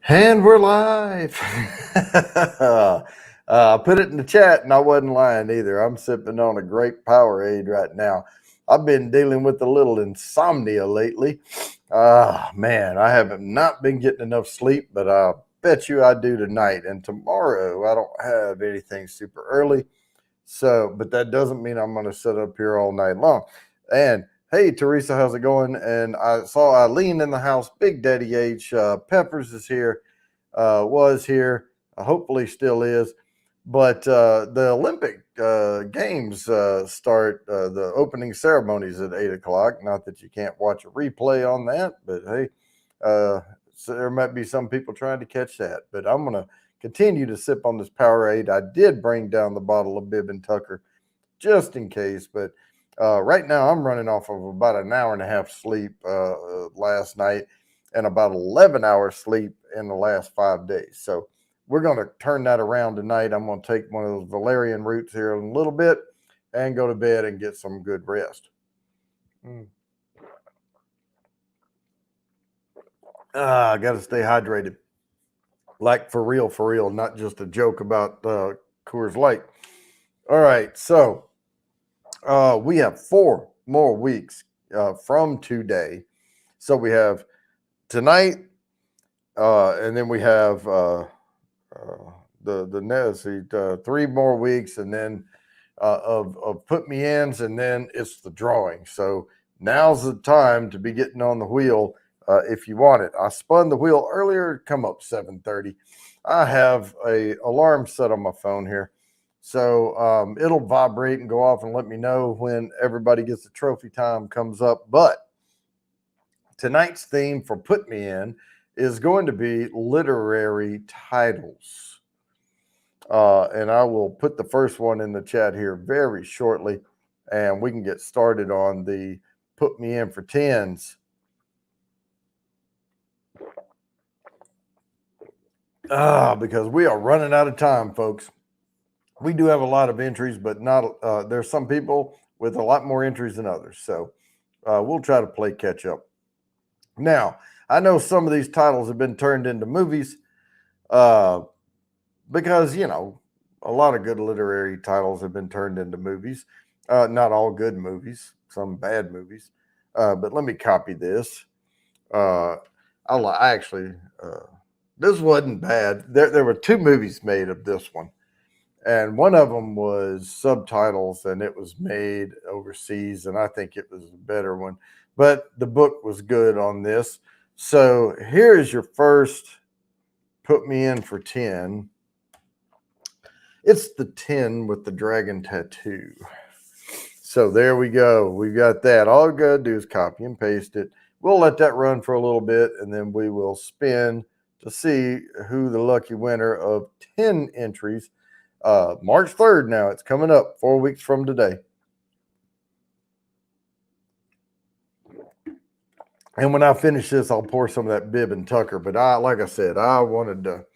And we're live. I put it in the chat and I wasn't lying either. I'm sipping on a great Powerade right now. I've been dealing with a little insomnia lately. Man, I haven't not been getting enough sleep, but I bet you I do tonight. And tomorrow I don't have anything super early. So, but that doesn't mean I'm going to sit up here all night long. And hey, Teresa, how's it going? And I saw Eileen in the house, Big Daddy H. Peppers is here, was here, hopefully still is. But the Olympic Games start, the opening ceremonies at 8 o'clock. Not that you can't watch a replay on that, but hey, so there might be some people trying to catch that. But I'm going to continue to sip on this Powerade. I did bring down the bottle of Bib and Tucker just in case, but right now I'm running off of about an hour and a half sleep last night and about 11 hours sleep in the last 5 days. So we're going to turn that around tonight. I'm going to take one of those valerian roots here in a little bit and go to bed and get some good rest. I got to stay hydrated. Like for real, not just a joke about Coors Light. All right, so we have 4 more weeks from today. So we have tonight, and then we have the next 3 more weeks, and then of put me ins, and then it's the drawing. So now's the time to be getting on the wheel. If you want it. I spun the wheel earlier, come up 7:30. I have a alarm set on my phone here. So it'll vibrate and go off and let me know when everybody gets the trophy time comes up. But tonight's theme for Put Me In is going to be literary titles. And I will put the first one in the chat here very shortly, and we can get started on the Put Me In for 10s. Because we are running out of time, folks. We do have a lot of entries, but not there's some people with a lot more entries than others. So we'll try to play catch up. Now, I know some of these titles have been turned into movies because, you know, a lot of good literary titles have been turned into movies. Not all good movies, some bad movies. But let me copy this. This wasn't bad. There were 2 movies made of this one. And one of them was subtitles, and it was made overseas, and I think it was a better one. But the book was good on this. So here is your first Put Me In for 10. It's the 10 with the dragon tattoo. So there we go. We got that. All we got to do is copy and paste it. We'll let that run for a little bit, and then we will spin to see who the lucky winner of 10 entries. March 3rd now. It's coming up 4 weeks from today. And when I finish this, I'll pour some of that Bib and Tucker. But like I said, I wanted to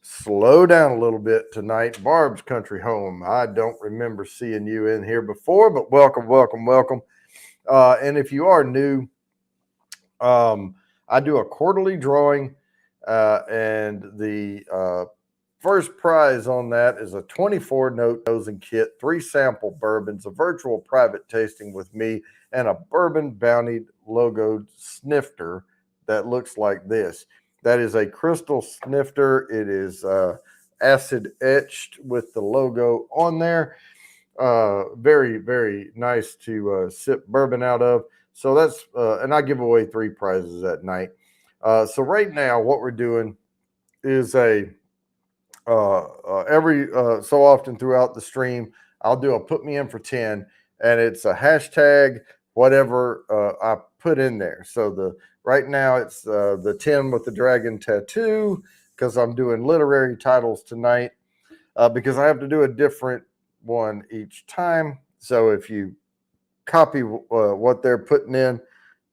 slow down a little bit tonight. Barb's Country Home. I don't remember seeing you in here before, but welcome. And if you are new, I do a quarterly drawing, and the first prize on that is a 24-note nosing kit, 3 sample bourbons, a virtual private tasting with me, and a Bourbon Bounty logoed snifter that looks like this. That is a crystal snifter. It is acid etched with the logo on there. Very, very nice to sip bourbon out of. So that's, and I give away 3 prizes that night. So right now, what we're doing is every so often throughout the stream, I'll do a Put Me In for 10, and it's a hashtag, whatever I put in there. So right now it's the 10 with the dragon tattoo, because I'm doing literary titles tonight, because I have to do a different one each time. So if you copy what they're putting in,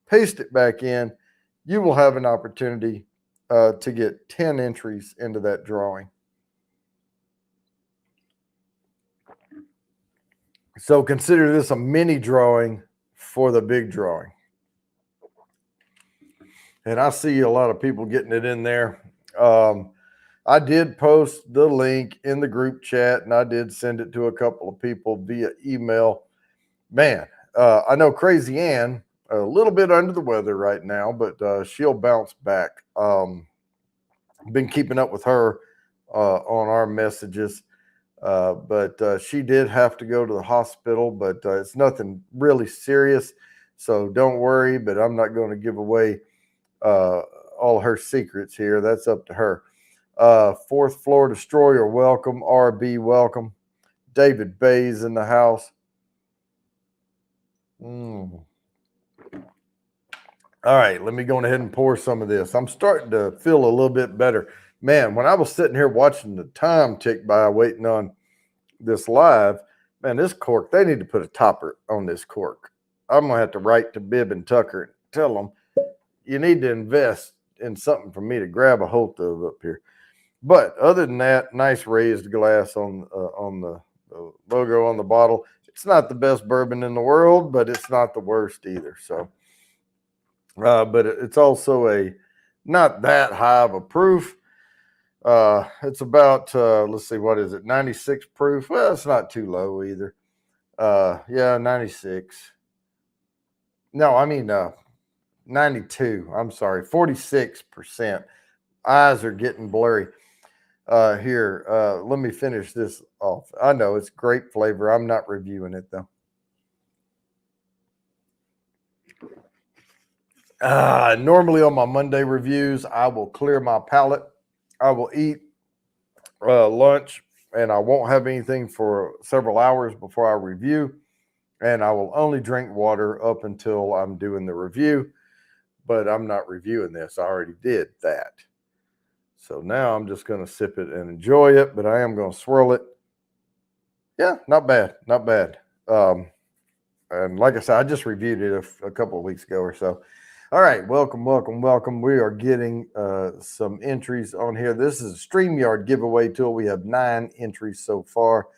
paste it back in, you will have an opportunity to get 10 entries into that drawing. So consider this a mini drawing for the big drawing. And I see a lot of people getting it in there. I did post the link in the group chat, and I did send it to a couple of people via email. Man, I know Crazy Ann, a little bit under the weather right now, but she'll bounce back. Been keeping up with her on our messages, but she did have to go to the hospital, but it's nothing really serious, so don't worry. But I'm not going to give away all her secrets here. That's up to her. Fourth Floor Destroyer, welcome. RB, welcome. David Bay's in the house. All right, let me go ahead and pour some of this. I'm starting to feel a little bit better. Man, when I was sitting here watching the time tick by waiting on this live, man, this cork, they need to put a topper on this cork. I'm going to have to write to Bibb and Tucker and tell them, you need to invest in something for me to grab a hold of up here. But other than that, nice raised glass on the logo on the bottle. It's not the best bourbon in the world, but it's not the worst either. So, but it's also not that high of a proof. It's about, let's see, what is it? 96 proof. Well, it's not too low either. Yeah, 96. No, I mean, 92. I'm sorry, 46%. Eyes are getting blurry. Here, let me finish this off. I know it's great flavor. I'm not reviewing it though. Normally on my Monday reviews, I will clear my palate. I will eat lunch, and I won't have anything for several hours before I review. And I will only drink water up until I'm doing the review. But I'm not reviewing this. I already did that. So now I'm just going to sip it and enjoy it, but I am going to swirl it. Yeah, not bad. Not bad. And like I said, I just reviewed it a couple of weeks ago or so. All right, welcome. We are getting some entries on here. This is a StreamYard giveaway tool. We have 9 entries so far,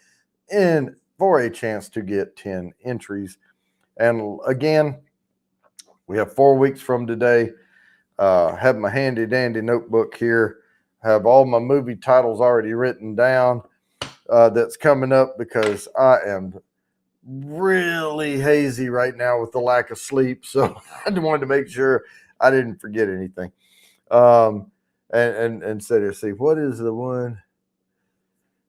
and for a chance to get 10 entries. And again, we have 4 weeks from today. Have my handy dandy notebook here. Have all my movie titles already written down. That's coming up because I am really hazy right now with the lack of sleep. So I wanted to make sure I didn't forget anything. And said, here, see, what is the one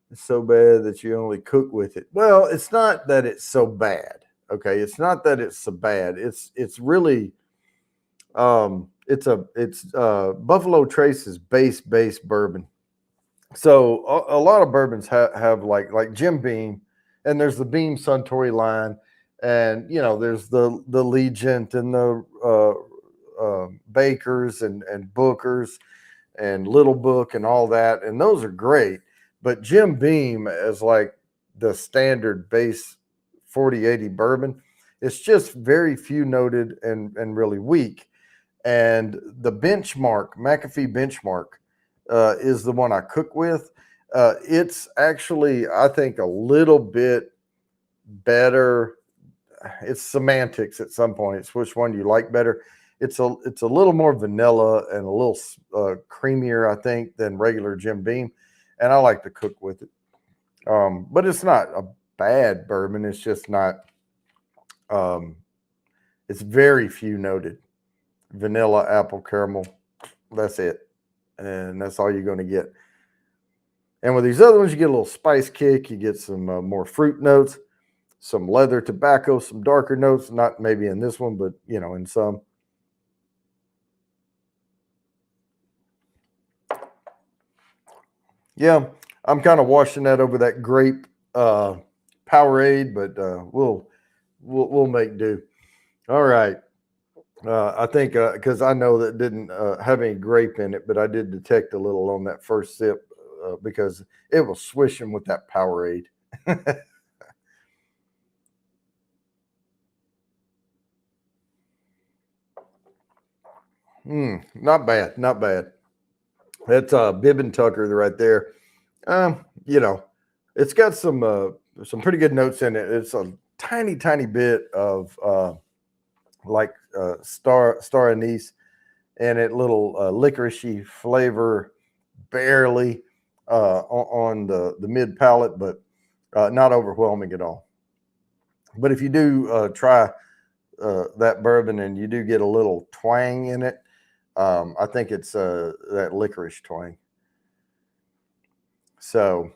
that's so bad that you only cook with it? Well, it's not that it's so bad. Okay. It's not that it's so bad. It's really, it's Buffalo Trace's base bourbon. So a lot of bourbons have like Jim Beam, and there's the Beam Suntory line, and there's the Legent and the Bakers and Bookers and Little Book and all that, and those are great. But Jim Beam is like the standard base 40-80 bourbon. It's just very few noted and really weak. And the benchmark, McAfee benchmark, is the one I cook with. It's actually, I think, a little bit better. It's semantics at some point. It's which one you like better. It's a little more vanilla and a little creamier, I think, than regular Jim Beam. And I like to cook with it. But it's not a bad bourbon. It's just not, it's very few noted. Vanilla, apple, caramel. That's it. And that's all you're going to get. And with these other ones, you get a little spice kick. You get some more fruit notes, some leather tobacco, some darker notes. Not maybe in this one, but, in some. Yeah, I'm kind of washing that over that grape Powerade, but we'll make do. All right. I think because I know that didn't have any grape in it, but I did detect a little on that first sip because it was swishing with that Powerade. Not bad, not bad. That's Bibb and Tucker right there. It's got some pretty good notes in it. It's a tiny bit of star anise and it little licoricey flavor barely on the mid palate, but not overwhelming at all. But if you do try that bourbon and you do get a little twang in it, I think it's that licorice twang. So,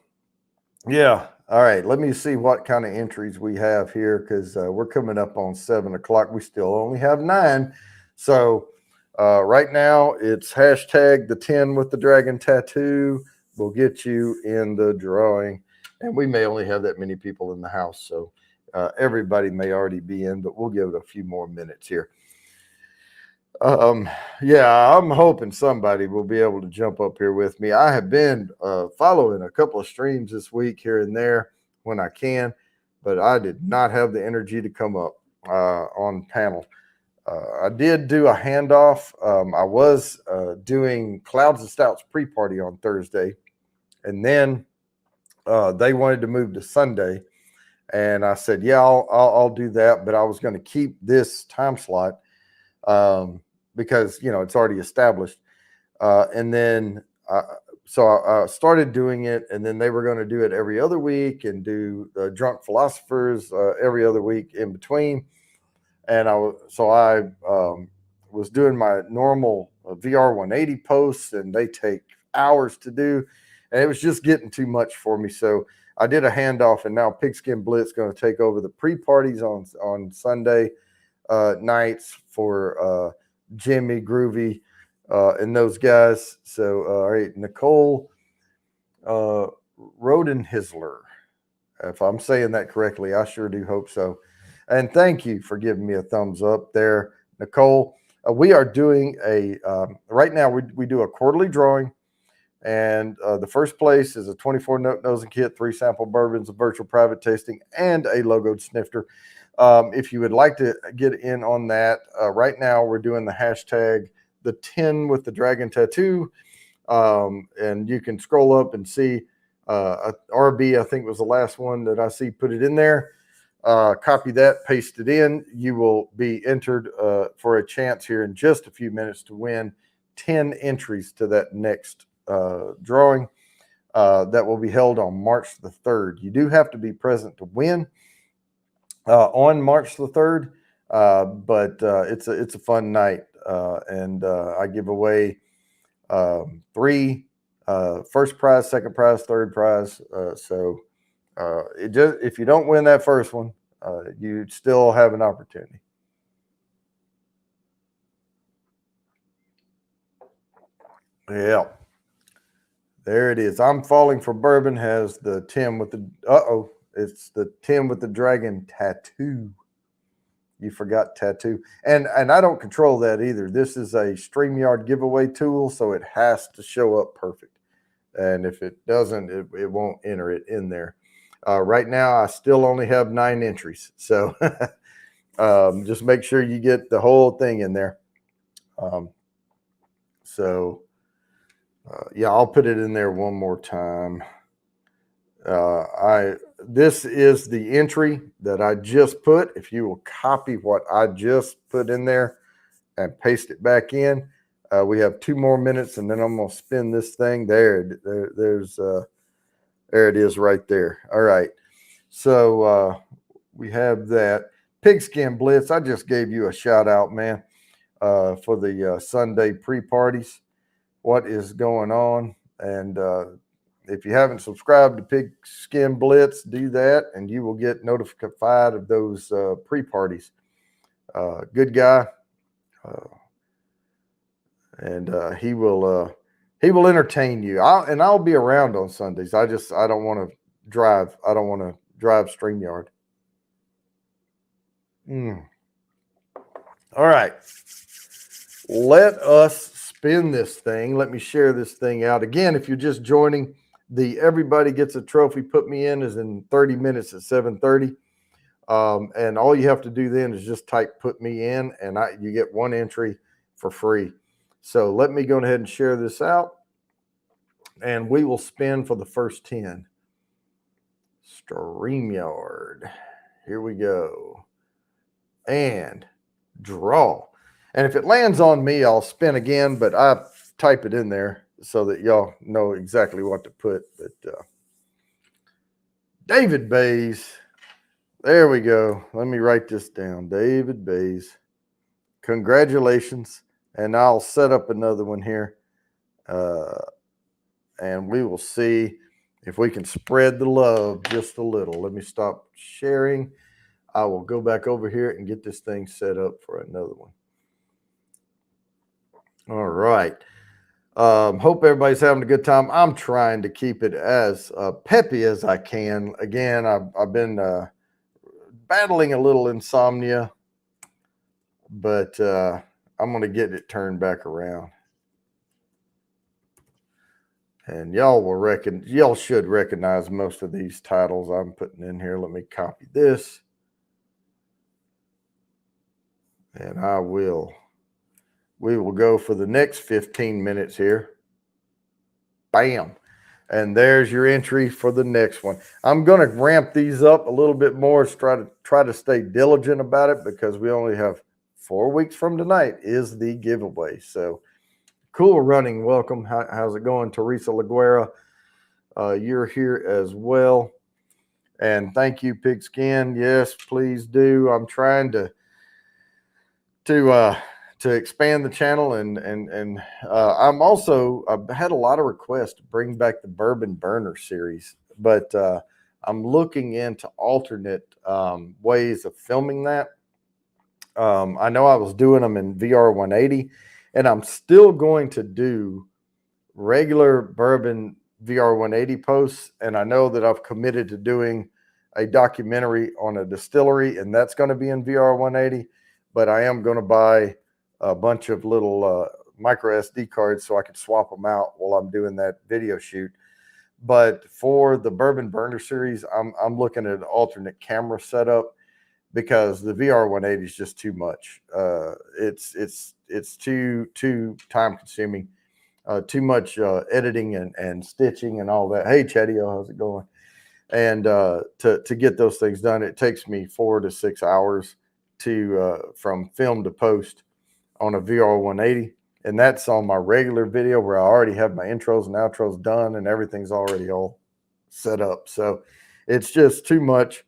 yeah. All right. Let me see what kind of entries we have here, because we're coming up on 7 o'clock. We still only have 9. So, right now it's hashtag the 10 with the dragon tattoo will get you in the drawing. And we may only have that many people in the house. So, everybody may already be in, but we'll give it a few more minutes here. Yeah, I'm hoping somebody will be able to jump up here with me. I have been following a couple of streams this week here and there when I can, but I did not have the energy to come up on panel. I did do a handoff. I was doing Clouds and Stouts pre-party on Thursday, and then they wanted to move to Sunday, and I said, yeah, I'll do that, but I was going to keep this time slot because, you know, it's already established. And then, so I started doing it, and then they were going to do it every other week and do the Drunk Philosophers every other week in between. And I was doing my normal VR 180 posts, and they take hours to do, and it was just getting too much for me. So I did a handoff, and now Pigskin Blitz going to take over the pre-parties on Sunday nights for Jimmy, Groovy, and those guys. So, all right, Nicole Rodenhisler, if I'm saying that correctly, I sure do hope so. And thank you for giving me a thumbs up there, Nicole. We are doing right now we do a quarterly drawing, and the first place is a 24-note nosing kit, 3 sample bourbons, a virtual private tasting, and a logoed snifter. If you would like to get in on that, right now we're doing the hashtag the 10 with the dragon tattoo, and you can scroll up and see RB, I think was the last one that I see, put it in there. Copy that, paste it in. You will be entered for a chance here in just a few minutes to win 10 entries to that next drawing that will be held on March the 3rd. You do have to be present to win on March the 3rd, but it's a fun night, and I give away 3 first prize, second prize, third prize. So if you don't win that first one, you still have an opportunity. Yeah, there it is. I'm Falling for Bourbon has the 10 with the it's the 10 with the dragon tattoo. You forgot tattoo, and I don't control that either. This is a StreamYard giveaway tool, so it has to show up perfect, and if it doesn't, it won't enter it in there. Right now, I still only have 9 entries. So just make sure you get the whole thing in there. Yeah, I'll put it in there one more time. This is the entry that I just put. If you will copy what I just put in there and paste it back in, we have 2 more minutes, and then I'm going to spin this thing. There it is right there. All right. So we have that. Pigskin Blitz, I just gave you a shout out, man, for the Sunday pre-parties. What is going on? And if you haven't subscribed to Pigskin Blitz, do that, and you will get notified of those pre-parties. Good guy. And he will entertain you. I'll be around on Sundays. I don't want to drive. I don't want to drive StreamYard. All right. Let us spin this thing. Let me share this thing out. Again, if you're just joining, the Everybody Gets a Trophy Put Me In is in 30 minutes at 7:30. And all you have to do then is just type Put Me In, and you get 1 entry for free. So let me go ahead and share this out, and we will spin for the first 10. StreamYard. Here we go. And draw. And if it lands on me, I'll spin again, but I type it in there. so that y'all know exactly what to put. But David Bays, there we go. Let me write this down. David Bays, congratulations. And I'll set up another one here. And we will see if we can spread the love just a little. Let me stop sharing. I will go back over here and get this thing set up for another one. All right. Hope everybody's having a good time. I'm trying to keep it as peppy as I can. Again, I've been battling a little insomnia, but I'm going to get it turned back around. And y'all should recognize most of these titles I'm putting in here. Let me copy this. And we will go for the next 15 minutes here. Bam. And there's your entry for the next one. I'm going to ramp these up a little bit more, try to stay diligent about it, because we only have 4 weeks from tonight is the giveaway. So cool running. Welcome. How's it going? Teresa LaGuera, you're here as well. And thank you, Pigskin. Yes, please do. I'm trying to expand the channel, and I've had a lot of requests to bring back the Bourbon Burner series, but I'm looking into alternate ways of filming that. I know I was doing them in VR 180, and I'm still going to do regular bourbon VR 180 posts, and I know that I've committed to doing a documentary on a distillery, and that's going to be in VR 180, but I am going to buy a bunch of little micro SD cards so I can swap them out while I'm doing that video shoot. But for the Bourbon Burner series, I'm looking at an alternate camera setup, because the VR 180 is just too much. It's too time consuming, too much editing and stitching and all that. Hey, Chetio, how's it going? And to get those things done, it takes me 4 to 6 hours from film to post on a VR 180. And that's on my regular video where I already have my intros and outros done and everything's already all set up. So it's just too much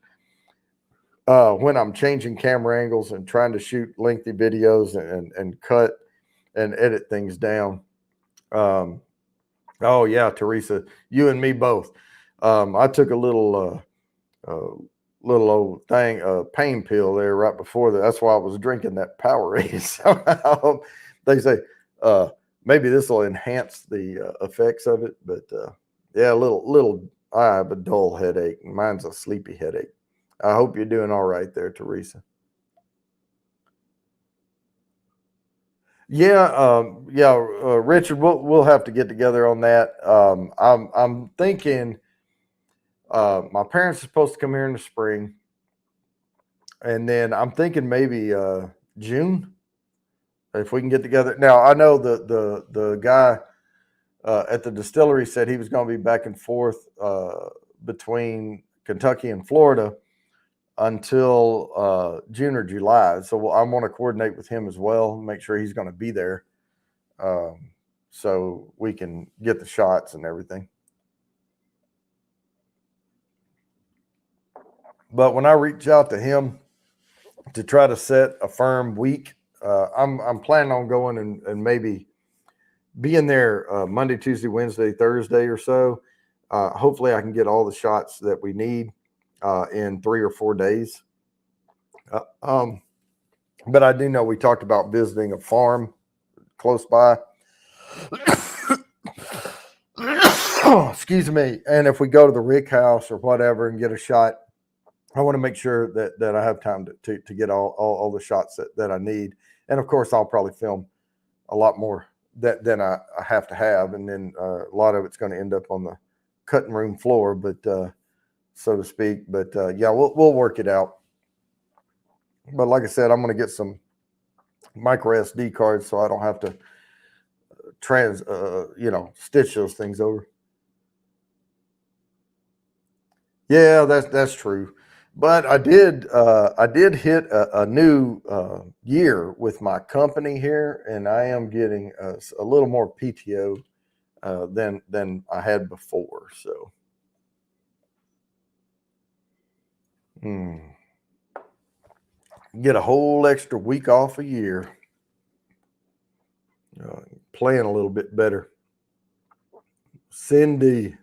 when I'm changing camera angles and trying to shoot lengthy videos and cut and edit things down. Oh yeah, Teresa, you and me both. I took a little old thing, pain pill there right before that. That's why I was drinking that Powerade. So they say maybe this will enhance the effects of it, but yeah, I have a dull headache. Mine's a sleepy headache. I hope you're doing all right there, Teresa. Yeah, Richard, we'll have to get together on that. I'm thinking my parents are supposed to come here in the spring, and then I'm thinking maybe June, if we can get together. Now I know the guy at the distillery said he was going to be back and forth between Kentucky and Florida until June or July. So I want to coordinate with him as well, make sure he's going to be there, so we can get the shots and everything. But when I reach out to him to try to set a firm week, I'm planning on going and maybe being there Monday, Tuesday, Wednesday, Thursday or so. Hopefully I can get all the shots that we need in 3 or 4 days. But I do know we talked about visiting a farm close by. Excuse me. And if we go to the rick house or whatever and get a shot, I want to make sure that I have time to get all the shots that I need. And of course, I'll probably film a lot more than I have to have. And then a lot of it's going to end up on the cutting room floor, but so to speak. But yeah, we'll work it out. But like I said, I'm going to get some micro SD cards so I don't have to stitch those things over. Yeah, that's true. But I did hit a new year with my company here, and I am getting a little more PTO than I had before. So, get a whole extra week off a year. Playing a little bit better. Cindy,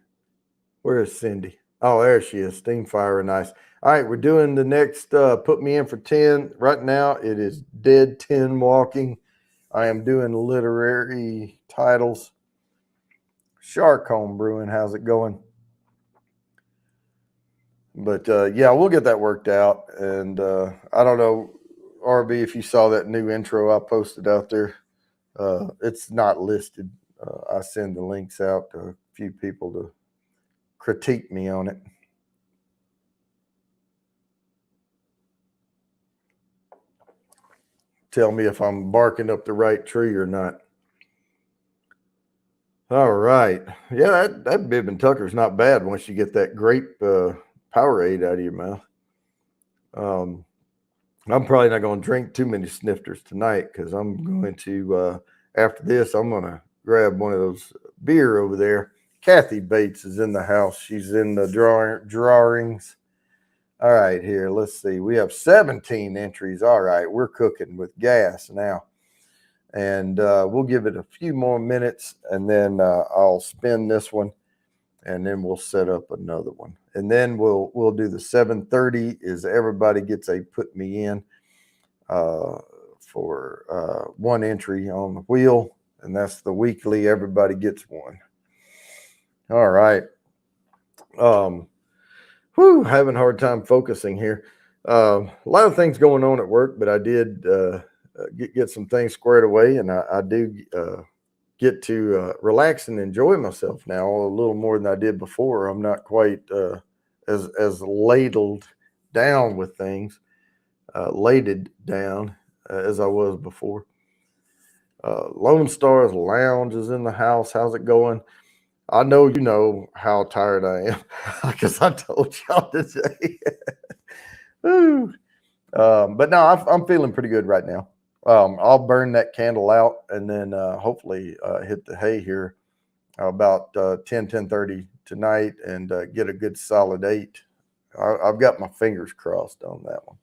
where is Cindy? Oh, there she is. Steam fire, nice. All right, we're doing the next put me in for 10. Right now it is dead 10 walking. I am doing literary titles. Sharkhome Brewing, how's it going? But yeah, we'll get that worked out. And I don't know, RB, if you saw that new intro I posted out there. It's not listed. I send the links out to a few people to critique me on it. Tell me if I'm barking up the right tree or not. All right. Yeah, that Bib and Tucker's not bad once you get that grape Powerade out of your mouth. I'm probably not going to drink too many snifters tonight because I'm going to, after this, I'm going to grab one of those beer over there. Kathy Bates is in the house. She's in the drawings. All right, here, let's see. We have 17 entries. All right, we're cooking with gas now. And we'll give it a few more minutes, and then I'll spin this one, and then we'll set up another one. And then we'll do the 7:30 is everybody gets a put me in for one entry on the wheel, and that's the weekly. Everybody gets one. All right. Having a hard time focusing here. A lot of things going on at work, but I did get some things squared away, and I do get to relax and enjoy myself now a little more than I did before. I'm not quite as ladled down with things, laded down as I was before. Lone Star's Lounge is in the house. How's it going? I know you know how tired I am because I told y'all today. But no, I'm feeling pretty good right now. I'll burn that candle out and then hopefully hit the hay here about 10:30 tonight and get a good solid 8. I've got my fingers crossed on that one.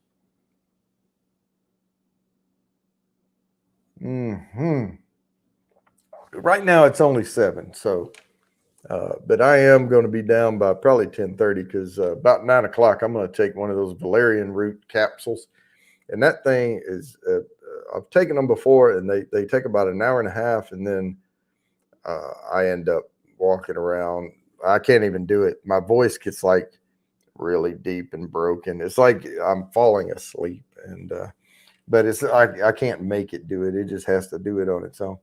Right now it's only 7, so but I am going to be down by probably 10:30 because about 9 o'clock I'm going to take one of those valerian root capsules, and that thing is I've taken them before, and they take about an hour and a half, and then I end up walking around. I can't even do it. My voice gets like really deep and broken. It's like I'm falling asleep, and but it's I can't make it do it. It just has to do it on its own.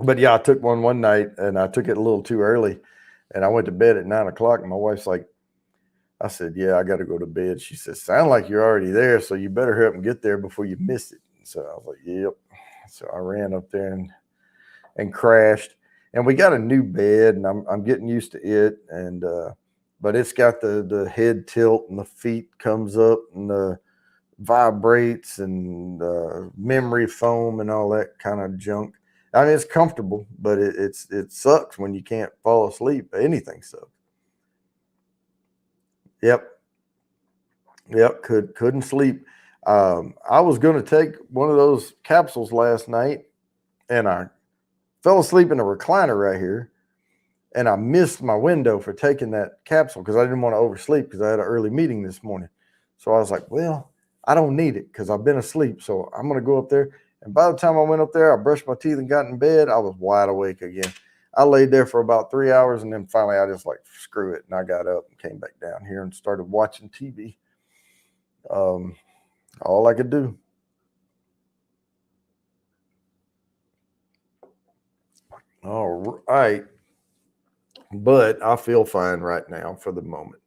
But yeah, I took one night, and I took it a little too early, and I went to bed at 9 o'clock. And my wife's like, I said, yeah, I got to go to bed. She said, sound like you're already there, so you better hurry up and get there before you miss it. So I was like, yep. So I ran up there and crashed. And we got a new bed, and I'm getting used to it. And but it's got the head tilt, and the feet comes up, and the vibrates, and memory foam, and all that kind of junk. I mean, it's comfortable, but it sucks when you can't fall asleep. Anything sucks. Yep. Couldn't sleep. I was going to take one of those capsules last night, and I fell asleep in a recliner right here, and I missed my window for taking that capsule because I didn't want to oversleep because I had an early meeting this morning. So I was like, well, I don't need it because I've been asleep. So I'm going to go up there. And by the time I went up there, I brushed my teeth and got in bed. I was wide awake again. I laid there for about 3 hours, and then finally I just like, screw it. And I got up and came back down here and started watching TV. All I could do. All right. But I feel fine right now for the moment.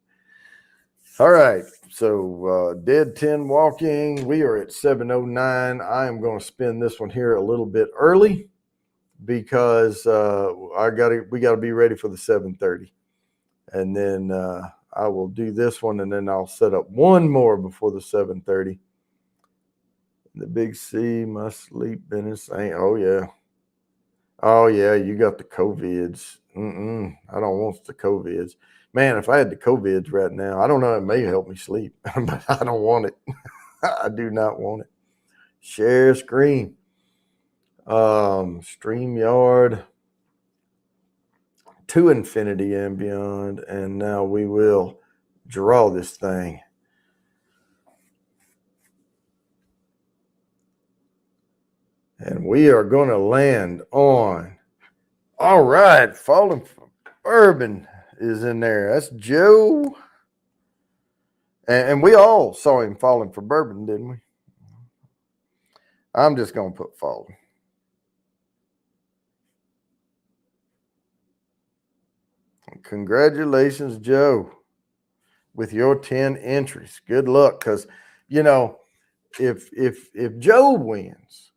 All right. So dead 10 walking. We are at 7:09. I am going to spin this one here a little bit early because we got to be ready for the 7:30. And then I will do this one, and then I'll set up one more before the 7:30. The big C must sleep in his saying, oh yeah. Oh yeah, you got the COVIDs. I don't want the COVIDs. Man, if I had the COVIDs right now, I don't know, it may help me sleep, but I don't want it. I do not want it. Share screen. StreamYard to infinity and beyond. And now we will draw this thing. And we are going to land on, all right, Falling for Bourbon is in there. That's Joe. And we all saw him falling for bourbon, didn't we? I'm just going to put falling. Congratulations, Joe, with your 10 entries. Good luck, because, you know, if Joe wins,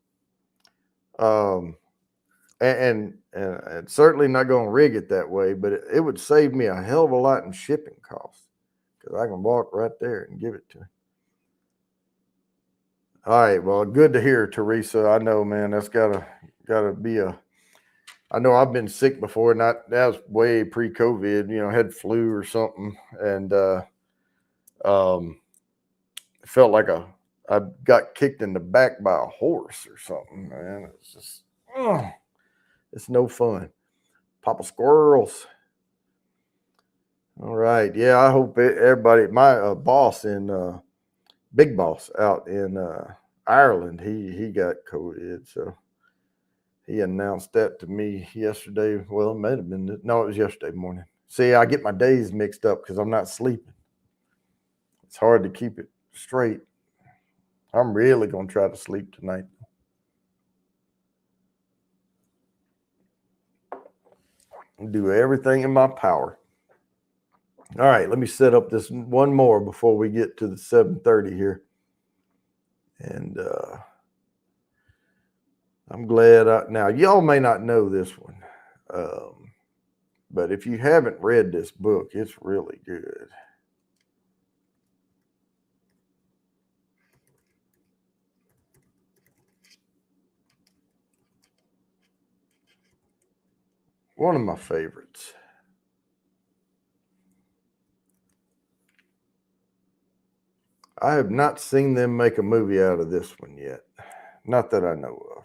and certainly not going to rig it that way, but it would save me a hell of a lot in shipping costs, because I can walk right there and give it to him. All right, well, good to hear, Teresa. I know, man, that's gotta be a. I know I've been sick before, and that was way pre-COVID. You know, had flu or something, and felt like I got kicked in the back by a horse or something. Man, it's just, it's no fun. Papa squirrels. All right, yeah. I hope everybody. My boss in Big Boss out in Ireland, he got COVID, so he announced that to me yesterday. Well, it may have been, no, it was yesterday morning. See, I get my days mixed up because I'm not sleeping. It's hard to keep it straight. I'm really going to try to sleep tonight. Do everything in my power. All right, let me set up this one more before we get to the 7:30 here. And I'm glad. Now, y'all may not know this one, but if you haven't read this book, it's really good. One of my favorites. I have not seen them make a movie out of this one yet. Not that I know of.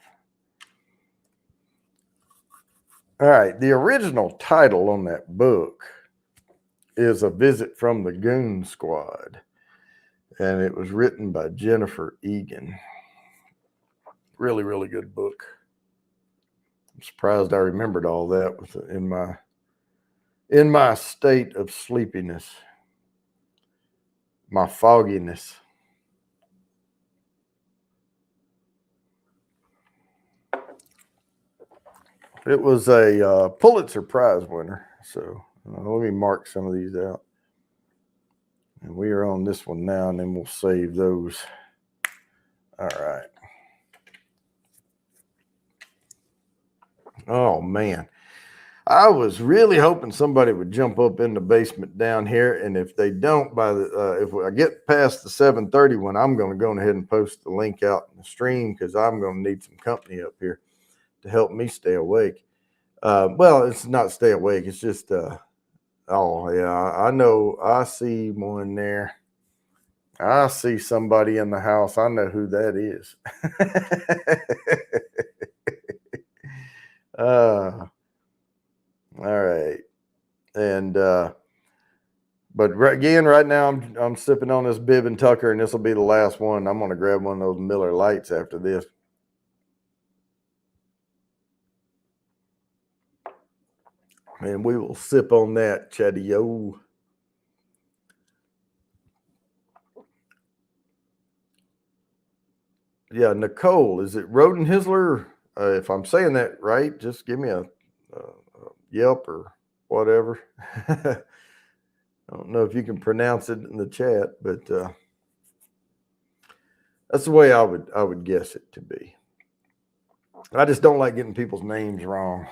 All right. The original title on that book is A Visit from the Goon Squad, and it was written by Jennifer Egan. Really, really good book. I'm surprised I remembered all that in my state of sleepiness, my fogginess. It was a Pulitzer Prize winner. So let me mark some of these out. And we are on this one now, and then we'll save those. All right. Oh, man. I was really hoping somebody would jump up in the basement down here. And if they don't, if I get past the 7:30 one, I'm going to go ahead and post the link out in the stream, because I'm going to need some company up here to help me stay awake. Well, it's not stay awake. It's just, oh, yeah, I know. I see one there. I see somebody in the house. I know who that is. All right. And, but again, right now I'm sipping on this Bibb and Tucker, and this will be the last one. I'm going to grab one of those Miller Lights after this. And we will sip on that, Chatty-O. Yeah, Nicole, is it Rodenhisler? If I'm saying that right, just give me a Yelp or whatever. I don't know if you can pronounce it in the chat, but that's the way I would guess it to be. I just don't like getting people's names wrong.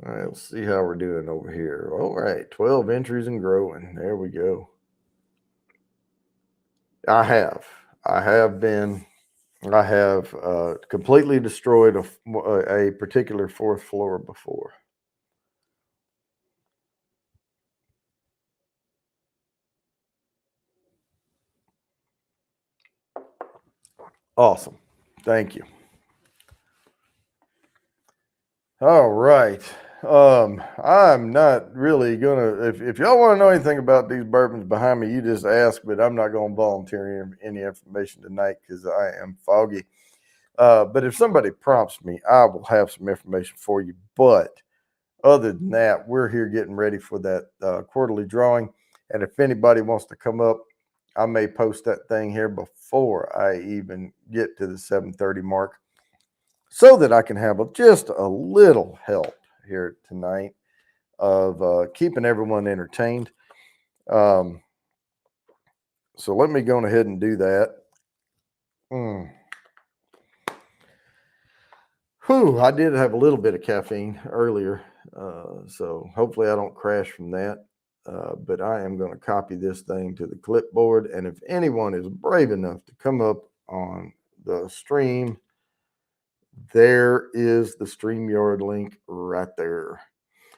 All right, let's see how we're doing over here. All right, 12 entries and growing. There we go. I have been I have completely destroyed a particular fourth floor before. Awesome. Thank you. All right. I'm not really gonna. If y'all want to know anything about these bourbons behind me, you just ask. But I'm not gonna volunteer any information tonight because I am foggy. But if somebody prompts me, I will have some information for you. But other than that, we're here getting ready for that quarterly drawing. And if anybody wants to come up, I may post that thing here before I even get to the 7:30 mark, so that I can have just a little help here tonight of keeping everyone entertained. Um, so let me go ahead and do that. Whew, I did have a little bit of caffeine earlier, so hopefully I don't crash from that. But I am going to copy this thing to the clipboard, and if anyone is brave enough to come up on the stream, there is the StreamYard link right there.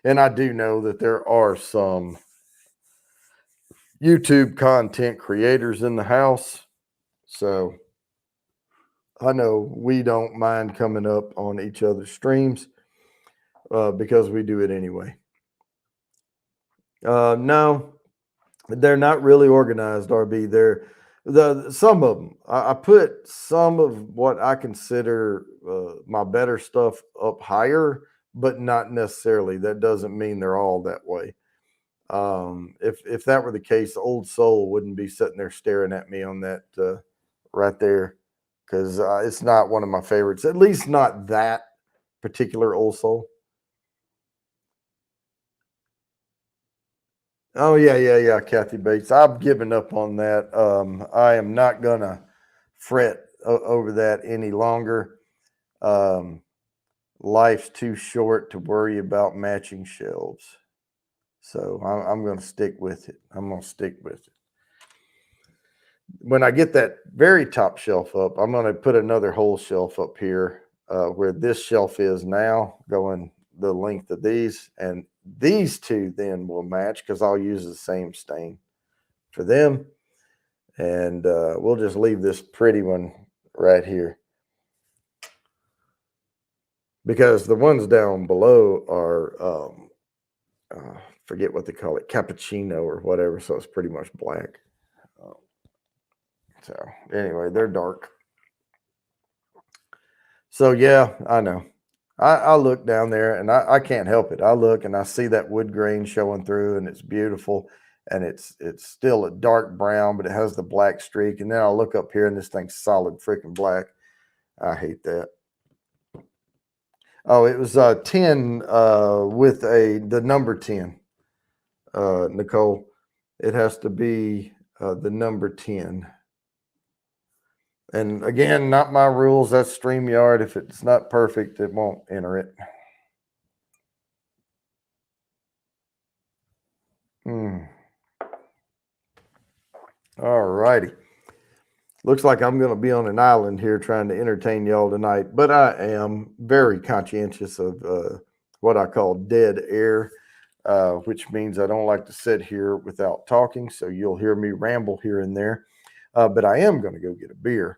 And I do know that there are some YouTube content creators in the house, so I know we don't mind coming up on each other's streams because we do it anyway. No, they're not really organized, RB. They're some of them. I put some of what I consider my better stuff up higher, but not necessarily. That doesn't mean they're all that way. If that were the case, Old Soul wouldn't be sitting there staring at me on that right there, because it's not one of my favorites. At least not that particular Old Soul. Oh yeah, Kathy Bates. I've given up on that. I am not gonna fret over that any longer. Um, Life's too short to worry about matching shelves, so I'm going to stick with it. I'm going to stick with it. When I get that very top shelf up, I'm going to put another whole shelf up here where this shelf is now, going the length of these, and these two then will match because I'll use the same stain for them, and we'll just leave this pretty one right here because the ones down below are forget what they call it, cappuccino or whatever, so it's pretty much black. So anyway, they're dark. So yeah, I know. I look down there and I can't help it. I look and I see that wood grain showing through, and it's beautiful, and it's still a dark brown, but it has the black streak. And then I'll look up here and this thing's solid freaking black. I hate that. Oh, it was 10 with the number 10. Nicole, it has to be the number 10. And again, not my rules. That's StreamYard. If it's not perfect, it won't enter it. All righty. Looks like I'm going to be on an island here trying to entertain y'all tonight, but I am very conscientious of what I call dead air, which means I don't like to sit here without talking. So you'll hear me ramble here and there. But I am going to go get a beer.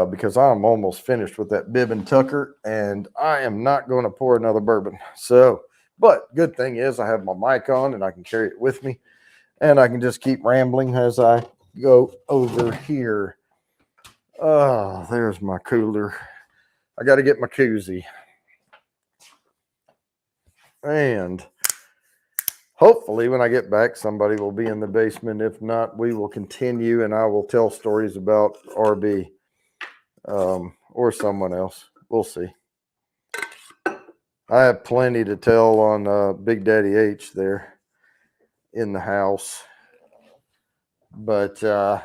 Because I'm almost finished with that Bib and Tucker, and I am not going to pour another bourbon. So, but good thing is I have my mic on and I can carry it with me, and I can just keep rambling as I go over here. Oh, there's my cooler. I got to get my koozie. And hopefully when I get back, somebody will be in the basement. If not, we will continue, and I will tell stories about RB. Or someone else. We'll see. I have plenty to tell on Big Daddy H there in the house. But the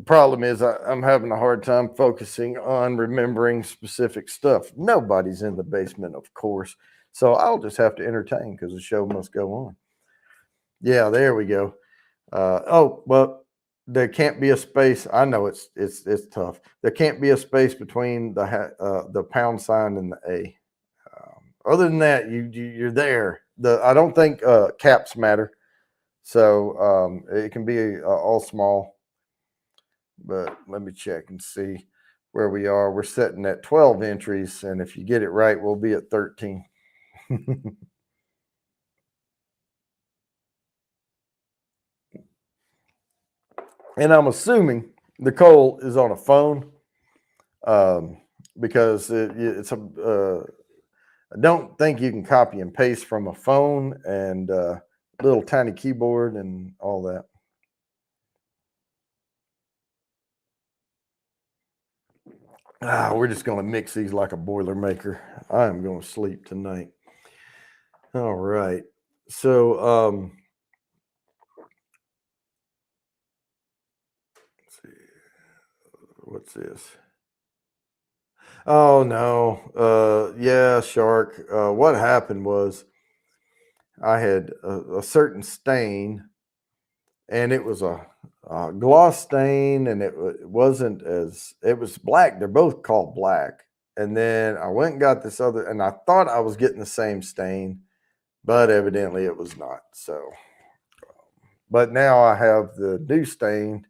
problem is I'm having a hard time focusing on remembering specific stuff. Nobody's in the basement, of course. So I'll just have to entertain because the show must go on. Yeah, there we go. Well, there can't be a space. I know it's tough. There can't be a space between the pound sign and the A. Other than that, you're there. I don't think caps matter, so it can be all small. But let me check and see where we are. We're sitting at 12 entries, and if you get it right, we'll be at 13. And I'm assuming Nicole is on a phone, because it's a. I don't think you can copy and paste from a phone and little tiny keyboard and all that. We're just going to mix these like a Boilermaker. I am going to sleep tonight. All right. So, let's see. What's this? Oh, no. Yeah, Shark. What happened was I had a certain stain, and it was a gloss stain, and it wasn't as, it was black. They're both called black. And then I went and got this other, and I thought I was getting the same stain, but evidently it was not. So, but now I have the new stain,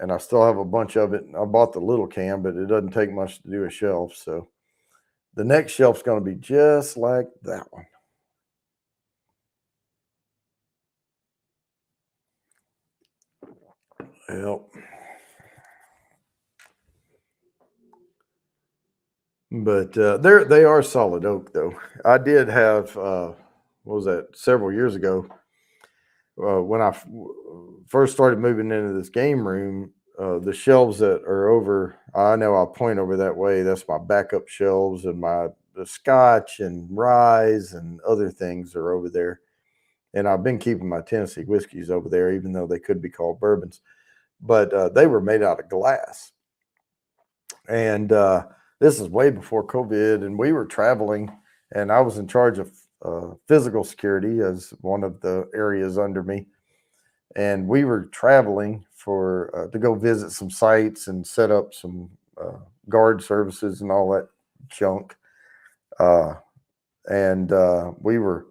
and I still have a bunch of it. I bought the little can, but it doesn't take much to do a shelf. So the next shelf's going to be just like that one. Yep. But they are solid oak, though. I did have what was that, several years ago, when I first started moving into this game room. The shelves that are over, I know I'll point over that way. That's my backup shelves, and the scotch and ryes and other things are over there. And I've been keeping my Tennessee whiskeys over there, even though they could be called bourbons. But they were made out of glass. And this is way before COVID, and we were traveling, and I was in charge of physical security as one of the areas under me. And we were traveling for to go visit some sites and set up some guard services and all that junk. And we were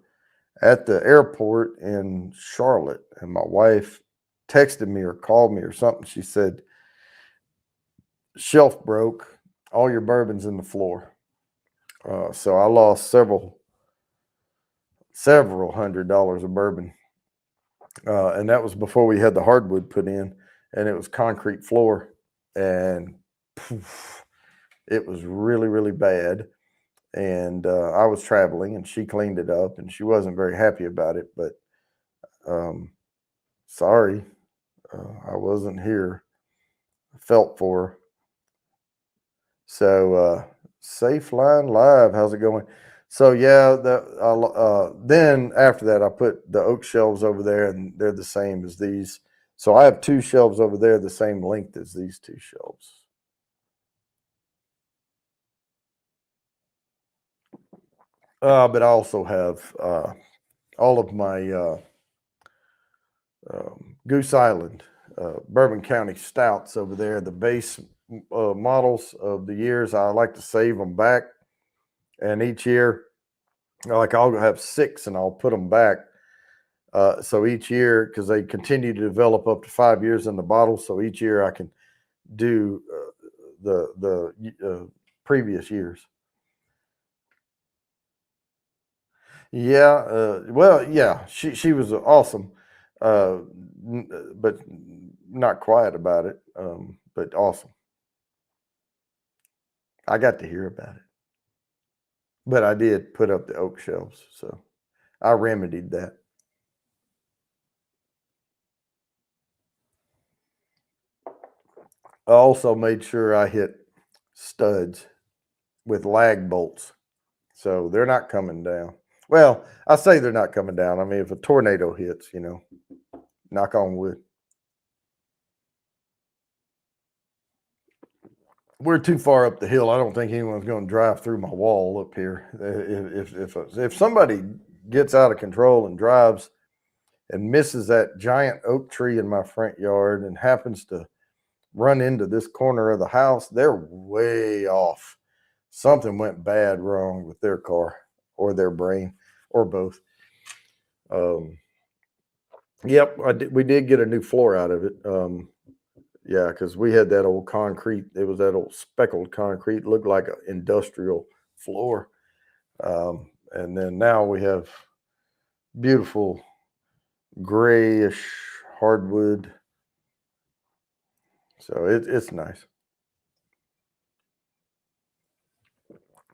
at the airport in Charlotte, and my wife texted me or called me or something. She said, "Shelf broke, all your bourbon's in the floor." So I lost several $100s of bourbon. And that was before we had the hardwood put in, and it was concrete floor, and poof, it was really, really bad. And I was traveling, and she cleaned it up, and she wasn't very happy about it, but sorry, I wasn't here. I felt for her. So Safe Line Live, how's it going? So yeah, then after that, I put the oak shelves over there, and they're the same as these. So I have two shelves over there, the same length as these two shelves. But I also have all of my Goose Island Bourbon County stouts over there, the base models of the years. I like to save them back, and each year, like, I'll have 6 and I'll put them back. So each year, because they continue to develop up to 5 years in the bottle, so each year I can do the previous years. Yeah, well, yeah, she was awesome, but not quiet about it. But awesome. I got to hear about it, but I did put up the oak shelves, so I remedied that. I also made sure I hit studs with lag bolts, so they're not coming down. Well, I say they're not coming down. I mean, if a tornado hits, knock on wood. We're too far up the hill. I don't think anyone's going to drive through my wall up here. If somebody gets out of control and drives and misses that giant oak tree in my front yard and happens to run into this corner of the house, they're way off. Something went bad wrong with their car or their brain or both. Yep, we did get a new floor out of it. Yeah, because we had that old concrete. It was that old speckled concrete. It looked like an industrial floor. And then now we have beautiful grayish hardwood. So it's nice.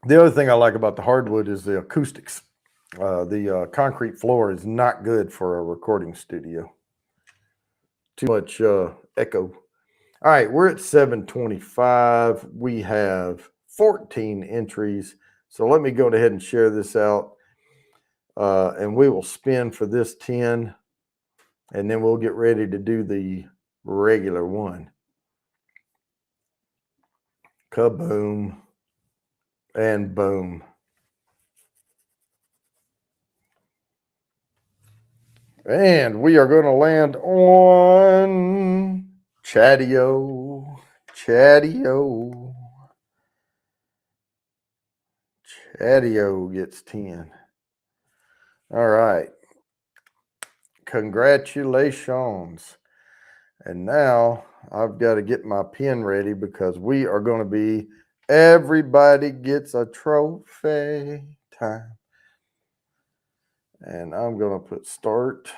The other thing I like about the hardwood is the acoustics. The concrete floor is not good for a recording studio. Too much echo. All right, we're at 725. We have 14 entries. So let me go ahead and share this out. And we will spin for this 10. And then we'll get ready to do the regular one. Kaboom. And boom. And we are going to land on Chatio. Chatio gets 10. All right. Congratulations. And now I've got to get my pen ready because we are going to be everybody gets a trophy time. And I'm going to put start.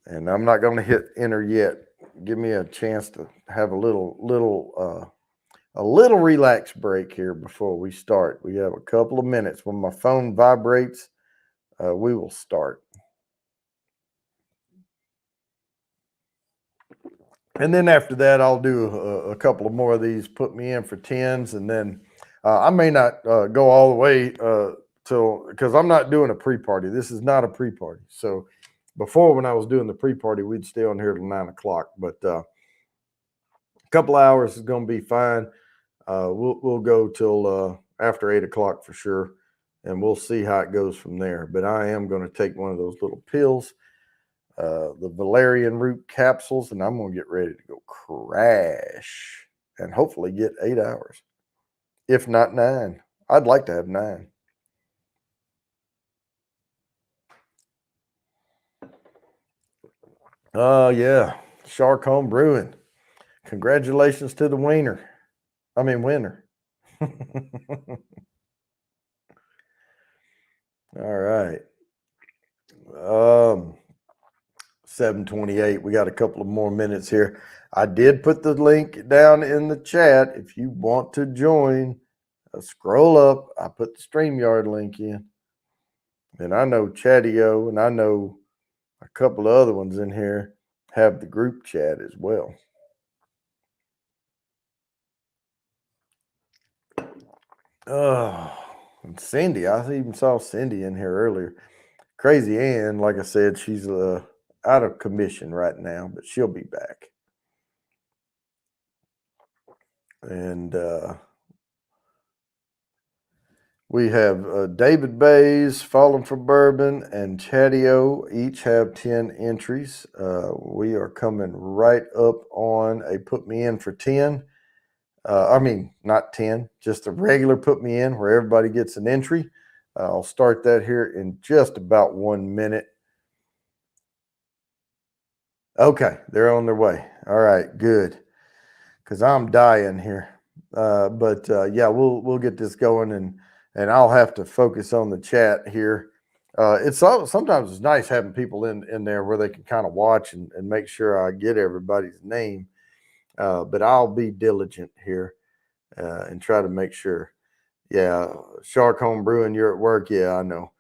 And I'm not going to hit enter yet. Give me a chance to have a little relax break here before we start. We have a couple of minutes. When my phone vibrates, we will start. And then after that, I'll do a couple of more of these, put me in for 10s, and then I may not go all the way till, because I'm not doing a pre-party. This is not a pre-party. So before, when I was doing the pre-party, we'd stay on here till 9 o'clock. But a couple hours is going to be fine. We'll go till after 8 o'clock for sure, and we'll see how it goes from there. But I am going to take one of those little pills, the valerian root capsules, and I'm going to get ready to go crash and hopefully get 8 hours, if not 9. I'd like to have 9. Oh, yeah. Shark Home Brewing. Congratulations to the winner. All right. 7:28. We got a couple of more minutes here. I did put the link down in the chat. If you want to join, scroll up. I put the StreamYard link in. And I know Chatio and I know a couple of other ones in here have the group chat as well. Oh, and Cindy. I even saw Cindy in here earlier. Crazy Ann, like I said, she's out of commission right now, but she'll be back. And we have David Bays, Falling for Bourbon, and Chatio each have 10 entries. We are coming right up on a put me in for 10. I mean, not 10, just a regular put me in where everybody gets an entry. I'll start that here in just about 1 minute. Okay, they're on their way. All right, good. Because I'm dying here. But yeah, we'll get this going, and I'll have to focus on the chat here. Sometimes it's nice having people in there where they can kind of watch and make sure I get everybody's name. But I'll be diligent here and try to make sure. Yeah, Shark-Home Brewing, you're at work. Yeah, I know.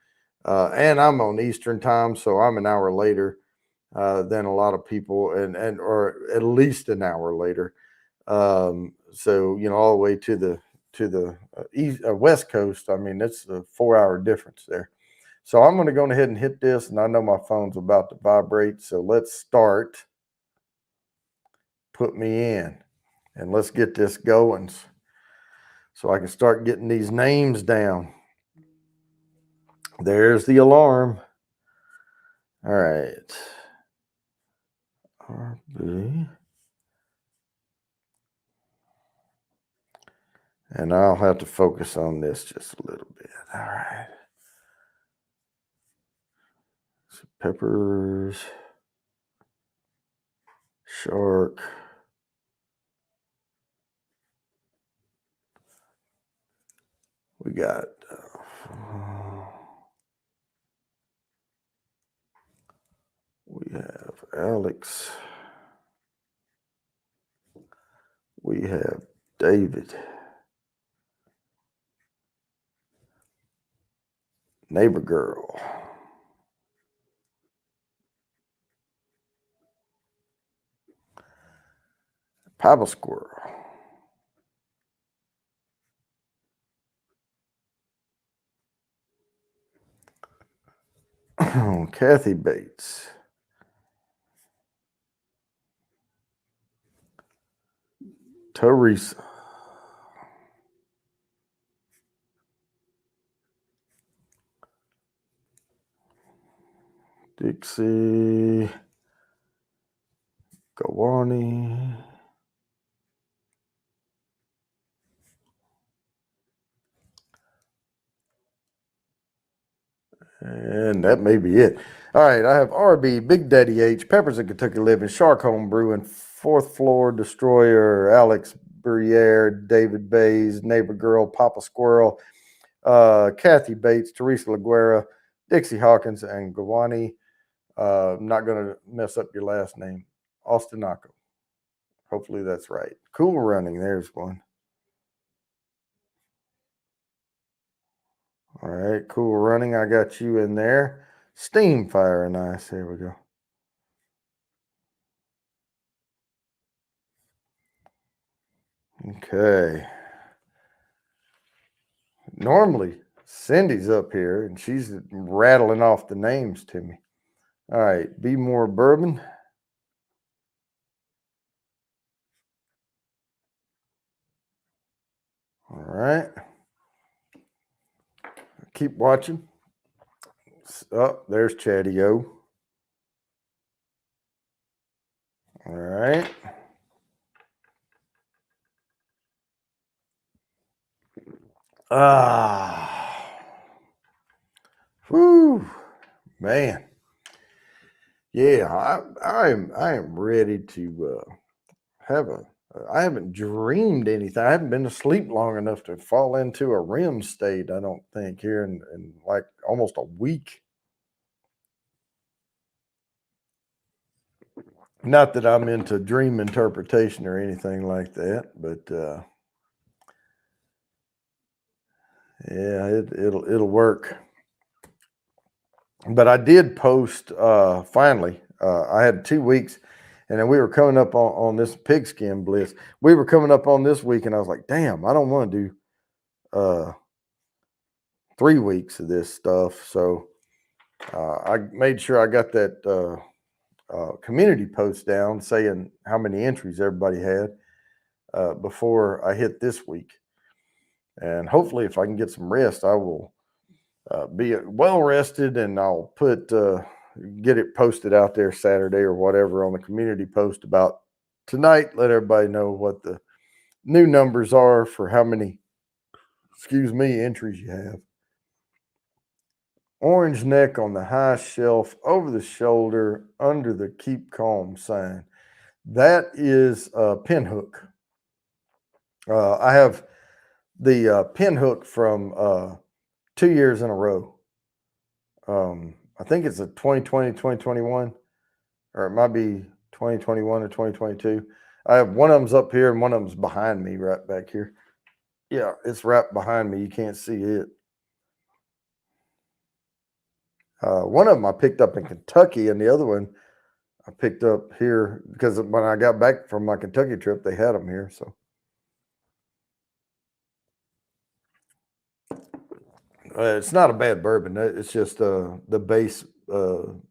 And I'm on Eastern time, so I'm an hour later than a lot of people, or at least an hour later. So all the way to the east west coast. I mean, it's a 4-hour difference there. So I'm going to go ahead and hit this, and I know my phone's about to vibrate. So let's start. Put me in, and let's get this going, so I can start getting these names down. There's the alarm. All right. RB. And I'll have to focus on this just a little bit. All right. So peppers. Shark. We got we have Alex. We have David. Neighbor girl. Papa squirrel. Kathy Bates. Teresa. Dixie. Gawani. And that may be it. All right, I have RB, Big Daddy H, Peppers of Kentucky Living, Shark Home Brewing, Fourth Floor Destroyer, Alex Bruyere, David Bays, Neighbor Girl, Papa Squirrel, Kathy Bates, Teresa LaGuerra, Dixie Hawkins, and Gawani. I'm not going to mess up your last name. Austinaco. Hopefully that's right. Cool Running. There's one. All right. Cool Running. I got you in there. Steam Fire and Ice. There we go. Okay. Normally, Cindy's up here and she's rattling off the names to me. All right. Be More Bourbon. All right. Keep watching. Oh, there's Chatty O. All right. Whew, man. Yeah, I am ready to have a. I haven't dreamed anything. I haven't been asleep long enough to fall into a REM state. I don't think here in like almost a week. Not that I'm into dream interpretation or anything like that, but yeah, it'll work. But I did post finally. I had 2 weeks, and then we were coming up on this pigskin bliss. We were coming up on this week, and I was like, damn, I don't want to do 3 weeks of this stuff. So I made sure I got that community post down saying how many entries everybody had before I hit this week. And hopefully, if I can get some rest, I will be well rested, and I'll get it posted out there Saturday or whatever on the community post about tonight. Let everybody know what the new numbers are for how many, entries you have. Orange neck on the high shelf, over the shoulder, under the keep calm sign. That is a pinhook. I have the pinhook from 2 years in a row. I think it's a 2020, 2021, or it might be 2021 or 2022. I have one of them's up here and one of them's behind me right back here. Yeah, it's right behind me. You can't see it. One of them I picked up in Kentucky, and the other one I picked up here because when I got back from my Kentucky trip, they had them here. So it's not a bad bourbon. It's just the base of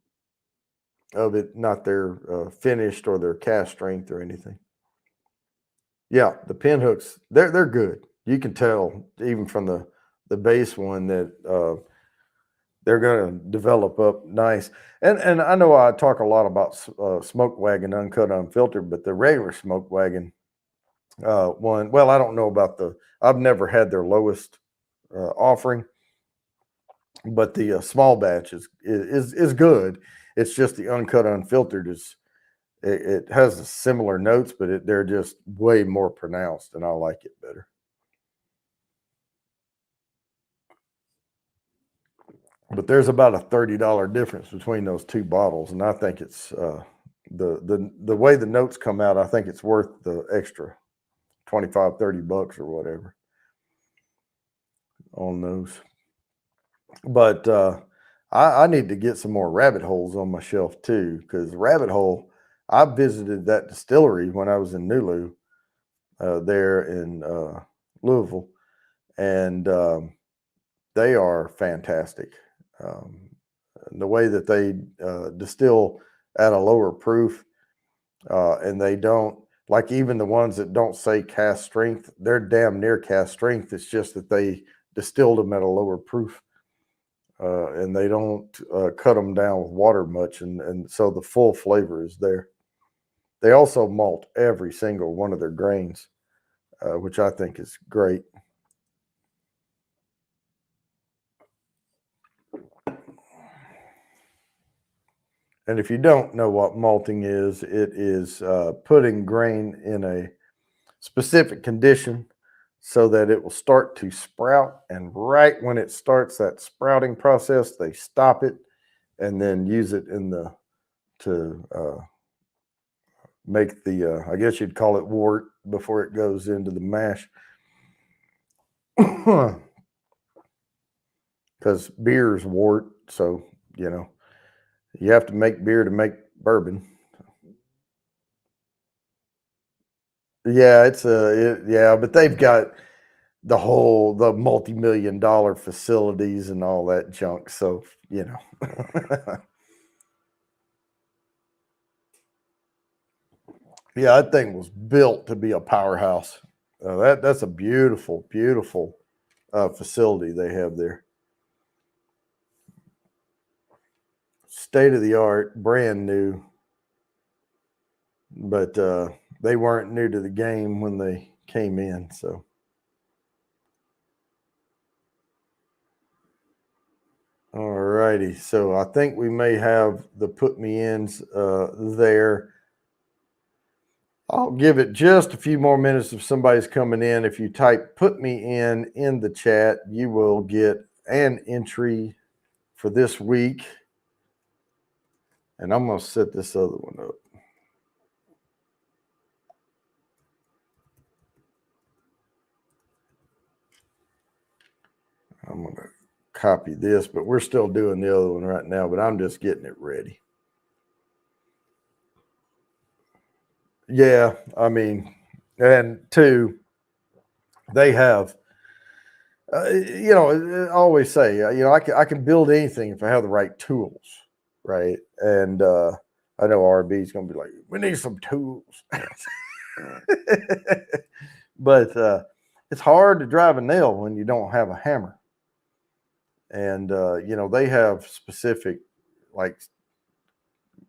it, not their finished or their cast strength or anything. Yeah, the pinhooks, they're good. You can tell even from the base one that they're going to develop up nice. And I know I talk a lot about smoke wagon uncut unfiltered, but the regular smoke wagon one, well, I don't know about I've never had their lowest offering, but the small batch is good. It's just the uncut unfiltered it has the similar notes, but they're just way more pronounced, and I like it better. But there's about a $30 difference between those two bottles, and I think it's the way the notes come out. I think it's worth the extra 25, $30 or whatever on those. But I need to get some more rabbit holes on my shelf too, because rabbit hole. I visited that distillery when I was in Nulu, there in Louisville, and they are fantastic. Um, the way that they distill at a lower proof, and they don't like even the ones that don't say cast strength, they're damn near cast strength. It's just that they distilled them at a lower proof, and they don't cut them down with water much, and so the full flavor is there. They also malt every single one of their grains, which I think is great. And if you don't know what malting is, it is putting grain in a specific condition so that it will start to sprout. And right when it starts that sprouting process, they stop it and then use it to make the, I guess you'd call it wort before it goes into the mash. Because beer is wort. So, you have to make beer to make bourbon. Yeah, yeah, but they've got the multi-million-dollar facilities and all that junk. So, yeah, that thing was built to be a powerhouse. That's a beautiful, beautiful facility they have there. State of the art, brand new. But they weren't new to the game when they came in. So, all righty. So I think we may have the put me ins there. I'll give it just a few more minutes if somebody's coming in. If you type put me in the chat, you will get an entry for this week. And I'm going to set this other one up. I'm going to copy this, but we're still doing the other one right now, but I'm just getting it ready. Yeah, I mean, and two, they have, I always say, I can build anything if I have the right tools, right? And I know RB is going to be like, we need some tools. But it's hard to drive a nail when you don't have a hammer. And, they have specific, like,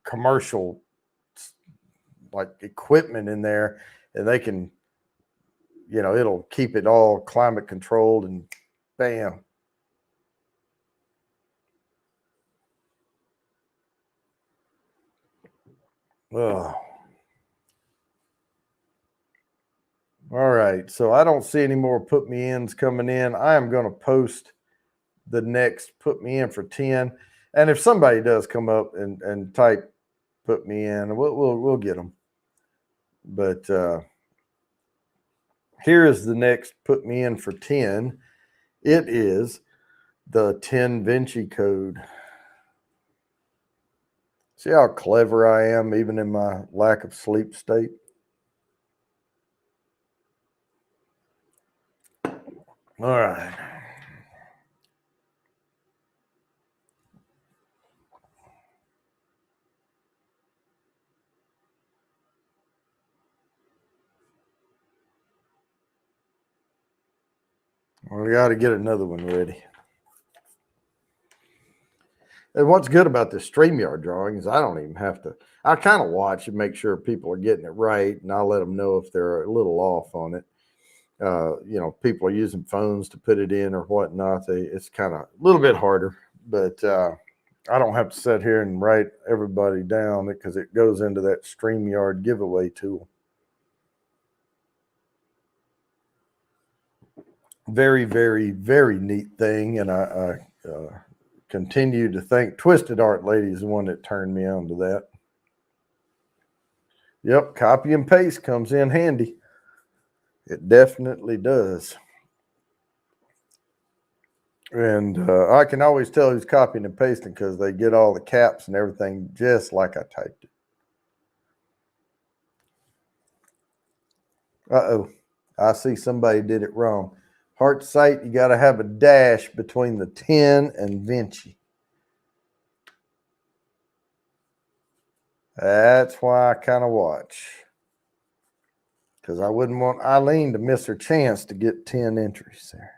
commercial, like, equipment in there, and they can, it'll keep it all climate controlled, and bam. Oh. All right. So I don't see any more put me ins coming in. I am going to post the next put me in for 10. And if somebody does come up and type put me in, we'll get them. But here is the next put me in for 10. It is the 10 Vinci code. See how clever I am, even in my lack of sleep state? All right. Well, we got to get another one ready. And what's good about this StreamYard drawing is I don't even have to. I kind of watch and make sure people are getting it right, and I'll let them know if they're a little off on it. People are using phones to put it in or whatnot. It's kind of a little bit harder, but I don't have to sit here and write everybody down because it goes into that StreamYard giveaway tool. Very, very, very neat thing, and I continue to think Twisted Art Lady is the one that turned me on to that. Yep, copy and paste comes in handy. It definitely does. And I can always tell who's copying and pasting because they get all the caps and everything just like I typed it. Uh-oh. I see somebody did it wrong. Heart sight, you got to have a dash between the 10 and Vinci. That's why I kind of watch. Because I wouldn't want Eileen to miss her chance to get 10 entries there.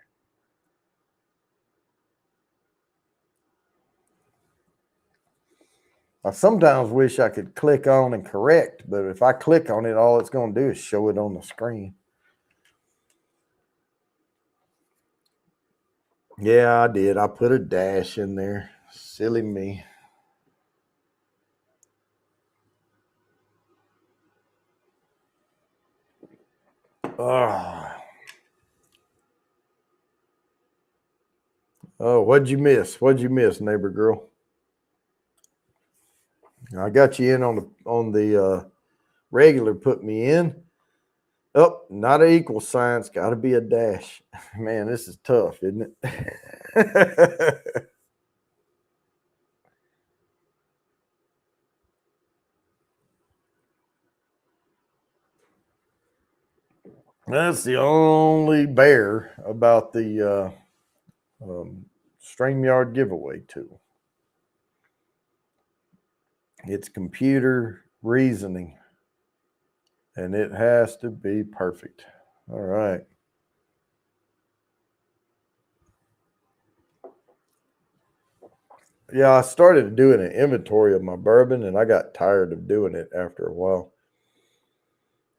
I sometimes wish I could click on and correct, but if I click on it, all it's going to do is show it on the screen. Yeah, I did. I put a dash in there. Silly me. Oh, what'd you miss? What'd you miss, neighbor girl? I got you in on the regular. Put me in. Oh, not an equal sign. It's got to be a dash. Man, this is tough, isn't it? That's the only bear about the StreamYard giveaway tool. It's computer reasoning, and it has to be perfect. All right. Yeah, I started doing an inventory of my bourbon, and I got tired of doing it after a while.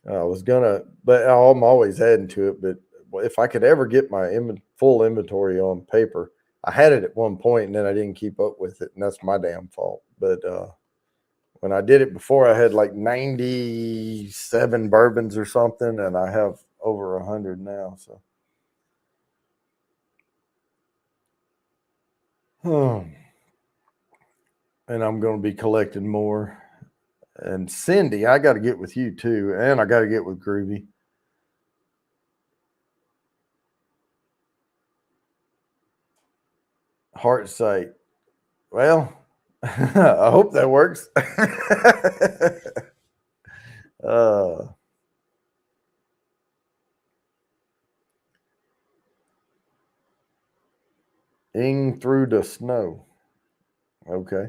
I was gonna, but I'm always adding to it. But if I could ever get my full inventory on paper, I had it at one point, and then I didn't keep up with it, and that's my damn fault. But when I did it before, I had like 97 bourbons or something, and I have over 100 now. So, and I'm going to be collecting more. And Cindy, I got to get with you too, and I got to get with Groovy. Heart sight. Well, I hope that works. Ing through the snow. Okay.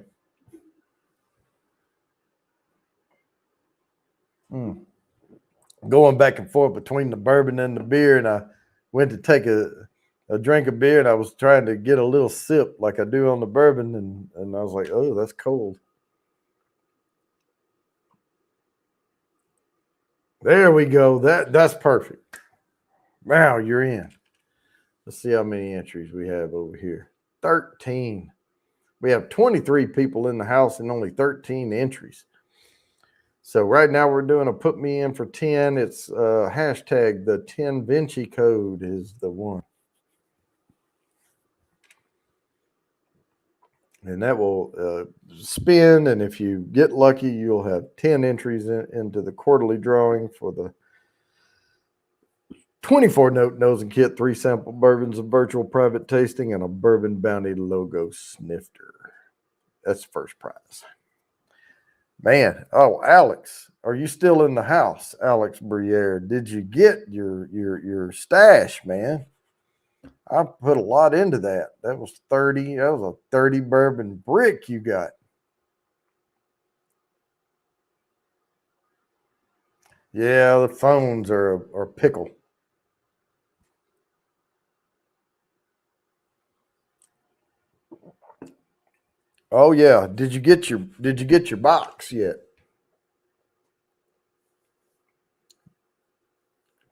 Going back and forth between the bourbon and the beer, and I went to take a drink of beer, and I was trying to get a little sip like I do on the bourbon, and I was like, oh, that's cold. There we go. That's perfect. Now you're in. Let's see how many entries we have over here. 13. We have 23 people in the house and only 13 entries. So right now we're doing a put me in for 10. It's hashtag the 10 Vinci code is the one. And that will spin. And if you get lucky, you'll have 10 entries into the quarterly drawing for the 24 note nose and kit, 3 sample bourbons, a virtual private tasting, and a Bourbon Bounty logo snifter. That's the first prize. Man, oh, Alex, are you still in the house? Alex Briere, did you get your stash, man? I put a lot into that. That was 30. That was a 30 bourbon brick you got. Yeah, the phones are pickle. Oh yeah. Did you get your box yet?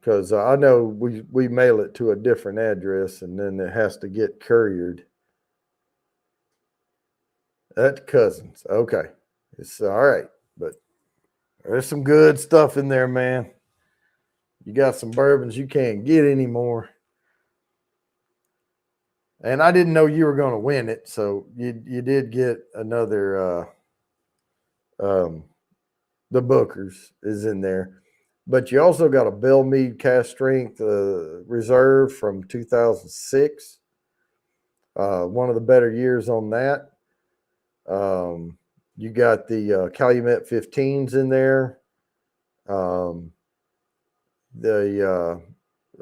Because I know we mail it to a different address and then it has to get couriered. That's Cousins. Okay. It's all right. But there's some good stuff in there, man. You got some bourbons you can't get anymore. And I didn't know you were going to win it, so you did get another. The Booker's is in there, but you also got a Bellmead Cast Strength Reserve from 2006. One of the better years on that. You got the Calumet 15s in there. The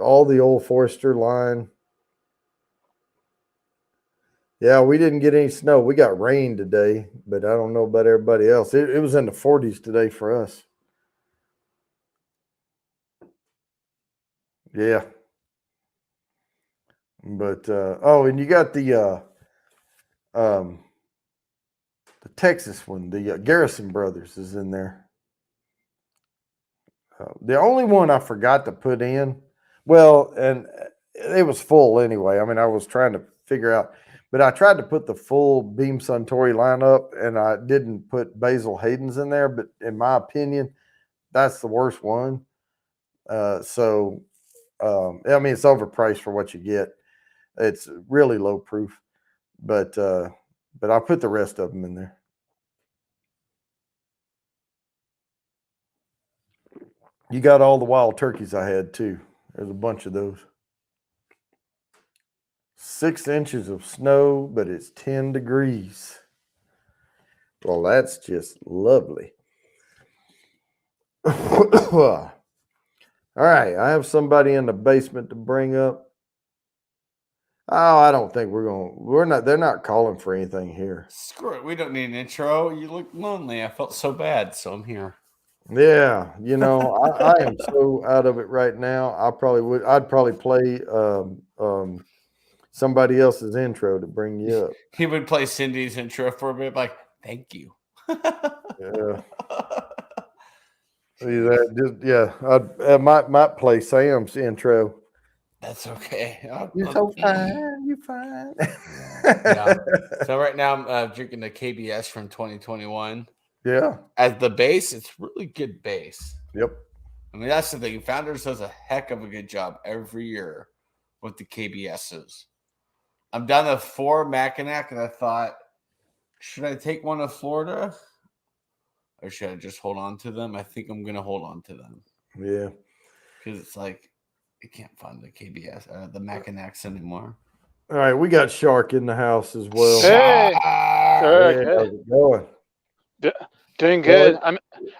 all the Old Forester line. Yeah, we didn't get any snow. We got rain today, but I don't know about everybody else. It was in the 40s today for us. Yeah. But and you got the Texas one, the Garrison Brothers is in there. The only one I forgot to put in, well, and it was full anyway. I mean, I was trying to figure out, but I tried to put the full Beam Suntory lineup, and I didn't put Basil Hayden's in there. But in my opinion, that's the worst one. I mean, it's overpriced for what you get. It's really low proof, but I put the rest of them in there. You got all the wild turkeys I had too. There's a bunch of those. 6 inches of snow, but it's 10 degrees. Well, that's just lovely. All right, I have somebody in the basement to bring up. Oh, I don't think they're not calling for anything here. Screw it. We don't need an intro. You look lonely. I felt so bad, so I'm here. Yeah, I am so out of it right now. I'd probably play somebody else's intro to bring you up. He would play Cindy's intro for a bit, like, thank you. Yeah. I might play Sam's intro. That's okay. You're so fine. You're fine. Yeah. So right now I'm drinking the KBS from 2021. Yeah. As the base, it's really good base. Yep. I mean, that's the thing. Founders does a heck of a good job every year with the KBSs. I'm down to 4 Mackinac, and I thought, should I take one of Florida? Or should I just hold on to them? I think I'm going to hold on to them. Yeah. Because it's like, I can't find the KBS, the Mackinacs anymore. All right, we got Shark in the house as well. Hey, Hey, how's it going? Doing good.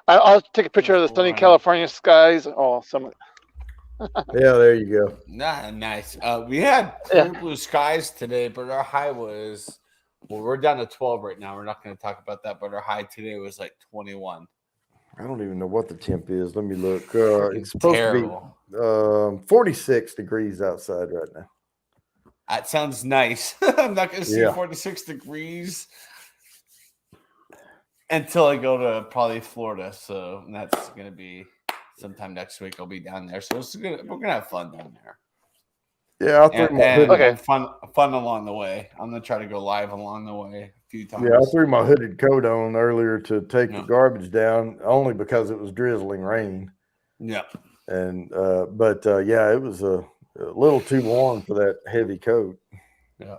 I'll take a picture of the sunny California skies. Oh, some. Yeah, there you go. Nice. We had clear blue skies today, but our high was, well, we're down to 12 right now. We're not going to talk about that, but our high today was like 21. I don't even know what the temp is. Let me look. It's supposed terrible. to be 46 degrees outside right now. That sounds nice. I'm not going to see 46 degrees until I go to probably Florida. So that's going to be sometime next week. I'll be down there. So we're going to have fun down there. Yeah, I'll throw my hooded. Fun along the way. I'm going to try to go live along the way a few times. Yeah, I threw my hooded coat on earlier to take the garbage down, only because it was drizzling rain. Yeah. And it was a little too warm for that heavy coat. Yeah.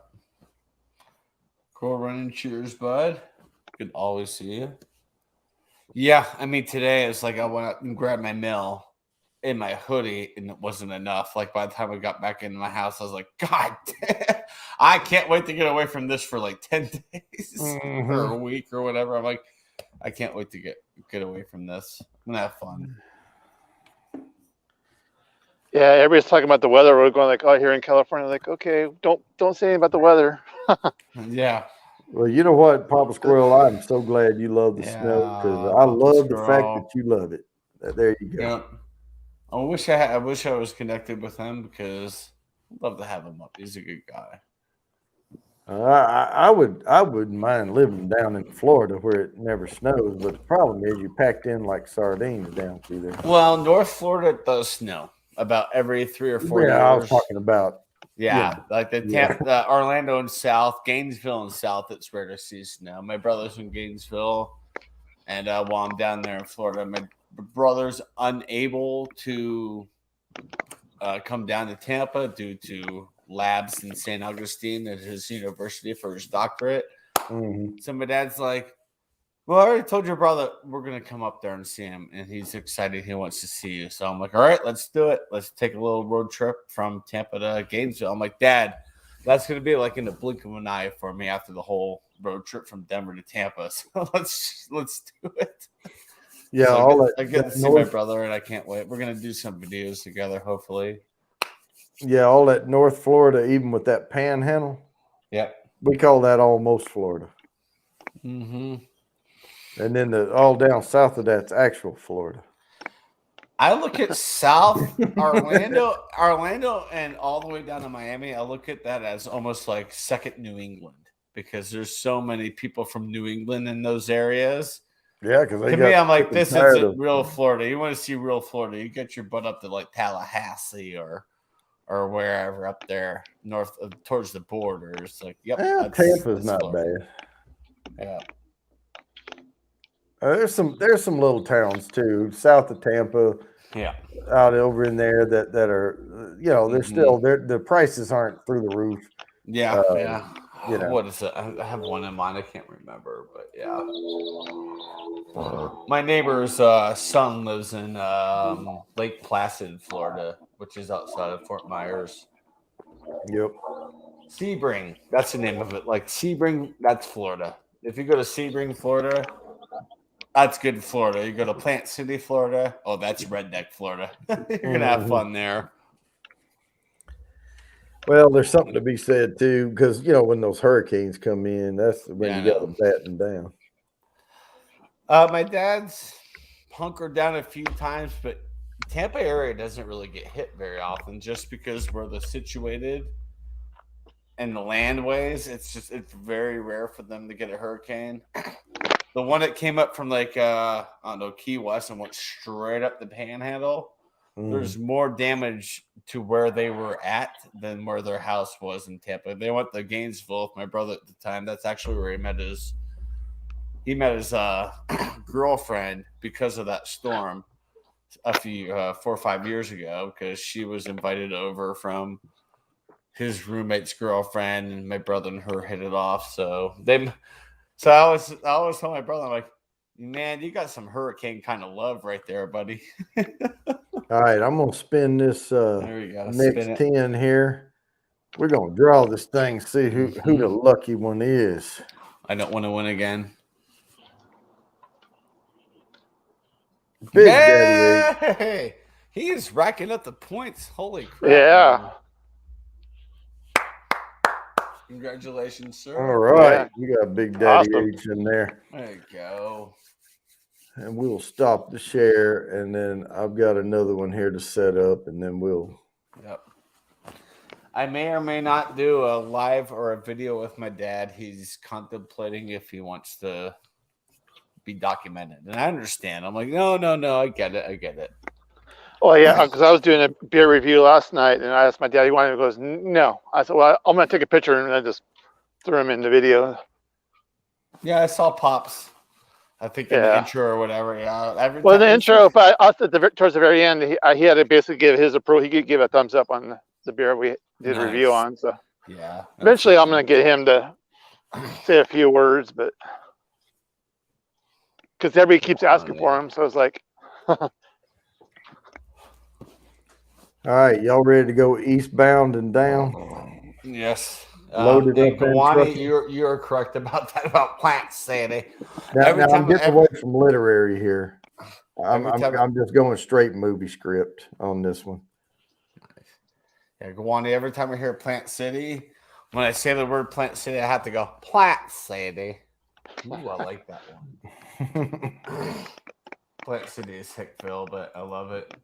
Cool running. Cheers, bud. Good to always see you. Yeah, I mean, today it's like I went out and grabbed my mail in my hoodie, and it wasn't enough. Like, by the time I got back into my house, I was like, God damn, I can't wait to get away from this for like 10 days or a week or whatever. I'm like, I can't wait to get away from this. I'm going to have fun. Yeah, everybody's talking about the weather. We're going like, oh, here in California, like, okay, don't say anything about the weather. Yeah. Well, you know what, Papa Squirrel, I'm so glad you love the snow, because I love the fact that you love it. There you go. Yeah. I wish I was connected with him, because I'd love to have him up. He's a good guy. I wouldn't mind living down in Florida where it never snows, but the problem is you packed in like sardines down through there. Well, North Florida does snow about every 3 or 4 Yeah, I was years. talking about. Yeah, know, like the Tampa, Orlando and South, Gainesville and South. It's rare to see snow. My brother's in Gainesville, and while I'm down there in Florida, my brother's unable to come down to Tampa due to labs in St. Augustine at his university for his doctorate. Mhm. So my dad's like, well, I already told your brother we're going to come up there and see him, and he's excited. He wants to see you. So I'm like, all right, let's do it. Let's take a little road trip from Tampa to Gainesville. I'm like, Dad, that's going to be like in the blink of an eye for me after the whole road trip from Denver to Tampa. So let's do it. Yeah, so I get to see my brother, and I can't wait. We're going to do some videos together, hopefully. Yeah, all that North Florida, even with that panhandle. Yep. We call that almost Florida. Mm-hmm. And then all down south of that's actual Florida. I look at South Orlando, and all the way down to Miami. I look at that as almost like second New England because there's so many people from New England in those areas. Yeah, because to me, I'm like, this isn't real Florida. You want to see real Florida? You get your butt up to like Tallahassee or wherever up there north towards the borders. Like, yep, Tampa's not Florida. Bad. Yeah. There's some little towns too south of Tampa, out over in there that are they're still the prices aren't through the roof. Yeah, yeah. You know. What is it? I have one in mind. I can't remember, but yeah. My neighbor's son lives in Lake Placid, Florida, which is outside of Fort Myers. Yep. Sebring, that's the name of it. Like Sebring, that's Florida. If you go to Sebring, Florida, that's good Florida. You go to Plant City, Florida. Oh, that's redneck Florida. You're gonna have fun there. Well, there's something to be said too, because when those hurricanes come in, that's when you got to batten down. My dad's hunkered down a few times, but Tampa area doesn't really get hit very often, just because where they're situated and the landways. It's very rare for them to get a hurricane. The one that came up from like Key West and went straight up the Panhandle. There's more damage to where they were at than where their house was in Tampa. They went to Gainesville with my brother at the time. That's actually where he met his girlfriend because of that storm a few 4 or 5 years ago, because she was invited over from his roommate's girlfriend, and my brother and her hit it off. So I always tell my brother, I'm like, man, you got some hurricane kind of love right there, buddy. All right, I'm going to spin this next 10 here. We're going to draw this thing, see who the lucky one is. I don't want to win again. Big Daddy. Hey, he is racking up the points. Holy crap. Yeah. Man. Congratulations, sir. All right. You got Big Daddy H in there. There you go. And we'll stop the share, and then I've got another one here to set up, and then we'll. Yep. I may or may not do a live or a video with my dad. He's contemplating if he wants to be documented, and I understand. I'm like, no, I get it. Oh yeah, because I was doing a beer review last night, and I asked my dad. He wanted. He goes, no. I said, well, I'm going to take a picture, and I just threw him in the video. Yeah, I saw Pops. I think in the intro or whatever. Yeah. The intro, but towards the very end, he had to basically give his approval. He could give a thumbs up on the beer we did a review on. So yeah, eventually, I'm going to get him to say a few words, but because everybody keeps asking for him, so it's like. All right, y'all ready to go eastbound and down? Yes. Loaded up. Gawani, you're correct about that about Plant City. Now I'm getting away from literary here. I'm just going straight movie script on this one. Yeah, Gawani, every time I hear Plant City, when I say the word Plant City, I have to go Plant City. Ooh, I like that one. Plant City is Hickville, but I love it.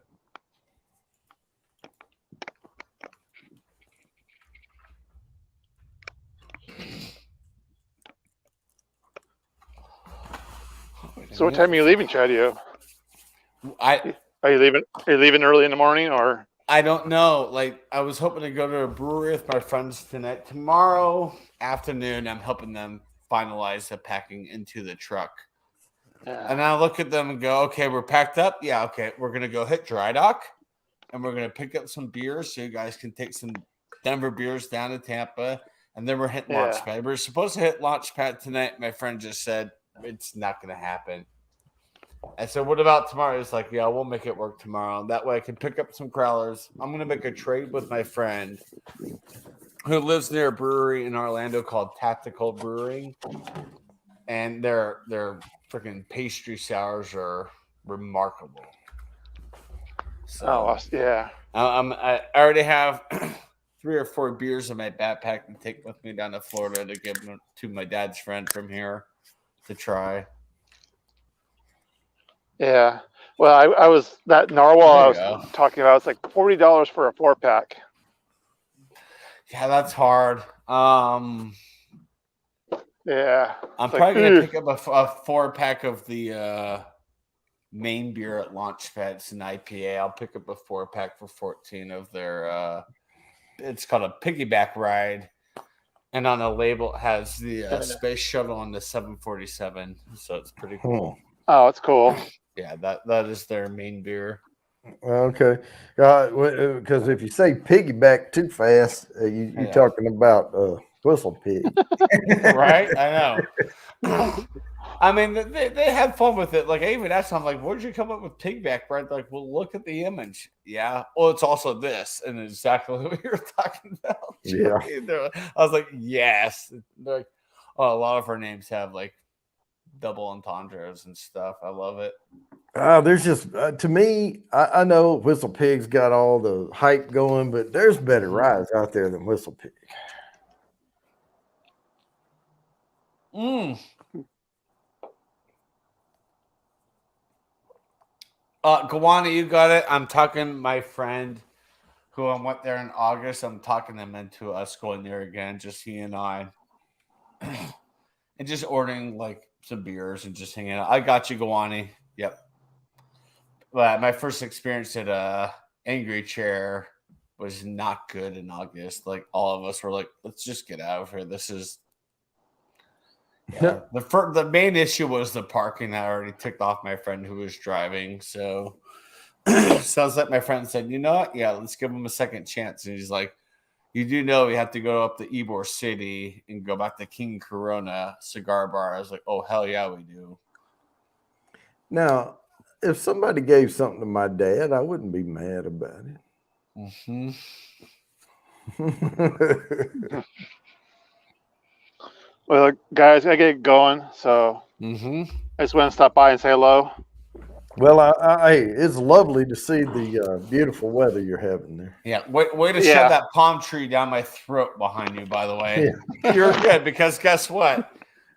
So what time are you leaving, Chad? Are you leaving early in the morning or? I don't know. Like, I was hoping to go to a brewery with my friends tonight. Tomorrow afternoon, I'm helping them finalize the packing into the truck. Yeah. And I look at them and go, okay, we're packed up. Yeah, okay. We're going to go hit dry dock. And we're going to pick up some beers so you guys can take some Denver beers down to Tampa. And then we're hitting Launchpad. We're supposed to hit Launchpad tonight. My friend just said, it's not going to happen. I said, what about tomorrow? He's like, yeah, we'll make it work tomorrow. That way I can pick up some crowlers. I'm going to make a trade with my friend who lives near a brewery in Orlando called Tactical Brewing. And their freaking pastry sours are remarkable. So, yeah. I already have 3 or 4 beers in my backpack to take with me down to Florida to give them to my dad's friend from here to try. Yeah. Well, I was that narwhal I was talking about. It's like $40 for a 4-pack. Yeah, that's hard. Yeah. I'm probably gonna pick up a 4-pack of the main beer at Launchpad. It's an IPA. I'll pick up a 4-pack for 14 of their. It's called a piggyback ride, and on the label it has the space shuttle on the 747. So it's pretty cool. Oh, it's cool. Yeah, that is their main beer. Okay, because if you say piggyback too fast, you're talking about whistle pig, right? I know. I mean, they had fun with it. Like I even asked them, I'm like, "Where'd you come up with piggyback?" Right? Like, well, look at the image. Yeah. Well, it's also this, and exactly what you're talking about. Yeah. I was like, yes. They're like, oh, a lot of our names have like double entendres and stuff. I love it. There's just to me, I know Whistle Pig's got all the hype going, but there's better rides out there than Whistle Pig. Gawani, you got it. I'm talking my friend who I went there in August. I'm talking them into us going there again, just he and I, and just ordering like some beers and just hanging out. I got you, Gawani. Yep. But my first experience at Angry Chair was not good in August. Like all of us were like, let's just get out of here. This is the main issue was the parking. I already ticked off my friend who was driving. So sounds like my friend said, you know what? Yeah, let's give him a second chance. And he's like, you do know we have to go up to Ybor City and go back to King Corona cigar bar. I was like, oh, hell yeah, we do. Now, if somebody gave something to my dad, I wouldn't be mad about it. Well, guys, I get going, so I just want to stop by and say hello. Well, it's lovely to see the beautiful weather you're having there. Yeah, way to shove that palm tree down my throat behind you, by the way. Yeah. You're good, because guess what?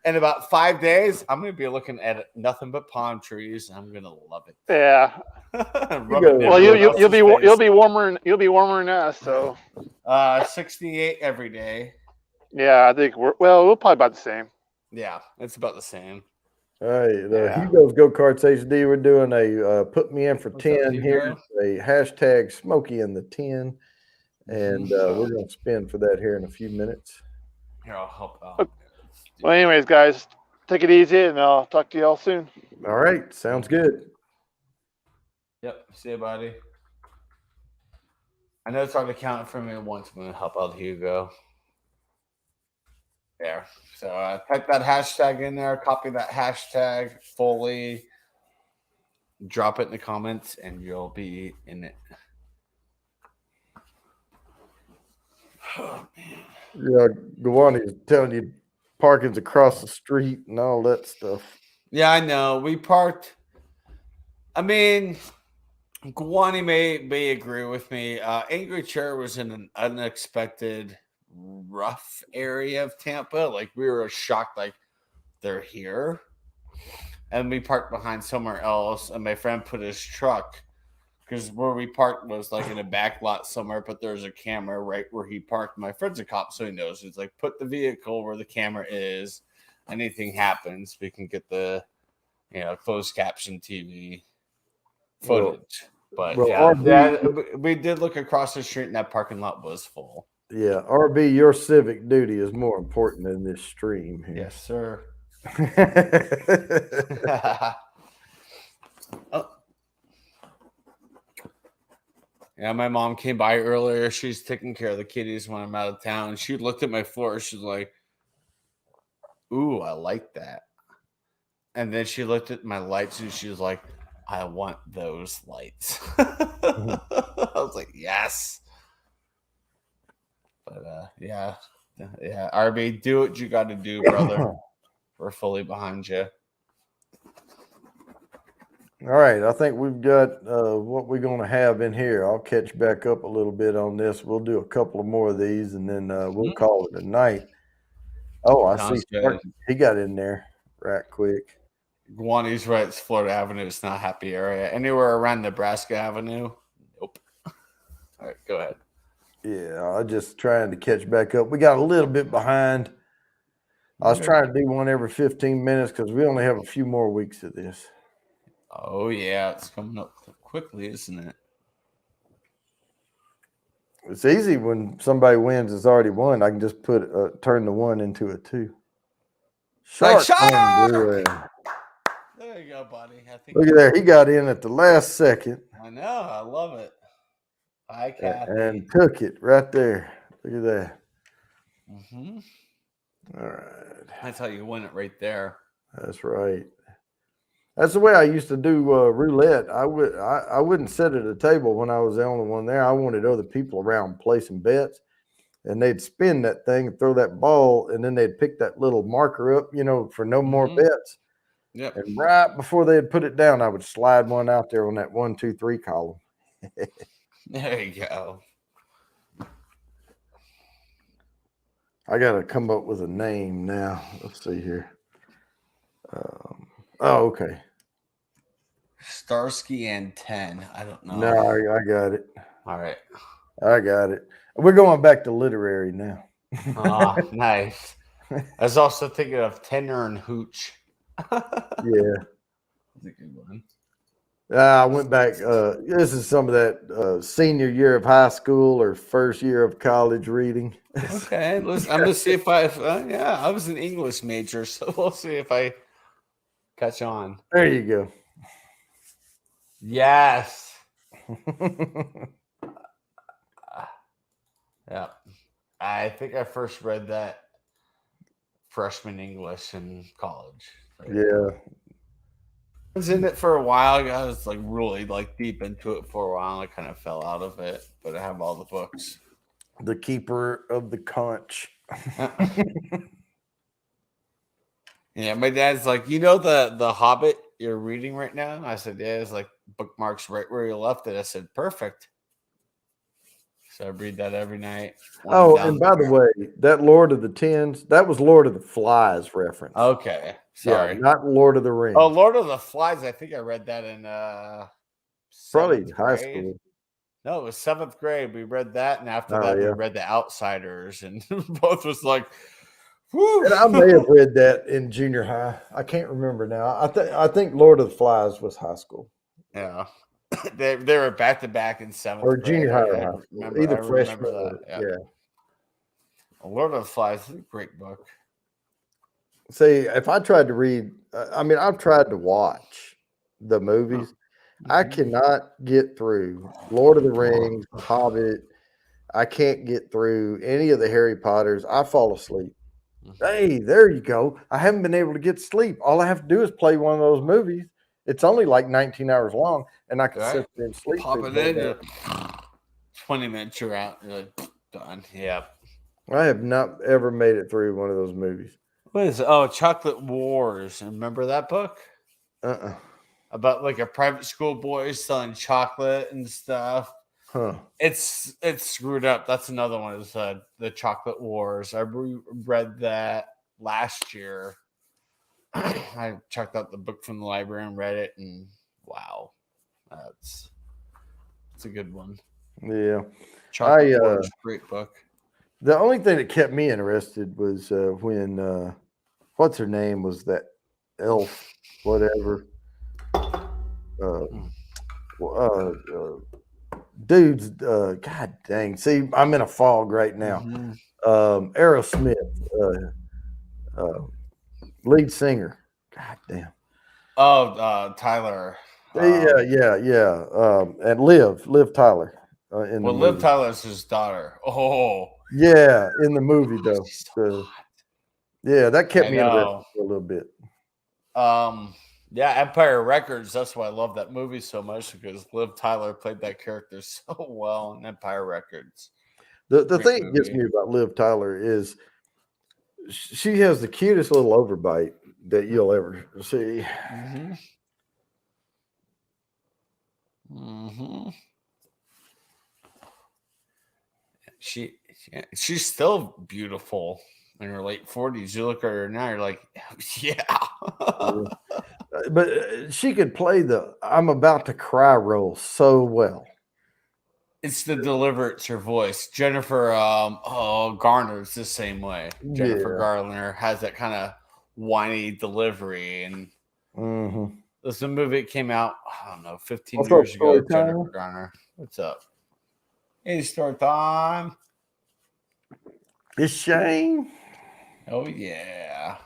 In about 5 days, I'm going to be looking at nothing but palm trees. I'm going to love it. Yeah. Well, you'll be warmer than us. So 68 every day. Yeah, I think we're probably about the same. Yeah, it's about the same. All right, Hugo's Go Karts HD. We're doing a put me in for 10 here. A hashtag Smokey in the 10, and we're going to spin for that here in a few minutes. Here, I'll help out. Well, anyways, guys, take it easy, and I'll talk to you all soon. All right, sounds good. Yep, see you, buddy. I know it's already counted for me once. I'm going to help out Hugo. There. So type that hashtag in there, copy that hashtag fully, drop it in the comments, and you'll be in it. Oh, man. Yeah, Gawani is telling you parking's across the street and all that stuff. Yeah, I know. We parked. I mean, Gawani may agree with me. Angry Chair was in an unexpected rough area of Tampa. Like we were shocked, like they're here, and we parked behind somewhere else. And my friend put his truck, because where we parked was like in a back lot somewhere, but there's a camera right where he parked. My friend's a cop, so he knows. It's like, put the vehicle where the camera is. Anything happens, we can get the closed caption TV Well, footage. But RB, we did look across the street and that parking lot was full. yeah, RB, your civic duty is more important than this stream here. Yes, sir. Oh. Yeah, my mom came by earlier. She's taking care of the kitties when I'm out of town. She looked at my floor. She's like, "Ooh, I like that." And then she looked at my lights and she was like, "I want those lights." I was like, "Yes." But yeah, RB, do what you got to do, brother. We're fully behind you. All right, I think we've got what we're going to have in here. I'll catch back up a little bit on this. We'll do a couple of more of these, and then we'll call it a night. Oh, I see. Sparky. He got in there right quick. Guani's right. It's Florida Avenue. It's not a happy area. Anywhere around Nebraska Avenue? Nope. All right, go ahead. Yeah, I'm just trying to catch back up. We got a little bit behind. I was trying to do one every 15 minutes because we only have a few more weeks of this. Oh, yeah. It's coming up quickly, isn't it? It's easy when somebody wins. It's already won. I can just turn the 1 into a 2. Shark! There you go, buddy. Look at there. He got in at the last second. I know. I love it. Hi, Kathy. And took it right there. Look at that. Mm-hmm. All right. That's how you win it right there. That's right. That's the way I used to do roulette. I wouldn't sit at a table when I was the only one there. I wanted other people around placing bets, and they'd spin that thing and throw that ball, and then they'd pick that little marker up, for no more bets. Yep. And right before they'd put it down, I would slide one out there on that 1, 2, 3 column. There you go. I got to come up with a name now. Let's see here. Okay. Starsky and 10. I don't know. No, I got it. All right. I got it. We're going back to literary now. Nice. I was also thinking of Tenor and Hooch. Yeah. That's a good one. I went back. This is some of that senior year of high school or first year of college reading. Okay. Listen, I'm going to see if I was an English major, so we'll see if I catch on. There you go. Yes. Yeah. I think I first read that freshman English in college. Right? Yeah. I was in it for a while. I was really deep into it for a while. I kind of fell out of it, but I have all the books. The Keeper of the Conch. Yeah, my dad's like, the Hobbit you're reading right now? I said, yeah, it's bookmarks right where you left it. I said, perfect. So I read that every night. Oh, and by the way, that Lord of the Tens, that was Lord of the Flies reference. Okay. Sorry. Yeah, not Lord of the Rings. Oh, Lord of the Flies. I think I read that in probably high school. No, it was 7th grade. We read that, and after that, we read The Outsiders, and both was like, whew. And I may have read that in junior high. I can't remember now. I think Lord of the Flies was high school. Yeah. They were back to back in 7th or grade. Junior high or high school. Either freshman or yeah. Lord of the Flies is a great book. See, if I tried to read, I've tried to watch the movies. Mm-hmm. I cannot get through Lord of the Rings, Hobbit. I can't get through any of the Harry Potters. I fall asleep. Mm-hmm. Hey, there you go. I haven't been able to get sleep. All I have to do is play one of those movies. It's only 19 hours long, and I can sit there and sleep. Pop it in. 20 minutes, you're out. You're done. Yeah. I have not ever made it through one of those movies. What is it? Oh, Chocolate Wars. Remember that book? About a private school boy selling chocolate and stuff. Huh. It's screwed up. That's another one. Is the Chocolate Wars. I read that last year. I checked out the book from the library and read it, and wow, it's a good one. Yeah, Chocolate Wars, great book. The only thing that kept me interested was when what's her name was that elf, whatever. Uh, uh, dudes, God dang. See, I'm in a fog right now. Aerosmith, lead singer. God damn. Oh, Tyler. Yeah. And Liv Tyler in the Well, Liv movie. Tyler's his daughter. Oh, Yeah, in the movie though. she's so The, hot. yeah, that kept I me interested know. for a little bit. Yeah, Empire Records. That's why I love that movie so much because Liv Tyler played that character so well in Empire Records. The Great thing that gets movie. me about Liv Tyler is she has the cutest little overbite that you'll ever see. Mm-hmm. Mm-hmm. She's still beautiful in her late 40s. You look at her now, you're like, yeah. But she could play the "I'm about to cry" role so well. It's the deliver. It's her voice. Jennifer Garner's the same way. Jennifer Yeah. Garner has that kind of whiny delivery. And Mm-hmm. there's a movie that came out, I don't know, 15 What's up, years ago. story Jennifer time? Garner. What's up? Hey, story time. It's Shane. Oh, yeah.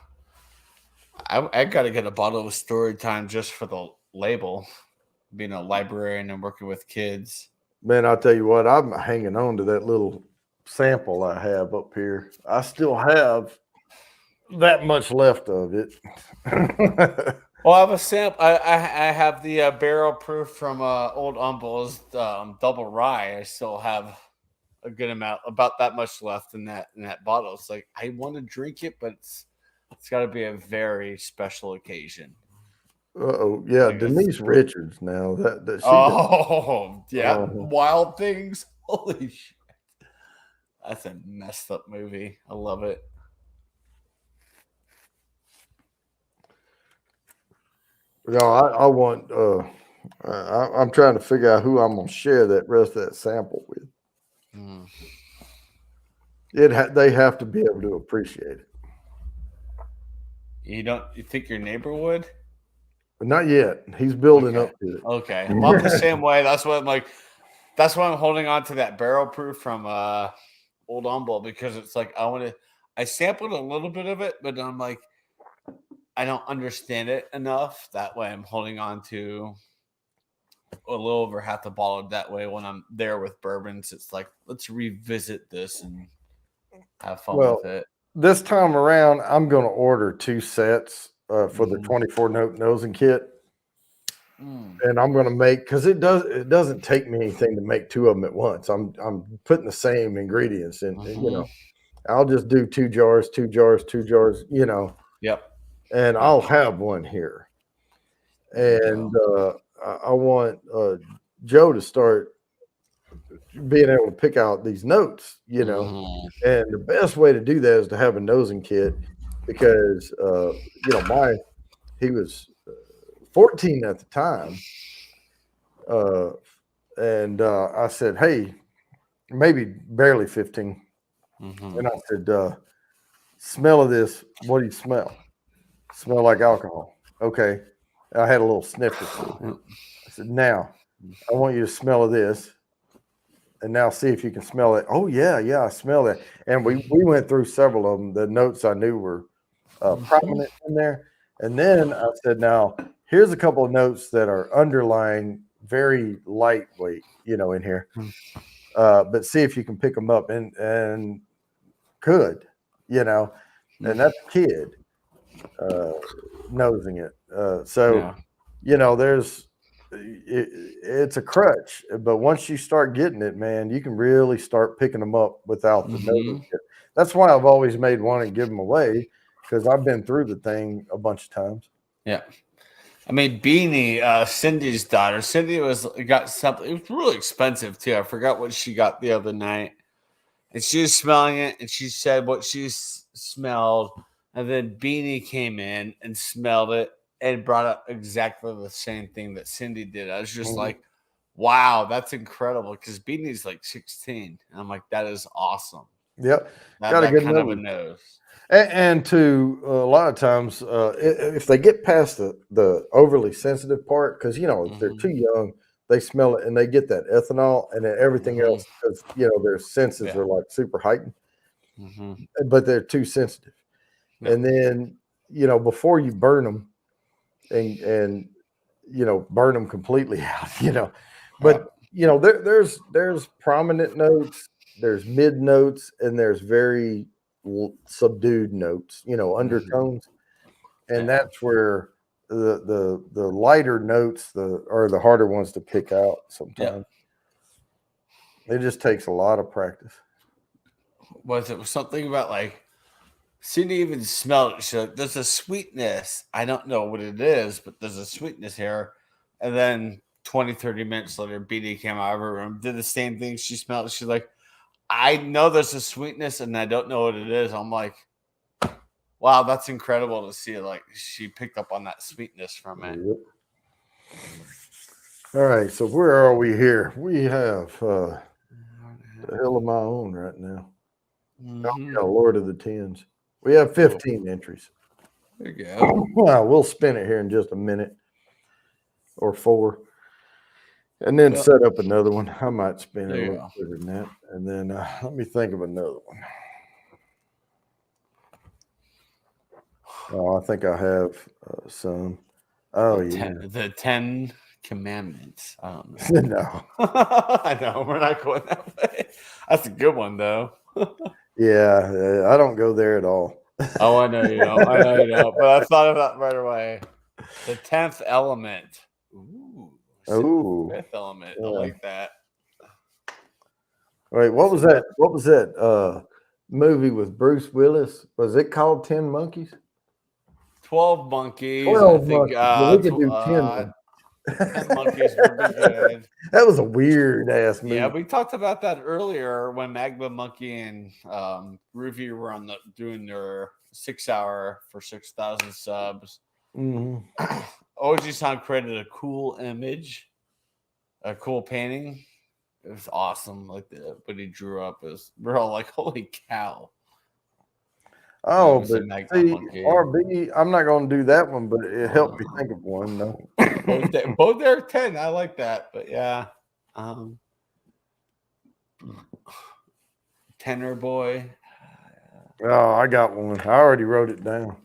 I got to get a bottle of story time just for the label. Being a librarian and working with kids. Man, I'll tell you what, I'm hanging on to that little sample I have up here. I still have that much left of it. Well, I have a sample. I have the barrel proof from Old Umble's double rye. I still have a good amount, about that much left in that bottle. It's like I want to drink it, but it's got to be a very special occasion. Oh, yeah, Like Denise Richards. Now that she, yeah, Wild Things. Holy shit, that's a messed up movie. I love it. I want. I'm trying to figure out who I'm gonna share that rest of that sample with. Mm. They have to be able to appreciate it. You think your neighbor would? But not yet. He's building Okay. up to it. Okay. Well, I'm the same way. That's what I'm like. That's why I'm holding on to that barrel proof from Old Humble, because it's like I sampled a little bit of it, but I'm like, I don't understand it enough. That way I'm holding on to a little over half the bottle. That way when I'm there with bourbons, it's like, let's revisit this and have fun with it. This time around, I'm going to order 2 sets for the 24 note nosing kit. And I'm going to make, because it doesn't take me anything to make 2 of them at once. I'm putting the same ingredients in, I'll just do 2 jars, 2 jars, 2 jars, Yep. And I'll have one here. And I want Joe to start being able to pick out these notes, And the best way to do that is to have a nosing kit, because he was 14 at the time. And I said, hey, maybe barely 15. And I said, smell of this. What do you smell? Smell like alcohol. Okay. I had a little snifter too. I said, now I want you to smell of this. And now see if you can smell it. Oh, yeah, I smell it. And we went through several of them. The notes I knew were prominent in there. And then I said, now, here's a couple of notes that are underlying, very lightweight, in here. But see if you can pick them up. And could, and that's a kid nosing it. There's it's a crutch, but once you start getting it, man, you can really start picking them up without the nosing kit. That's why I've always made one and give them away, because I've been through the thing a bunch of times. Yeah. I mean, Beanie, Cindy's daughter. Cindy got something. It was really expensive too. I forgot what she got the other night, and she was smelling it, and she said what she smelled, and then Beanie came in and smelled it and brought up exactly the same thing that Cindy did. I was just like, "Wow, that's incredible!" Because Beanie's like 16, and I'm like, "That is awesome." Yep, Got a good kind of a nose. And to a lot of times, if they get past the overly sensitive part, because if they're too young, they smell it and they get that ethanol, and then everything else, because their senses are like super heightened, but they're too sensitive. Yeah. And then before you burn them, and burn them completely out, but there's prominent notes, there's mid notes, and there's very subdued notes, undertones, and that's where the lighter notes are the harder ones to pick out sometimes. It just takes a lot of practice. Was it something about like Cindy even smelled it? She's like, there's a sweetness. I don't know what it is, but there's a sweetness here. And then 20, 30 minutes later, BD came out of her room, did the same thing. She smelled it. She's like, I know there's a sweetness and I don't know what it is. I'm like, wow, that's incredible to see. Like, she picked up on that sweetness from it. Yep. All right, so where are we here? We have the hell of my own right now. Oh, yeah, Lord of the Tens. We have 15 entries. There you go. Well, we'll spin it here in just a minute or 4. And then set up another one. I might spin it a little quicker than that. And then let me think of another one. Oh, I think I have some. Oh, yeah. The 10 Commandments. I don't know. No. I know. We're not going that way. That's a good one, though. Yeah, I don't go there at all. Oh, I know you don't. I know you don't. But I thought of that right away. The 10th element. Ooh. Ooh. 5th element. I like that. Wait, what was that? What was that movie with Bruce Willis? Was it called 10 Monkeys? 12 Monkeys. 12 I think, monkeys. Well, we could do 10. 10 Monkeys would be good. That was a weird ass movie. Yeah, we talked about that earlier when Magma Monkey and Ruby were doing their 6-hour for 6,000 subs. OG created a cool image, a cool painting. It was awesome. Like what he drew up we're all like, holy cow. Oh, but see, RB, I'm not going to do that one, but it helped me think of one, though. Both they're 10. I like that, but yeah. Tenor Boy. Oh, I got one. I already wrote it down.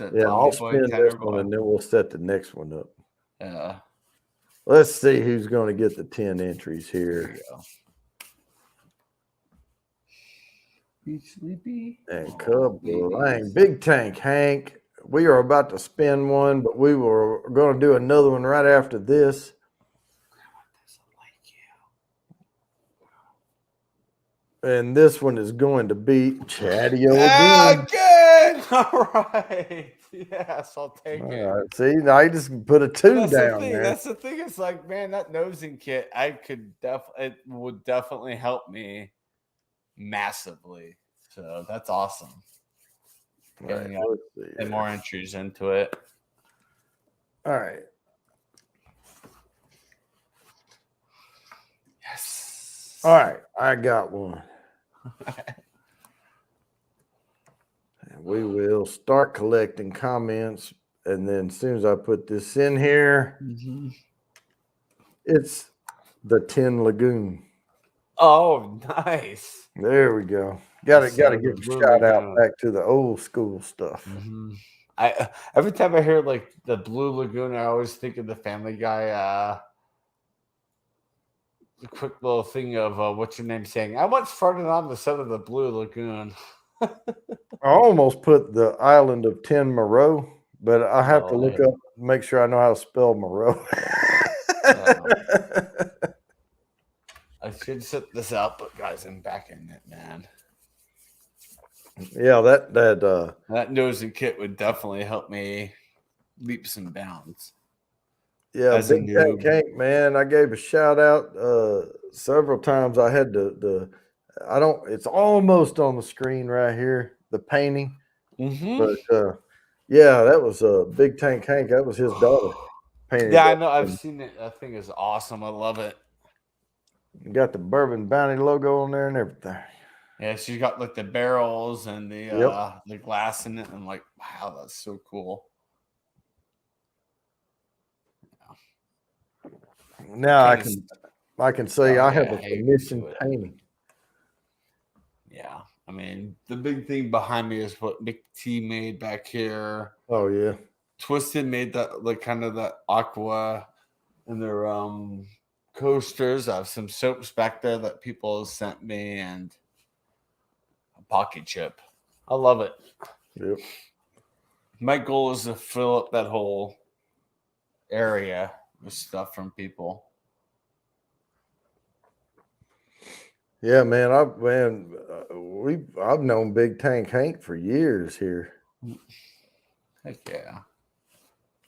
I'll spin this one, and then we'll set the next one up. Yeah. Let's see who's going to get the 10 entries here. Be sleepy. And Cub Lang. Big Tank Hank. We are about to spin one, but we were going to do another one right after this. And this one is going to be Chatty O'Dean. Again! All right. Yes, I'll take it. Right. See, now you just put a 2 down there. That's the thing. It's like, man, that nosing kit, it would definitely help me massively. So that's awesome. Right, and more entries into it. All right. Yes. All right, I got one. And we will start collecting comments, and then as soon as I put this in here, it's the Tin Lagoon. Oh, nice. There we go. Got to give a shout out back to the old school stuff. I every time I hear like the Blue Lagoon, I always think of the Family Guy. A quick little thing of what's your name saying? I once farted on the side of the Blue Lagoon. I almost put the island of Tin Moreau, but I have to look up, make sure I know how to spell Moreau. I should set this up, but guys, I'm back in it, man. Yeah, that nosing kit would definitely help me leaps and bounds. Yeah, Big Tank Hank, man. I gave a shout out several times. I had it's almost on the screen right here, the painting. But yeah, that was Big Tank Hank. That was his daughter painted. Yeah, I know. I've seen it. That thing is awesome. I love it. You got the Bourbon Bounty logo on there and everything. Yeah, she's got like the barrels and Yep. the glass in it. I'm like, wow, that's so cool. Now Kind of, I can say oh I have yeah, a hey, you're into commissioned it. painting. Yeah, I mean, the big thing behind me is what Mick T made back here. Oh yeah. Twisted made that like kind of that aqua and their coasters. I have some soaps back there that people have sent me and a pocket chip. I love it. Yep. My goal is to fill up that whole area with stuff from people. Yeah, man. I've known Big Tank Hank for years here. Heck yeah.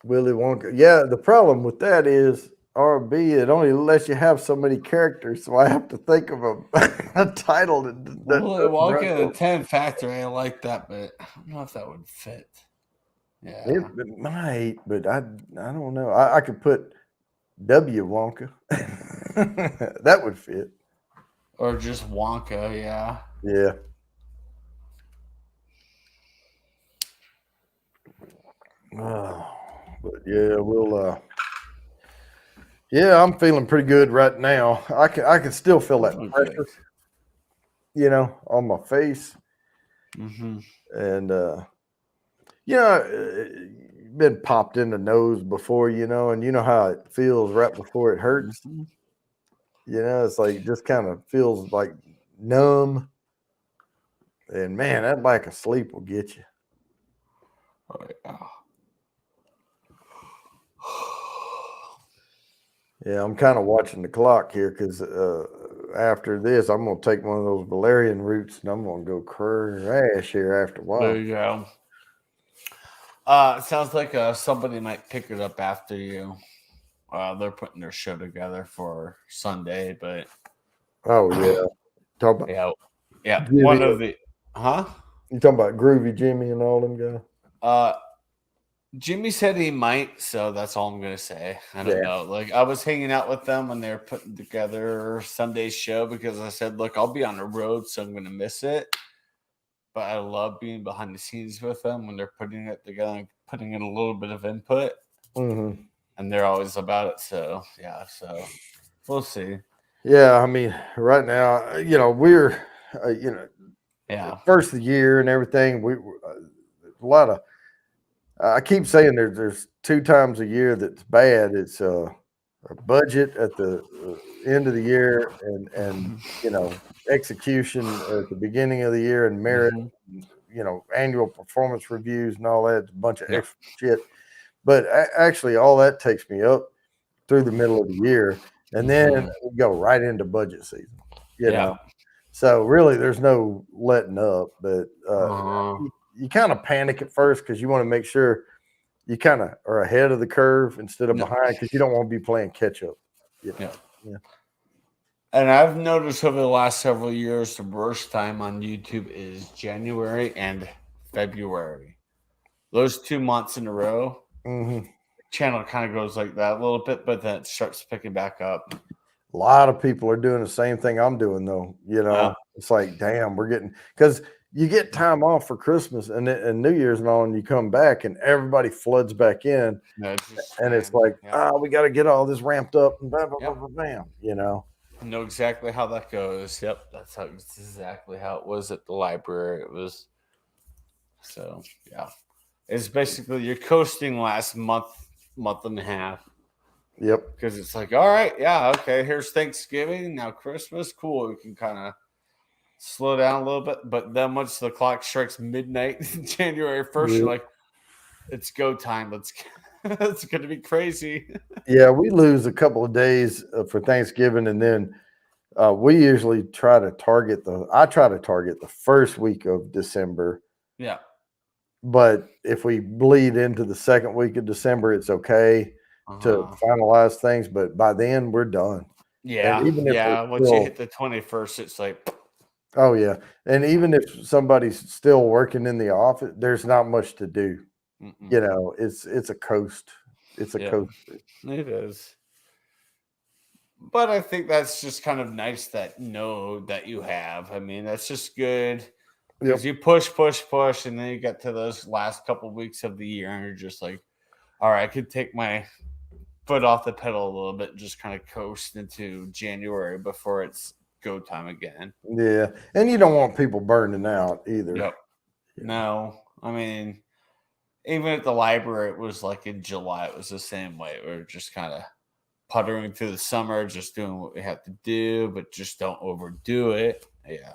Willy Wonka. Yeah, the problem with that is RB. It only lets you have so many characters, so I have to think of a title that Willy doesn't run. Wonka and the 10 Factory, I like that, but I don't know if that would fit. Yeah. It might, but I don't know. I could put W Wonka. That would fit. Or just Wonka, yeah. Yeah. Oh, but yeah, yeah, I'm feeling pretty good right now. I can still feel that pressure, on my face. Mm-hmm. And been popped in the nose before, and you know how it feels right before it hurts. Mm-hmm. It's like it just kind of feels like numb. And man, that lack of sleep will get you. Oh, yeah. Yeah, I'm kind of watching the clock here because after this, I'm going to take one of those valerian roots and I'm going to go crash here after a while. There you go. It sounds like somebody might pick it up after you. They're putting their show together for Sunday, but Oh yeah, talk about yeah. Jimmy, One of the you talking about Groovy Jimmy and all them guys? Jimmy said he might, so that's all I'm gonna say. I don't Yeah. know. Like I was hanging out with them when they were putting together Sunday's show because I said, look, I'll be on the road, so I'm gonna miss it. But I love being behind the scenes with them when they're putting it together and putting in a little bit of input. Mm-hmm. And they're always about it. So yeah, so we'll see. Yeah, I mean, right now, we're, first of the year and everything. We a lot of. I keep saying there's 2 times a year that's bad. It's a budget at the end of the year and execution at the beginning of the year and merit, annual performance reviews and all that. It's a bunch of extra shit. But actually, all that takes me up through the middle of the year, and then we go right into budget season. So really, there's no letting up. But you kind of panic at first because you want to make sure you kind of are ahead of the curve instead of behind because you don't want to be playing catch up. Yeah. And I've noticed over the last several years, the worst time on YouTube is January and February. Those 2 months in a row, Mm-hmm. the channel kind of goes like that a little bit, but then it starts picking back up. A lot of people are doing the same thing I'm doing, though. It's like, damn, we're getting because you get time off for Christmas and New Year's and all, and you come back and everybody floods back in, and it's like, we got to get all this ramped up and blah blah blah blah bam. I know exactly how that goes. Yep, that's exactly how it was at the library. It was so yeah. It's basically you're coasting last month and a half. Yep. Because it's like, all right, yeah, okay, here's Thanksgiving, now Christmas, cool. We can kind of slow down a little bit. But then once the clock strikes midnight, January 1st, you're like, it's go time. It's going to be crazy. Yeah, we lose a couple of days for Thanksgiving, and then we usually try to target the first week of December. Yeah. But if we bleed into the second week of December, it's okay to finalize things. But by then, we're done. Yeah. And even if once you hit the 21st, it's like. Oh, yeah. And even if somebody's still working in the office, there's not much to do. It's a coast. It's a coast. It is. But I think that's just kind of nice that you have. I mean, that's just good because you push, and then you get to those last couple of weeks of the year, and you're just like, all right, I could take my foot off the pedal a little bit and just kind of coast into January before it's go time again. Yeah, and you don't want people burning out either. Yep. Yeah. No, I mean, even at the library, it was like in July, it was the same way. We were just kind of puttering through the summer, just doing what we have to do, but just don't overdo it. Yeah.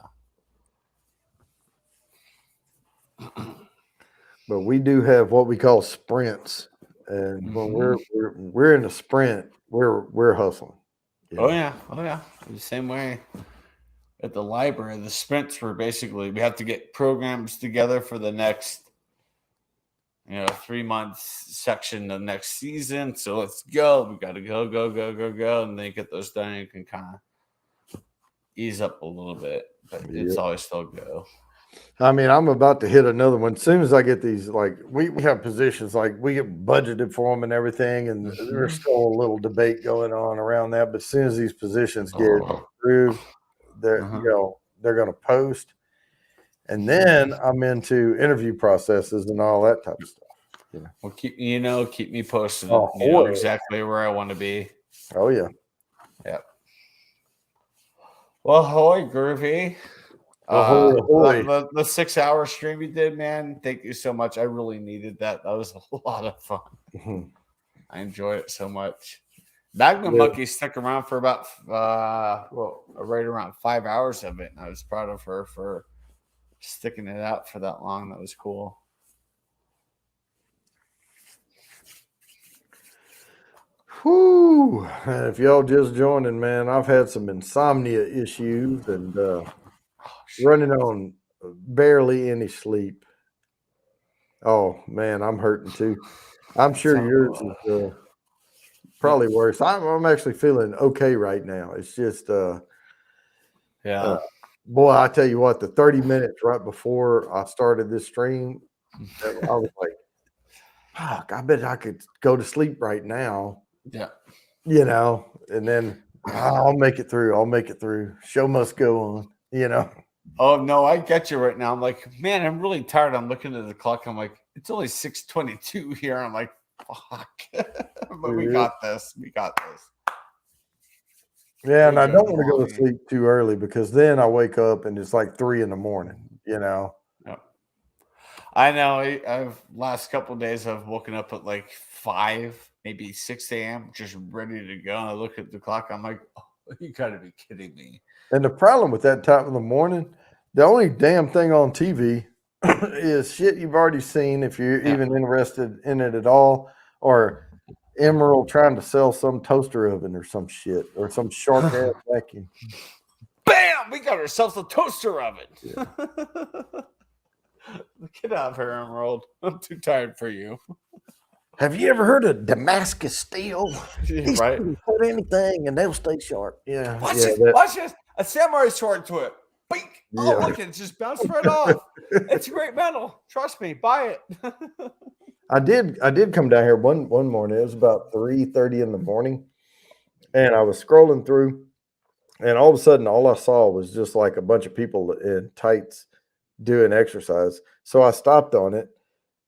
But we do have what we call sprints, and when we're in a sprint, we're hustling. Oh yeah, the same way at the library. The sprints were basically we have to get programs together for the next 3 months section of next season. So let's go. We got to go. And then you get those done. You can kind of ease up a little bit, but it's always still go. I mean, I'm about to hit another one. As soon as I get these, like we have positions, like we get budgeted for them and everything. And there's still a little debate going on around that. But as soon as these positions get approved, they're going to post. And then I'm into interview processes and all that type of stuff. Yeah. Well, keep me posted. You know exactly where I want to be. Oh yeah. Yep. Well, hoy, Groovy. The 6 hour stream you did, man. Thank you so much. I really needed that. That was a lot of fun. Mm-hmm. I enjoyed it so much. Magnum Monkey stuck around for about right around 5 hours of it, and I was proud of her for sticking it out for that long. That was cool. Whoo! If y'all just joining, man, I've had some insomnia issues and running on barely any sleep. Oh man, I'm hurting too. I'm sure yours is probably worse. I'm actually feeling okay right now. It's just boy, I tell you what, the 30 minutes right before I started this stream, I was like, fuck, I bet I could go to sleep right now. Yeah. And then I'll make it through. Show must go on, Oh, no, I get you right now. I'm like, man, I'm really tired. I'm looking at the clock. I'm like, it's only 6:22 here. I'm like, fuck. But we got this. Yeah, and I don't want to go to sleep too early because then I wake up and it's like 3 a.m, Yep. I know. I've last couple of days I've woken up at like 5, maybe 6 a.m. just ready to go. And I look at the clock. I'm like, oh, you got to be kidding me. And the problem with that time of the morning, the only damn thing on TV is shit you've already seen if you're even interested in it at all, or Emerald trying to sell some toaster oven or some shit or some shark ass vacuum. Bam! We got ourselves a toaster oven. Yeah. Get out of here, Emerald. I'm too tired for you. Have you ever heard of Damascus steel? Right. Put anything and they'll stay sharp. Yeah. Watch this. A samurai sword to it. Bink. Oh, look, it just bounced right off. It's great metal. Trust me. Buy it. I did come down here one morning. It was about 3:30 in the morning. And I was scrolling through. And all of a sudden, all I saw was just like a bunch of people in tights doing exercise. So I stopped on it.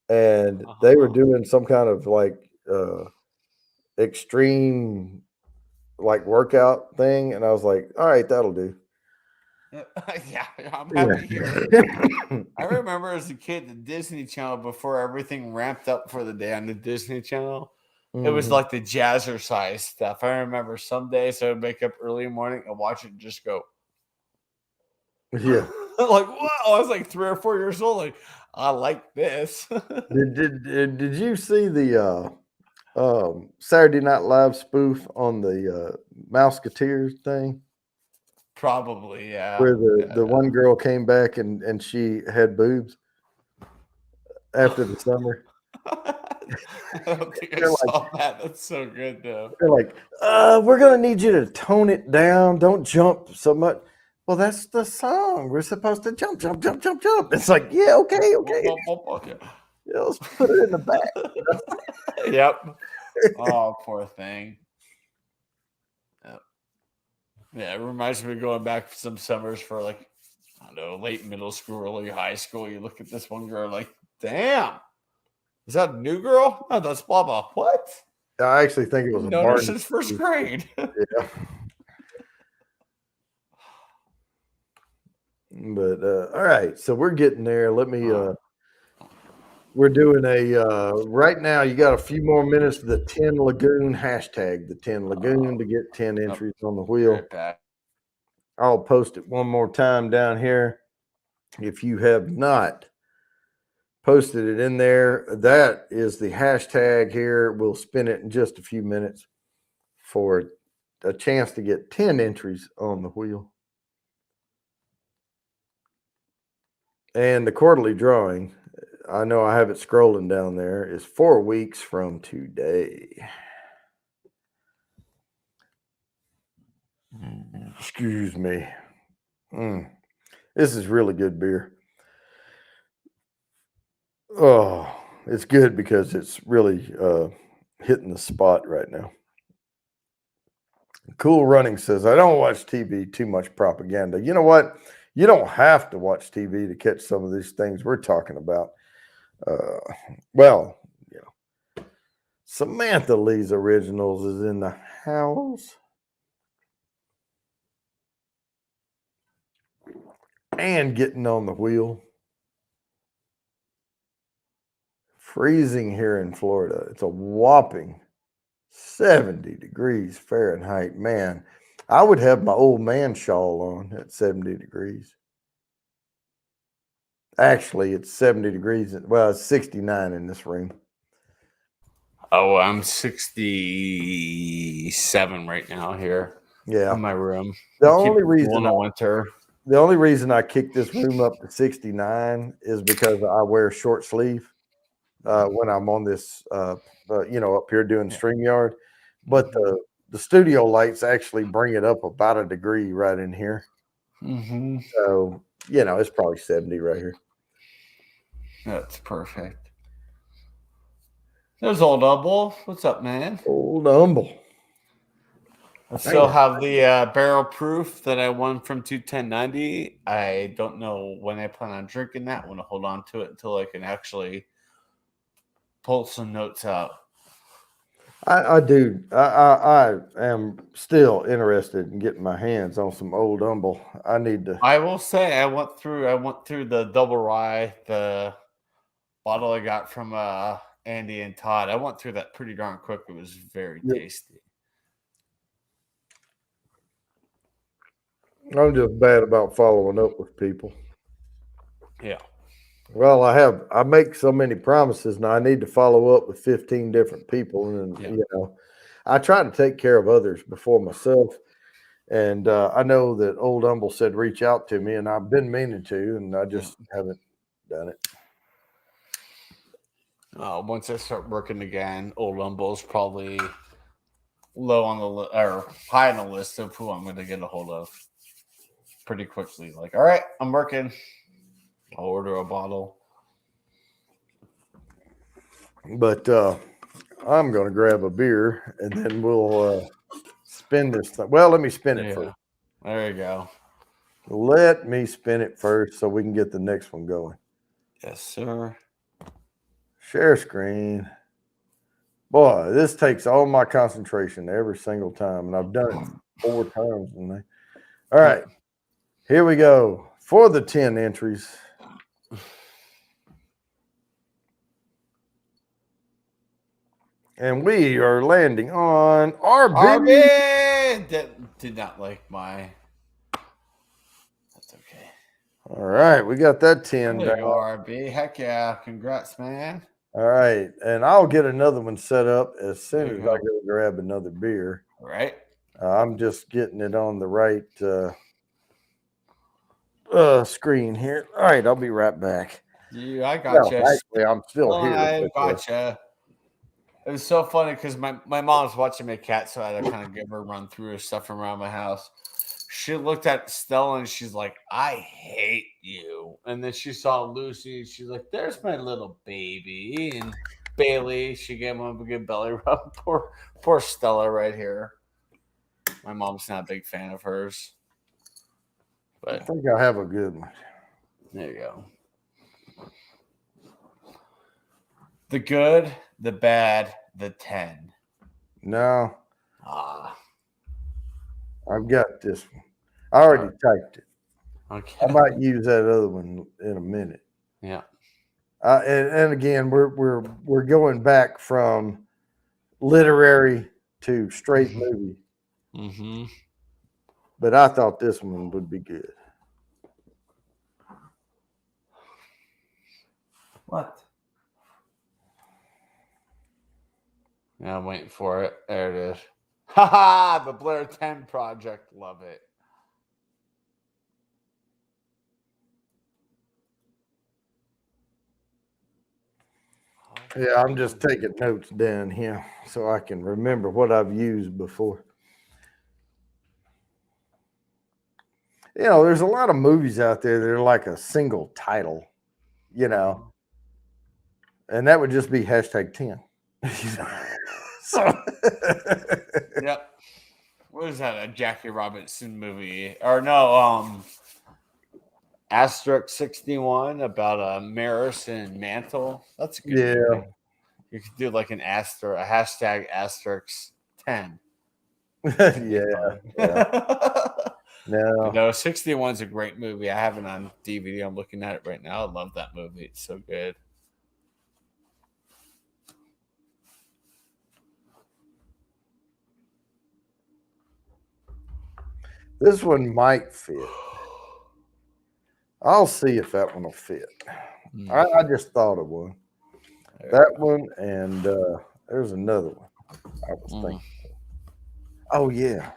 And they were doing some kind of like extreme like workout thing. And I was like, all right, that'll do. Yeah, I'm happy here. I remember as a kid, the Disney Channel, before everything ramped up for the day on the Disney Channel, it was like the jazzercise stuff. I remember some days I would wake up early in the morning and watch it and just go. Yeah. Like, whoa, I was like 3 or 4 years old. Like, I like this. Did you see the Saturday Night Live spoof on the Mouseketeers thing? Probably, yeah. Where the one girl came back and she had boobs after the summer. I don't think I saw that. That's so good, though. They're like, we're going to need you to tone it down. Don't jump so much. Well, that's the song. We're supposed to jump. It's like, yeah, okay. Yeah, let's put it in the back. Yep. Oh, poor thing. Yep. Yeah, it reminds me of going back some summers for like, I don't know, late middle school, early high school. You look at this one girl like, damn, is that a new girl? No, that's blah blah. What? I actually think it was a Known her Barney. since first grade. Yeah. But all right, so we're getting there. Let me we're doing a right now you got a few more minutes of the 10 Lagoon hashtag, the 10 Lagoon to get 10 entries on the wheel. Right back. I'll post it one more time down here. If you have not posted it in there, that is the hashtag here. We'll spin it in just a few minutes for a chance to get 10 entries on the wheel. And the quarterly drawing, I know I have it scrolling down there, is 4 weeks from today. Excuse me. This is really good beer. Oh, it's good because it's really hitting the spot right now. Cool Running says, I don't watch TV, too much propaganda. You know what? You don't have to watch TV to catch some of these things we're talking about. Well, you know, Samantha Lee's Originals is in the house. And getting on the wheel. Freezing here in Florida. It's a whopping 70 degrees Fahrenheit. Man, I would have my old man shawl on at 70 degrees. Actually, it's 70 degrees. Well, it's 69 in this room. Oh, I'm 67 right now here. Yeah. In my room. The only reason I kicked this room up to 69 is because I wear short sleeve when I'm on this, up here doing StreamYard. But the studio lights actually bring it up about a degree right in here. Mm-hmm. So, it's probably 70 right here. That's perfect. There's Old Humble. What's up, man? Old Humble. I still have the barrel proof that I won from 21090. I don't know when I plan on drinking that. I want to hold on to it until I can actually pull some notes out. I do. I am still interested in getting my hands on some Old Humble. I need to. I will say I went through the double rye, the bottle I got from Andy and Todd. I went through that pretty darn quick. It was very tasty. I'm just bad about following up with people. Yeah. Well, I make so many promises now. I need to follow up with 15 different people, and I try to take care of others before myself. And I know that Old Humble said reach out to me, and I've been meaning to, and I just haven't done it. Once I start working again, Old Humble's probably low on the or high on the list of who I'm going to get a hold of pretty quickly. Like, all right, I'm working. I'll order a bottle. But I'm going to grab a beer, and then we'll spin this thing. Well, let me spin it first. There you go. Let me spin it first so we can get the next one going. Yes, sir. Share screen. Boy, this takes all my concentration every single time, and I've done it 4 times. All right, here we go for the 10 entries. And we are landing on RB. Did not like my. That's okay. All right, we got that 10 there down. You go, RB. Heck yeah. Congrats, man. All right, and I'll get another one set up as soon as I go grab another beer. All right. I'm just getting it on the right screen here. All right, I'll be right back. Yeah, I got you. Actually, I'm still here. I gotcha. It was so funny because my mom's watching my cat, so I had to kind of give her a run through her stuff around my house. She looked at Stella and she's like, I hate you. And then she saw Lucy and she's like, there's my little baby. And Bailey, she gave him a good belly rub. Poor Stella right here. My mom's not a big fan of hers. I But think I have a good one. there you go. The good, the bad, the 10. No, Ah, I've got this one. I already typed it. okay. I might use that other one in a minute. Yeah. And again, we're going back from literary to straight movie, Mm-hmm. but I thought this one would be good. What? Yeah, I'm waiting for it. There it is. Ha! The Blair 10 Project. Love it. Yeah, I'm just taking notes down here so I can remember what I've used before. You know, there's a lot of movies out there that are like a single title, you know, and that would just be #10. So, Yep. What is that? A Jackie Robinson movie? Or no, Asterisk 61 about a Maris and Mantle. That's a good yeah, movie. You could do like a hashtag asterisk 10. yeah. No, No, 61 is a great movie. I have it on DVD. I'm looking at it right now. I love that movie. It's so good. this one might fit. I'll see if that one will fit. I just thought of one. That one, and there's another one I was thinking. Oh, yeah.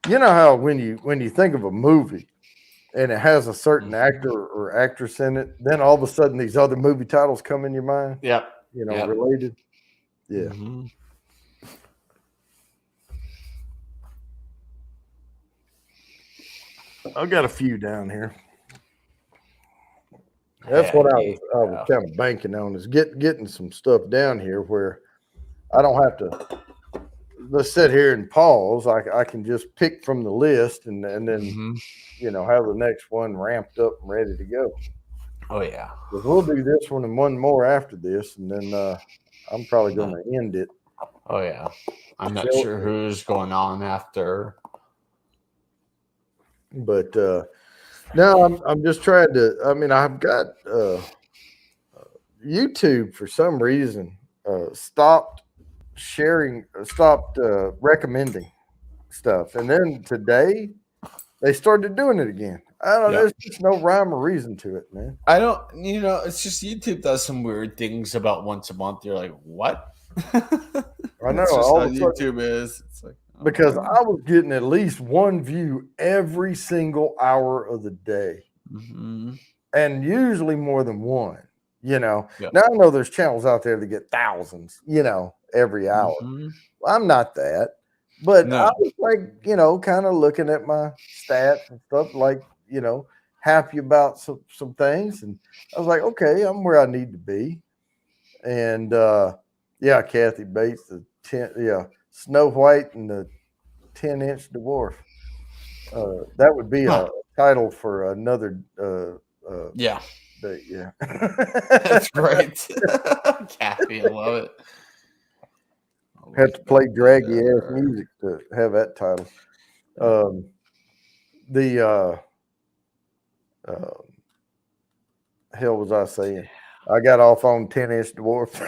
You know how when you think of a movie and it has a certain actor or actress in it, then all of a sudden these other movie titles come in your mind. Yep. You know, related. Yeah. Mm-hmm. I've got a few down here. That's what I was kind of banking on, is getting some stuff down here where I don't have to let's sit here and pause. I can just pick from the list and then you know, have the next one ramped up and ready to go. Oh yeah. Because we'll do this one and one more after this, and then I'm probably going to end it. Oh yeah. I'm not sure who's going on after. But no, I'm just trying to. I mean, I've got YouTube for some reason stopped recommending stuff, and then today they started doing it again. I don't know. There's just no rhyme or reason to it, man. I don't. You know, it's just YouTube does some weird things about once a month. You're like, what? I know. That's just all how of a sudden, YouTube is. It's like, because I was getting at least one view every single hour of the day, and usually more than one. You know, now I know there's channels out there that get thousands, you know, every hour. I'm not that, but I was like, you know, kind of looking at my stats and stuff, like, you know, happy about some things, and I was like, okay, I'm where I need to be. And yeah, Kathy Bates, Snow White and the 10-inch dwarf. That would be a title for another day, yeah. That's great. Kathy, I love it. Have to play draggy ass music to have that title. Hell was I saying? I got off on 10-inch dwarf.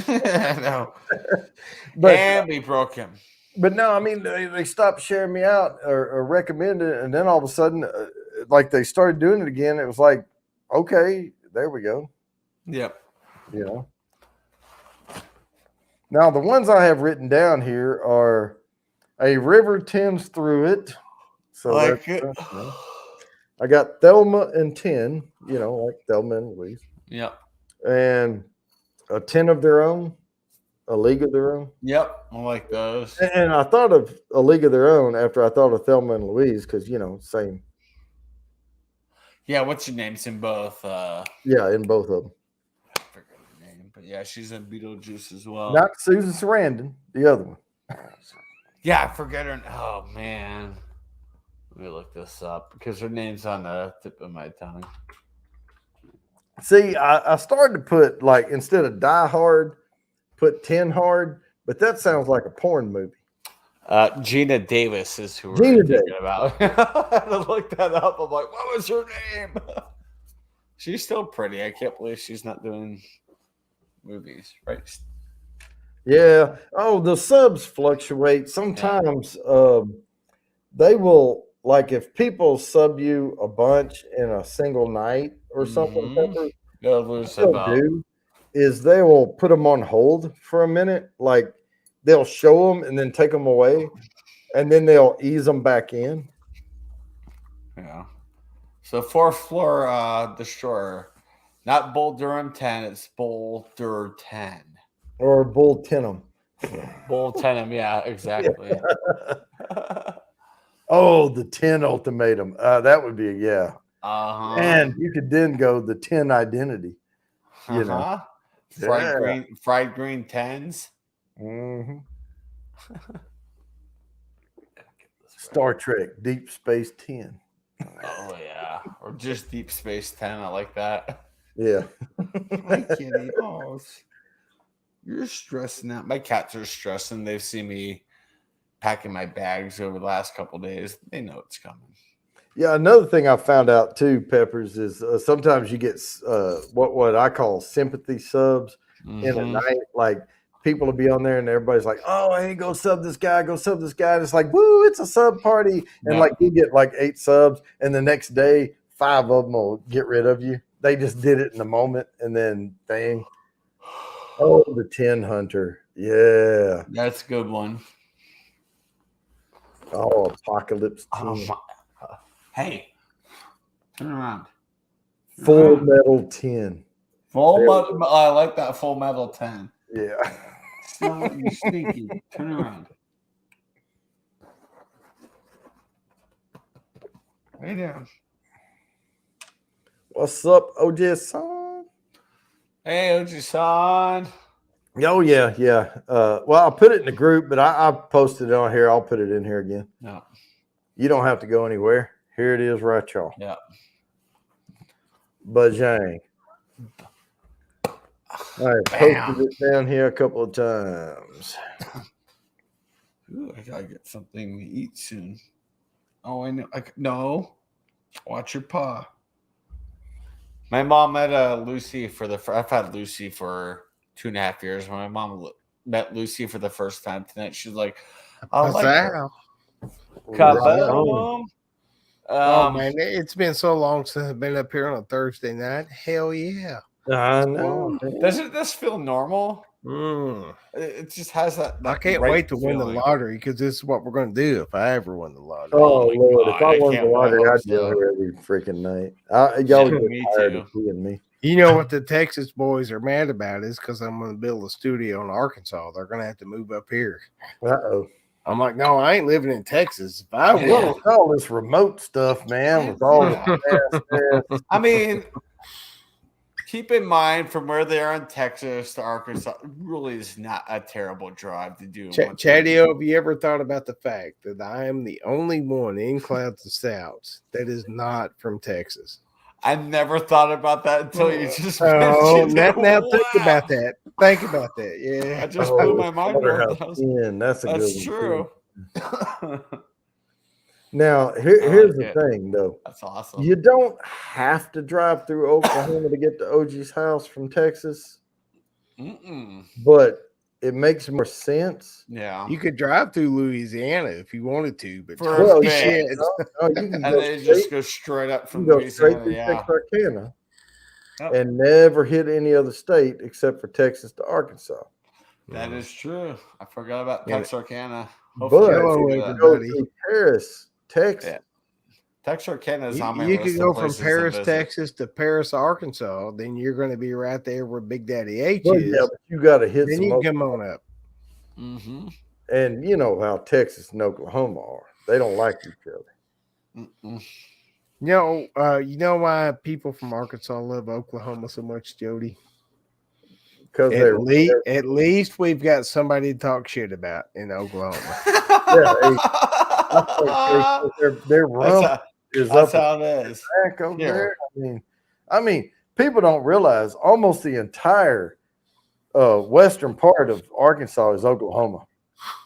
I know. But we broke him. But no, I mean, they stopped sharing me out or recommending it, and then all of a sudden, like they started doing it again. It was like, okay, there we go. Yep. You know. Now the ones I have written down here are "A River Tends Through It." So like it. I got Thelma and 10. You know, like Thelma and Louise. Yep. And A 10 of their own, a league of their own. Yep, I like those. And I thought of a league of their own after I thought of Thelma and Louise because same. Yeah, what's your name's in both? Yeah, in both of them. I forget her name, but yeah, she's in Beetlejuice as well. Not Susan Sarandon, the other one. Yeah, I forget her. Oh man, let me look this up because her name's on the tip of my tongue. See, I started to put like instead of Die Hard, put 10 Hard, but that sounds like a porn movie. Gina Davis is who we're Gina thinking about. I had to look that up. I'm like, what was her name? She's still pretty. I can't believe she's not doing movies, right? Yeah. Oh, the subs fluctuate. Sometimes they will, like if people sub you a bunch in a single night or something, Pepper, what they'll do is they will put them on hold for a minute. Like they'll show them and then take them away, and then they'll ease them back in. Yeah. So fourth floor destroyer, not Bull Durham 10, it's Bull Dur 10. Or Bull Tenham. Bull Tenham, yeah, exactly. Oh, the 10 ultimatum. That would be Uh-huh. And you could then go the 10 identity. Fried green 10s. Mm-hmm. Star Trek Deep Space 10. Oh yeah, or just Deep Space 10. I like that. Yeah. Hi, kitty. Oh, you're stressing out. My cats are stressing. They've seen me packing my bags over the last couple of days. They know it's coming. Yeah, another thing I found out too, Peppers, is sometimes you get what I call sympathy subs in a night. Like people will be on there and everybody's like, "Oh, hey, go sub this guy, go sub this guy." And it's like, "Woo, it's a sub party!" And like you get like 8 subs, and the next day 5 of them will get rid of you. They just did it in the moment, and then thing. Oh, the 10 hunter, yeah, that's a good one. Oh, Apocalypse 10. Hey, turn around. Full Metal 10. Full metal. I like that Full Metal 10. Yeah. You sneaky. Turn around. Lay down. What's up, OJ-san? Hey, OJ-san. Oh, yeah. Well, I'll put it in the group, but I posted it on here. I'll put it in here again. No. You don't have to go anywhere. Here it is right, y'all. Yeah. Bajang. I posted it down here a couple of times. Ooh, I gotta get something to eat soon. Oh, I know. No. Watch your paw. My mom met Lucy I've had Lucy for 2.5 years. When my mom met Lucy for the first time tonight, she's like, "I like her." Kaboom. Oh man, it's been so long since I've been up here on a Thursday night. Hell yeah. I know. Doesn't this feel normal? Mm. It just has that I can't wait to win the lottery because this is what we're going to do if I ever win the lottery. Oh, Lord. God, if I won the lottery, I'd so. go here every freaking night. Y'all would get tired of seeing me. You know what the Texas boys are mad about is because I'm going to build a studio in Arkansas. They're going to have to move up here. Uh-oh. I'm like, no, I ain't living in Texas. If I will, all this remote stuff, man, with all the I mean, keep in mind from where they are in Texas to Arkansas, really is not a terrible drive to do. Chadio, have you ever thought about the fact that I am the only one in Clouds and Stouts that is not from Texas? I never thought about that until you just now think about that. Think about that. Yeah. I just blew my mind. That's true. Now, here's the thing, though. That's awesome. You don't have to drive through Oklahoma to get to OG's house from Texas. But it makes more sense. Yeah. You could drive through Louisiana if you wanted to, but shit. You can just go straight up from Louisiana. Straight through Texarkana and never hit any other state except for Texas to Arkansas. That is true. I forgot about Texarkana. But if you go through Paris, Texas, Texarkana is on my You list could of go from places to Paris, visit. Texas to Paris, Arkansas. Then you're going to be right there where Big Daddy H Well, is. yeah, but you got to hit Then some. you can come on up. Mm-hmm. And you know how Texas and Oklahoma are. They don't like each other. Mm-mm. You know why people from Arkansas love Oklahoma so much, Jody? Because At least we've got somebody to talk shit about in Oklahoma. their rump is That's up how it is. back over Here. there. I mean, people don't realize almost the entire western part of Arkansas is Oklahoma.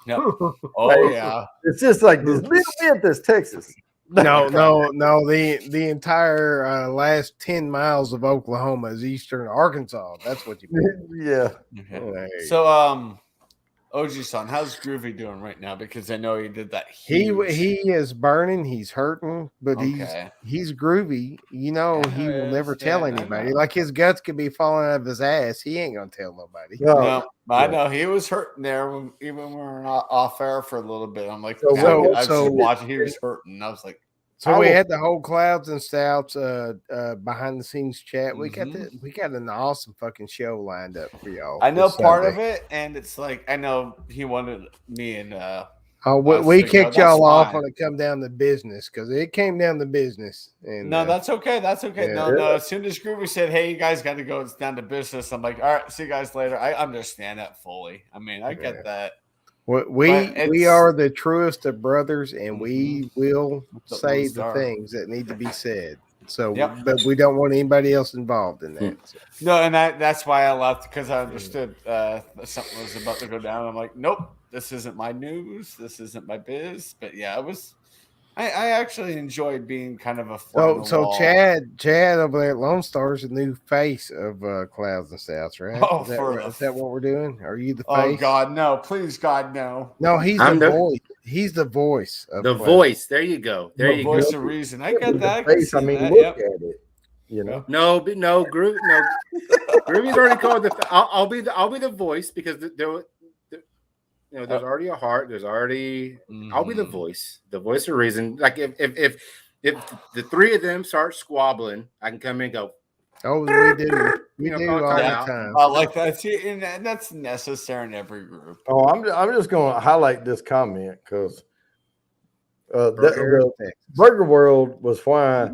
Yep. Oh Right? yeah. It's just like this little bit that's Texas. No. The entire last 10 miles of Oklahoma is eastern Arkansas. That's what you mean. Yeah. Okay. So, OG son, how's Groovy doing right now? Because I know he did that. He is burning. He's hurting, but Okay. he's groovy. You know, Yeah, he will yes, never tell I anybody. know. Like his guts could be falling out of his ass. He ain't gonna tell nobody. No, I know he was hurting there even when we were off air for a little bit. I'm like, I was just watching. He was hurting. I was like, so we had the whole Clouds and Stouts behind the scenes chat. We got an awesome fucking show lined up for y'all. I know part of it, and it's like I know he wanted me and we kicked y'all off when it come down to business because it came down to business. And no, that's okay. That's okay. Yeah. No. As soon as Groovy said, "Hey, you guys got to go," it's down to business. I'm like, all right, see you guys later. I understand that fully. I mean, I get that. We are the truest of brothers, and we will say the things that need to be said. So, but we don't want anybody else involved in that. So. No, and that's why I left because I understood something was about to go down. I'm like, nope, this isn't my news. This isn't my biz. But yeah, it was. I actually enjoyed being kind of a so Chad over there at Lone Star is the new face of Clouds and Stouts, right? Oh, is that what we're doing? Are you the face? Oh God, no! Please, God, no! No, he's the voice. He's the voice. Of the voice. There you go. There you go. Voice of reason. I get that. Face. I mean, look at it. You know. No, Groovy's already called the. I'll be the voice because there's already a heart. There's already. I'll be the voice of reason. Like if the three of them start squabbling, I can come in and go. Oh, we do all the time. I like that. See, and that's necessary in every group. Oh, I'm just going to highlight this comment because Burger World was why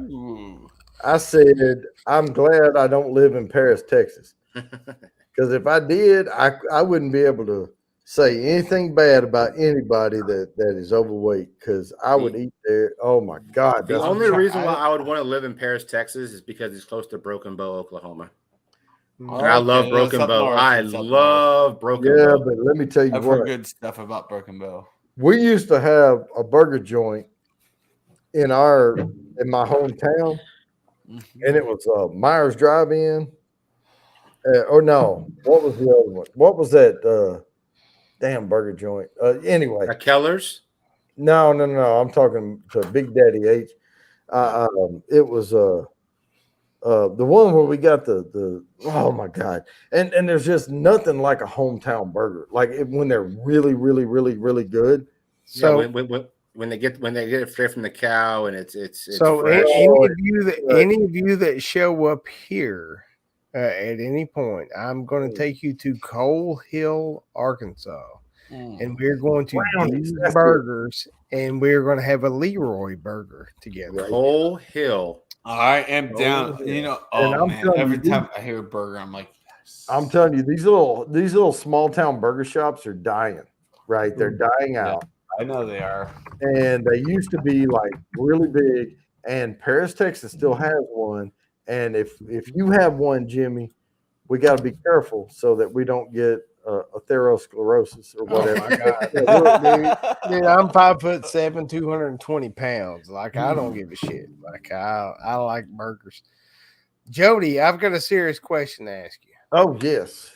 I said I'm glad I don't live in Paris, Texas, because if I did, I wouldn't be able to say anything bad about anybody that is overweight because I would eat there. Oh my God! The only reason why I would want to live in Paris, Texas, is because it's close to Broken Bow, Oklahoma. I love Broken Bow. I love Broken Bow. Yeah, but let me tell you I've heard good stuff about Broken Bow. We used to have a burger joint in my hometown, and it was Myers Drive-In. Or no, what was the other one? What was that? Damn burger joint. Anyway, Keller's. No. I'm talking to Big Daddy H. It was the one where we got the oh my God, and there's just nothing like a hometown burger. Like when they're really, really, really, really good. So when they get it straight from the cow and it's so fresh. any of you that show up here. At any point, I'm going to take you to Coal Hill, Arkansas, and we're going to eat burgers, and we're going to have a Leroy burger together. Coal Hill. I am down. You know, man! Every time I hear a burger, I'm like, yes. I'm telling you, these little small town burger shops are dying. Right, they're dying out. I know they are, and they used to be like really big. And Paris, Texas, still has one. And if you have one, Jimmy, we got to be careful so that we don't get atherosclerosis or whatever. Oh my God. Dude, I'm 5'7", 220 pounds. Like I don't give a shit. Like I like burgers. Jody, I've got a serious question to ask you. Oh yes.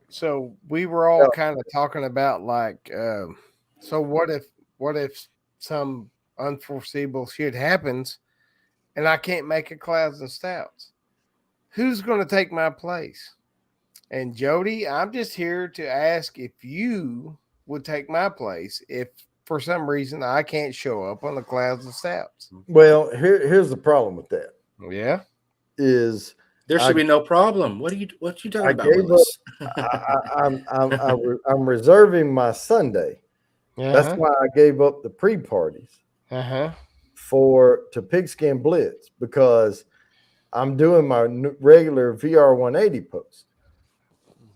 So we were all kind of talking about like, so what if some unforeseeable shit happens? And I can't make a Clouds and Stouts. Who's going to take my place? And Jody, I'm just here to ask if you would take my place if for some reason I can't show up on the Clouds and Stouts. Well, here's the problem with that. Yeah. Is There should be no problem. What you talking I about, gave Willis? I'm reserving my Sunday. That's why I gave up the pre-parties to Pigskin Blitz, because I'm doing my regular VR 180 post.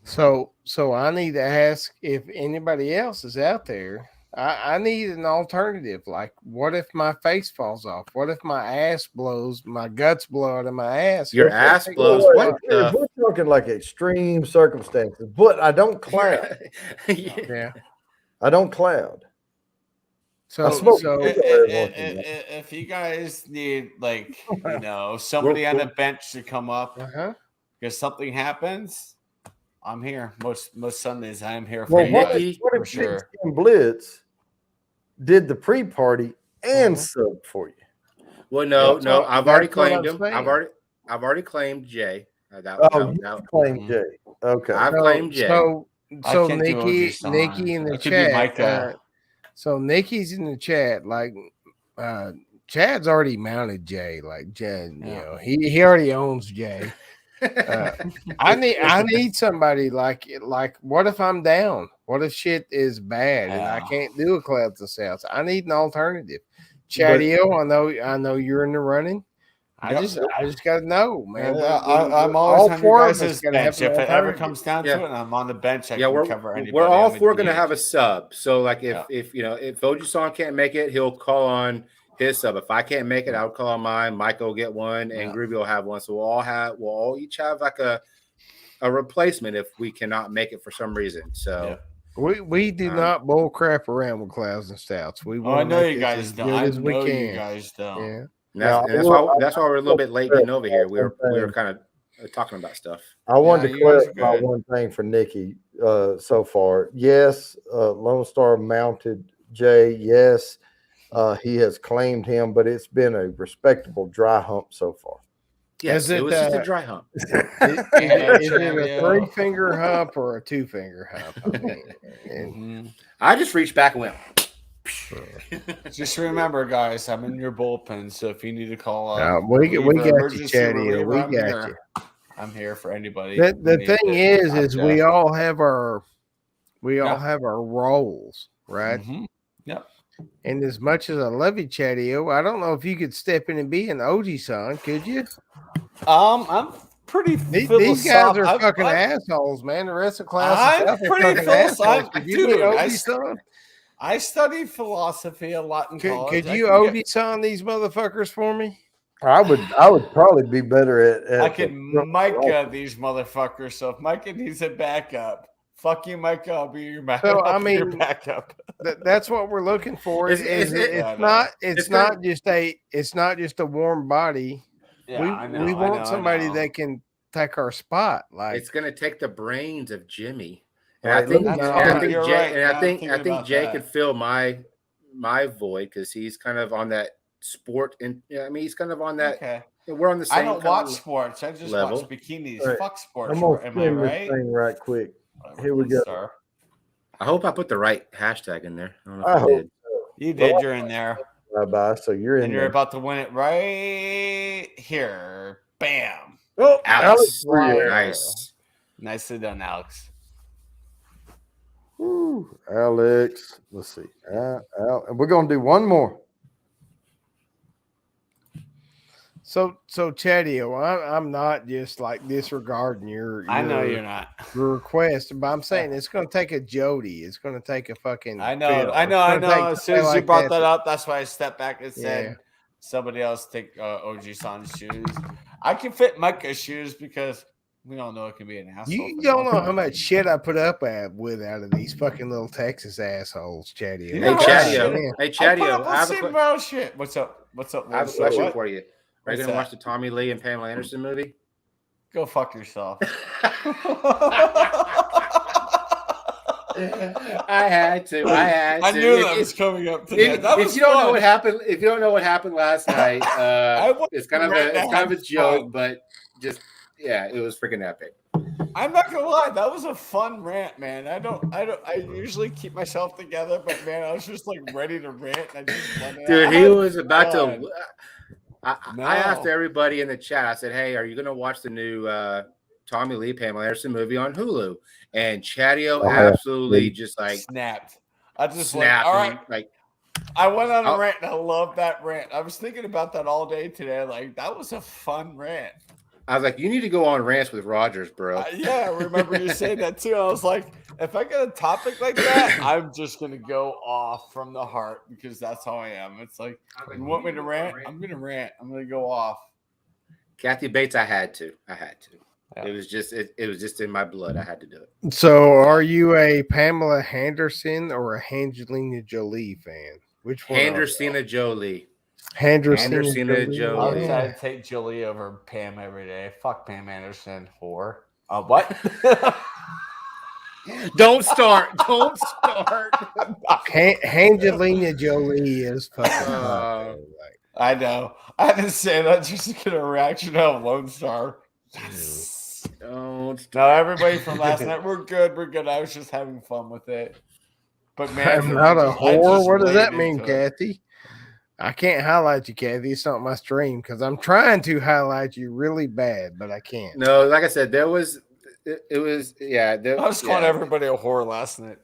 So I need to ask if anybody else is out there. I need an alternative. Like, what if my face falls off? What if my ass blows? My guts blow out of my ass. Your ass blows. What? We're talking like extreme circumstances, but I don't cloud. Yeah. I don't cloud. So if you guys need, like, somebody on the bench to come up because something happens, I'm here. Most Sundays I'm here for you guys, for sure. Blitz did the pre-party and sub for you. Well, no, I've already claimed him. I've already claimed Jay. Claimed Jay. Okay, I've claimed Jay. So Nikki in the chat. So Nikki's in the chat. Like, Chad's already mounted Jay. Like, Chad, he already owns Jay. I need somebody like what if I'm down? What if shit is bad and I can't do a Clouds and Stouts? I need an alternative. Chatty-O, I know you're in the running. I just gotta know, man. I'm always on your guys' bench. If it ever comes down to it, and I'm on the bench, I can cover anybody. We're all four going to have a sub. So, like, if Oji-san can't make it, he'll call on his sub. If I can't make it, I'll call on mine. Mike will get one, and Groovy will have one. So we'll all each have like a replacement if we cannot make it for some reason. So we do not bull crap around with Clouds and Stouts. We I know you guys don't. I know you guys don't. Yeah. That's why we're a little bit late getting over here. We were kind of talking about stuff. I wanted to clarify one thing for Nikki so far. Yes, Lone Star mounted Jay. Yes, he has claimed him, but it's been a respectable dry hump so far. Yes, it was just a dry hump. Is it a 3-finger hump or a 2-finger hump? I mean, I just reached back and went. Just remember, guys, I'm in your bullpen, so if you need to call we got you, Chatty. We got you. I'm here for anybody. The thing is we all have our roles, right? Mm-hmm. Yep. And as much as I love you, Chatty-O, I don't know if you could step in and be an Oji-san, could you? I'm pretty. These guys are fucking assholes, man. The rest of class. I'm pretty philosophical, dude. I studied philosophy a lot in college. Could you Oji-san these motherfuckers for me? I would probably be better at I could Micah these motherfuckers. So if Micah needs a backup, fuck you, Micah. I'll be your backup. So I mean, your backup. That's what we're looking for. It's not just a warm body. Yeah, we want somebody that can take our spot. Like, it's gonna take the brains of Jimmy. And I think Jay could fill my void because he's kind of on that sport, and he's kind of on that. Okay. We're on the same. I don't watch sports. I just watch bikinis. Right. Fuck sports. I'm gonna Am I right? Thing right quick. Here we go. Star. I hope I put the right hashtag in there. I don't know if I did. You did. You're in there. Bye. So you're in. And you're about to win it right here. Bam. Oh, Alex. Nice. Nicely done, Alex. Woo, Alex. Let's see. And we're gonna do one more. So Chatty-O, I'm not just like disregarding your I know you're not your request, but I'm saying it's going to take a Jody. It's going to take a fucking. I know. As soon as you brought that up, that's why I stepped back and said somebody else take Oji-san's shoes. I can fit Micah's shoes because we all know it can be an asshole. You don't know how much shit I put up with out of these fucking little Texas assholes, Chatty-O. Hey, Chatty-O. I have a shit. What's up? I have a question for you. Are you going to watch the Tommy Lee and Pamela Anderson movie? Go fuck yourself. I had to. I knew that was coming up today. If you don't know what happened last night, it's kind of a joke, but just it was freaking epic. I'm not gonna lie, that was a fun rant, man. I usually keep myself together, but man, I was just like ready to rant. I just wanted Dude, he was about fun. to. I asked everybody in the chat. I said, "Hey, are you going to watch the new Tommy Lee Pamela Anderson movie on Hulu?" And Chadio absolutely just like snapped. I just snapped. All right, like I went on a rant and I love that rant. I was thinking about that all day today. Like that was a fun rant. I was like, "You need to go on rants with Rogers, bro." Yeah, I remember you saying that too. I was like, if I get a topic like that, I'm just gonna go off from the heart because that's how I am. It's like, you want me to rant? I'm gonna rant. I'm gonna go off. Kathy Bates, I had to. Yeah. It was just in my blood. I had to do it. So, are you a Pamela Henderson or a Angelina Jolie fan? Which one? Henderson Jolie. Henderson Jolie. I would say I'd take Jolie over Pam every day. Fuck Pam Anderson, whore. What? Don't start. Angelina Jolie is fucking I know. I didn't say that just to get a reaction out of Lone Star. Yes. Don't start. No, everybody from last night, we're good. I was just having fun with it. But man, I'm not a whore. What does that mean, Kathy? I can't highlight you, Kathy. It's not my stream because I'm trying to highlight you really bad, but I can't. No, like I said, it was I was calling everybody a whore last night.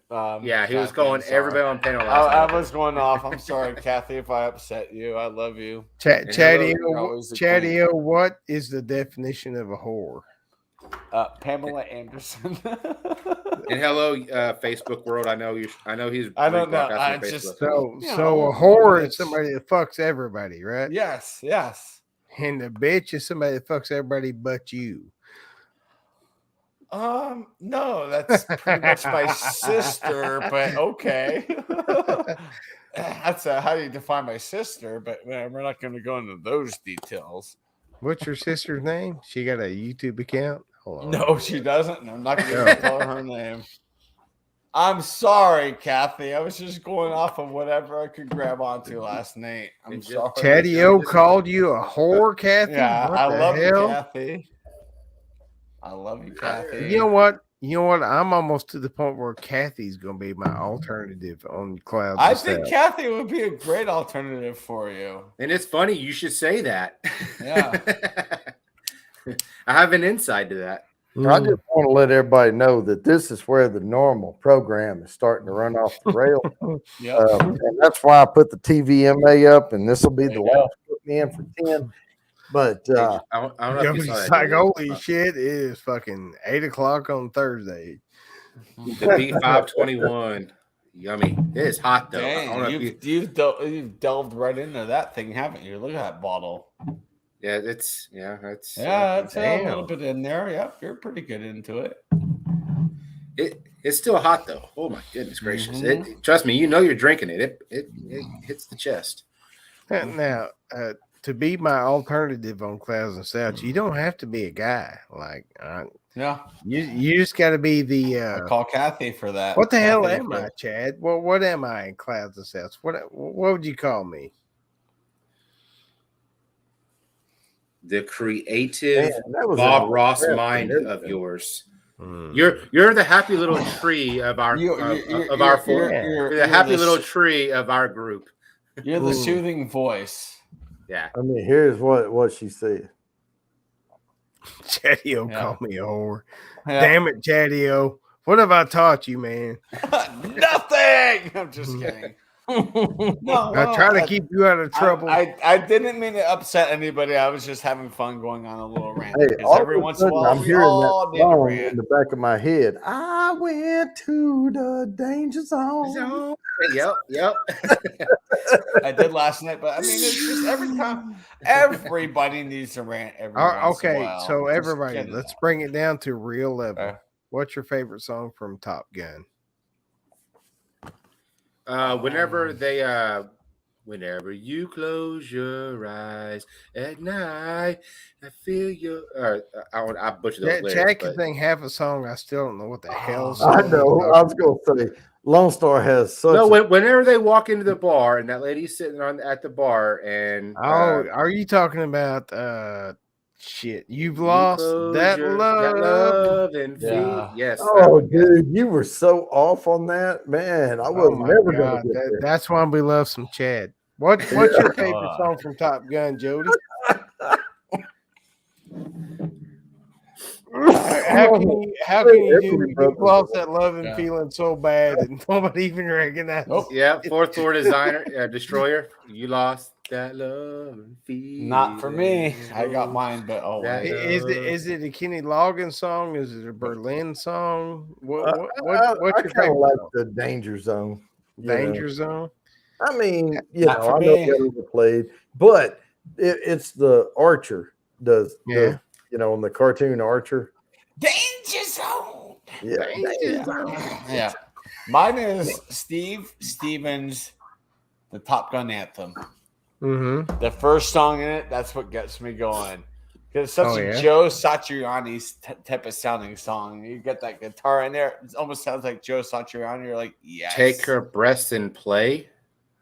He was calling everybody on panel last night. I was going off. I'm sorry, Kathy, if I upset you. I love you. Chatty, what is the definition of a whore? Pamela Anderson. And hello, Facebook world. I know he's. I don't know. I just so a whore is somebody that fucks everybody, right? Yes. And the bitch is somebody that fucks everybody but you. No, that's pretty much my sister, but okay. That's how do you define my sister? But we're not going to go into those details. What's your sister's name? She got a YouTube account? Hold on. No, she doesn't. I'm not going to tell her name. I'm sorry, Kathy. I was just going off of whatever I could grab onto last night. I'm sorry. Chatty O called you a whore, Kathy? Yeah, I love you, Kathy. I love you, Kathy. You know what? I'm almost to the point where Kathy's going to be my alternative on Clouds. I think Kathy would be a great alternative for you. And it's funny you should say that. Yeah. I have an insight to that. I just want to let everybody know that this is where the normal program is starting to run off the rails. And that's why I put the TVMA up, and this will be the last put me in for 10. But I don't know if you saw that, like, holy shit, it is fucking 8:00 on Thursday. The B521. Yummy. It is hot though. Dang, you've delved right into that thing, haven't you? Look at that bottle. Yeah, it's it's a little bit in there. Yep, you're pretty good into it. It's still hot though. Oh my goodness gracious! Trust me, you're drinking it. It hits the chest. Now, to be my alternative on Clouds and South, you don't have to be a guy. Like, you just got to be the. I call Kathy for that. What the hell am I, Chad? Well, what am I in Clouds and South? What would you call me? The creative Bob Ross mind of yours. You're the happy little tree of our You're the happy little tree of our group. You're the soothing voice. Yeah. I mean, here's what she said. Chatty-O called me a whore. Yeah. Damn it, Chatty-O. What have I taught you, man? Nothing. I'm just kidding. I try to keep you out of trouble. I didn't mean to upset anybody. I was just having fun going on a little rant. Hey, every once in a while, I'm hearing that song in the back of my head. I went to the danger zone. Yep. I did last night, but I mean, it's just every time. Everybody needs to rant every once in a while. So everybody, let's bring it down to real level. Okay. What's your favorite song from Top Gun? Whenever you close your eyes at night, I feel your. I butchered those lyrics. Jack can sing half a song. I still don't know what the hell. I know. I was going to say, Lone Star has such. No, whenever they walk into the bar and that lady's sitting at the bar, and are you talking about Shit, you've lost that Enclosure, love. and Yeah. feet. Yes. Oh, dude, you were so off on that, man. I was Oh my never gonna God, get there. that's why we love some Chad. What's your favorite song from Top Gun, Jody? How can you do you've lost that love and feeling so bad and nobody even recognizes? Nope. Yeah, fourth floor designer, destroyer. You lost that love and feeling. Not for me. I got mine, but Is it a Kenny Loggins song? Is it a Berlin song? What's I your kind of favorite like song? the Danger Zone. you know. Danger Zone? I mean, Not for I know me. they overplayed, but it's the Archer does, Yeah. on the cartoon Archer. Danger Zone. Yeah, Danger Zone. Yeah. Mine is Steve Stevens, the Top Gun anthem. Mm-hmm. The first song in it, that's what gets me going. Because it's such a yeah. Joe Satriani's type of sounding song. You get that guitar in there. It almost sounds like Joe Satriani. You're like, yes. Take her breasts and play.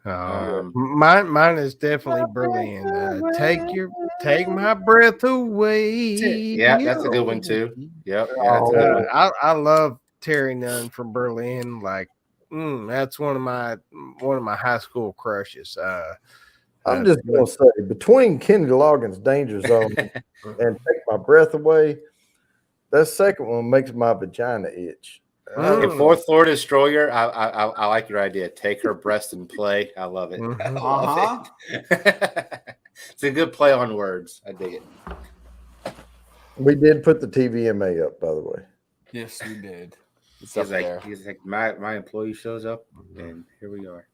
Mine is definitely Berlin. Take my breath away. Yeah, that's a good one too. Yep. Yeah, Oh, that's a good one. I love Terry Nunn from Berlin. Like, that's one of my high school crushes. I'm just gonna say, between Kenny Loggins' Danger Zone and Take My Breath Away, that second one makes my vagina itch. And fourth floor destroyer, I like your idea. Take her breast and play. I love it. I love it. It's a good play on words. I dig it. We did put the TVMA up, by the way. Yes, we did. It's He's up there. like my employee shows up, and here we are.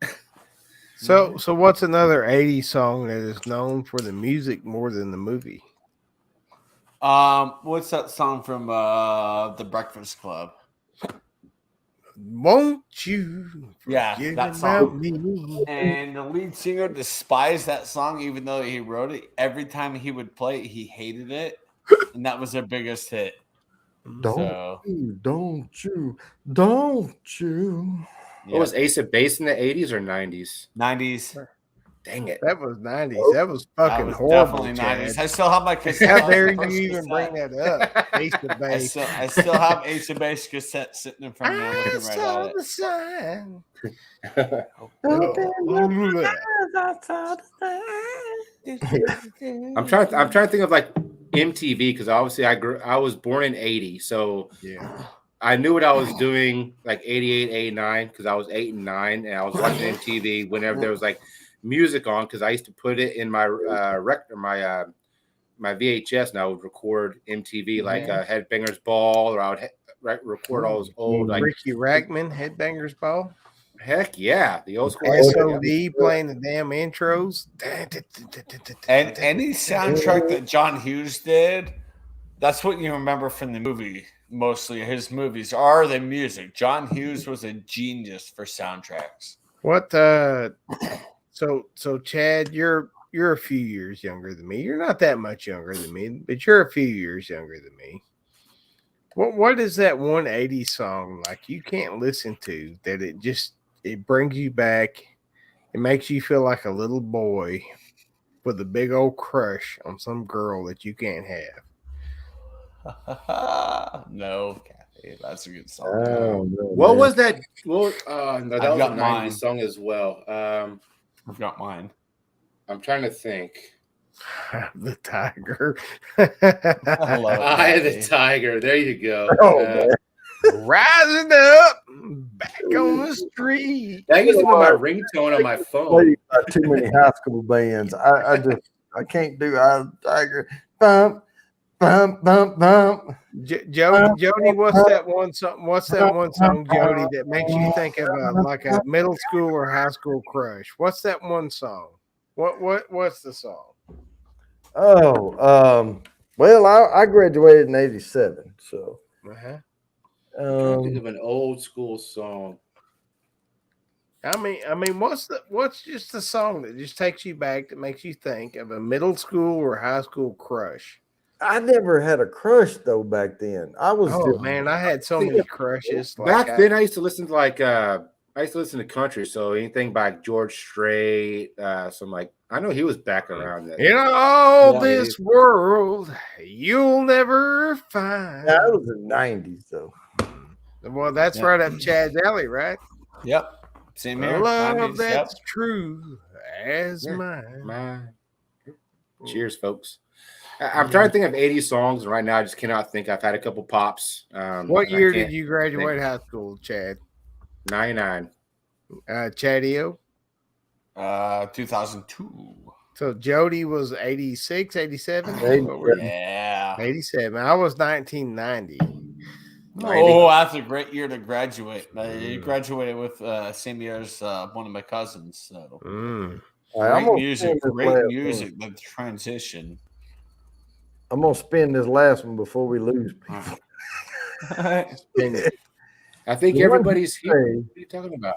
So what's another 80s song that is known for the music more than the movie? What's that song from The Breakfast Club? Won't you? Yeah, forget that about song. me? And the lead singer despised that song, even though he wrote it. Every time he would play it, he hated it, and that was their biggest hit. Don't you? What was Ace of Base in the 80s or 90s? 90s. Dang it. That was 90s. That was fucking That was horrible. definitely Chad. 90s. I still have my cassette. How dare you even bring that up? Ace of Base. I still have Ace of Base cassette sitting in front of me. I'm I looking right saw at it. the sign. I'm trying to think of like MTV because obviously I was born in 80, so Yeah. I knew what I was doing like 88, 89 because I was 8 and 9 and I was watching MTV whenever there was like music on because I used to put it in my my VHS and I would record MTV like Headbangers Ball or I would record all those old like Ricky Rackman, Headbangers Ball. heck yeah, the old school SOD playing the damn intros. And any soundtrack that John Hughes did, that's what you remember from the movie. Mostly his movies are the music. John Hughes was a genius for soundtracks. What so Chad, you're a few years younger than me. You're not that much younger than me, but you're a few years younger than me. What is that 180 song like you can't listen to that it brings you back? It makes you feel like a little boy with a big old crush on some girl that you can't have. No, Kathy, that's a good song. Oh, no, What man. was that? Well, no, that I've was got a 90s mine. song as well. I've got mine. I'm trying to think. The tiger. I love it. Eye of the Kathy. Tiger. There you go. Oh, man. Rising up back on the street. That used to be my ringtone on my phone. Played by too many high school bands. I can't do Eye of the Tiger. Bump, bump, bump, bump. Jody, what's that one song? What's that one song, Jody, that makes you think of like a middle school or high school crush? What's that one song? What's the song? Oh, well, I graduated in '87, so. Uh-huh. I'm trying to think of an old school song. I mean, what's just the song that just takes you back that makes you think of a middle school or high school crush? I never had a crush though back then. I was. Oh man, I had so many crushes. Back then, I used to listen to like I used to listen to country, so anything by George Strait, some like I know he was back around that. In all Yeah, this world, you'll never find. Yeah, it was the 90s, though. Well, that's Yeah. right up Chad's alley, right? Yep. Same A here. love 90s, that's yep. true as Yeah. mine. Cheers, folks. I'm trying to think of 80s songs, and right now I just cannot think. I've had a couple pops. What and I year can't did you graduate think. high school, Chad? 99. Chadio? 2002. So Jody was 86, 87? 87. Yeah. 87. I was 1990. Oh, that's a great year to graduate. You graduated with same year as one of my cousins. So All right, I'm great gonna music, spin this great last music. The transition. I'm gonna spin this last one before we lose people. I think The everybody's ones who here. stay- What are you talking about?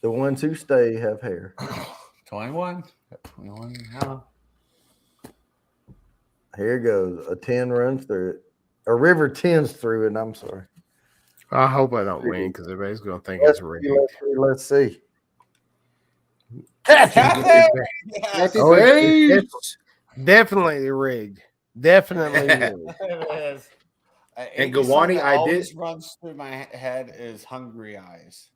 The ones who stay have hair. 21. 21. Yeah. Here goes. A 10 runs through it. A river 10s through it. I'm sorry. I hope I don't win because everybody's going to think Let's it's see, rigged. let's see. Kathy! Oh, it's definitely rigged. Definitely rigged. It is. And A song Gawani, that I did- always runs through my head is "Hungry Eyes."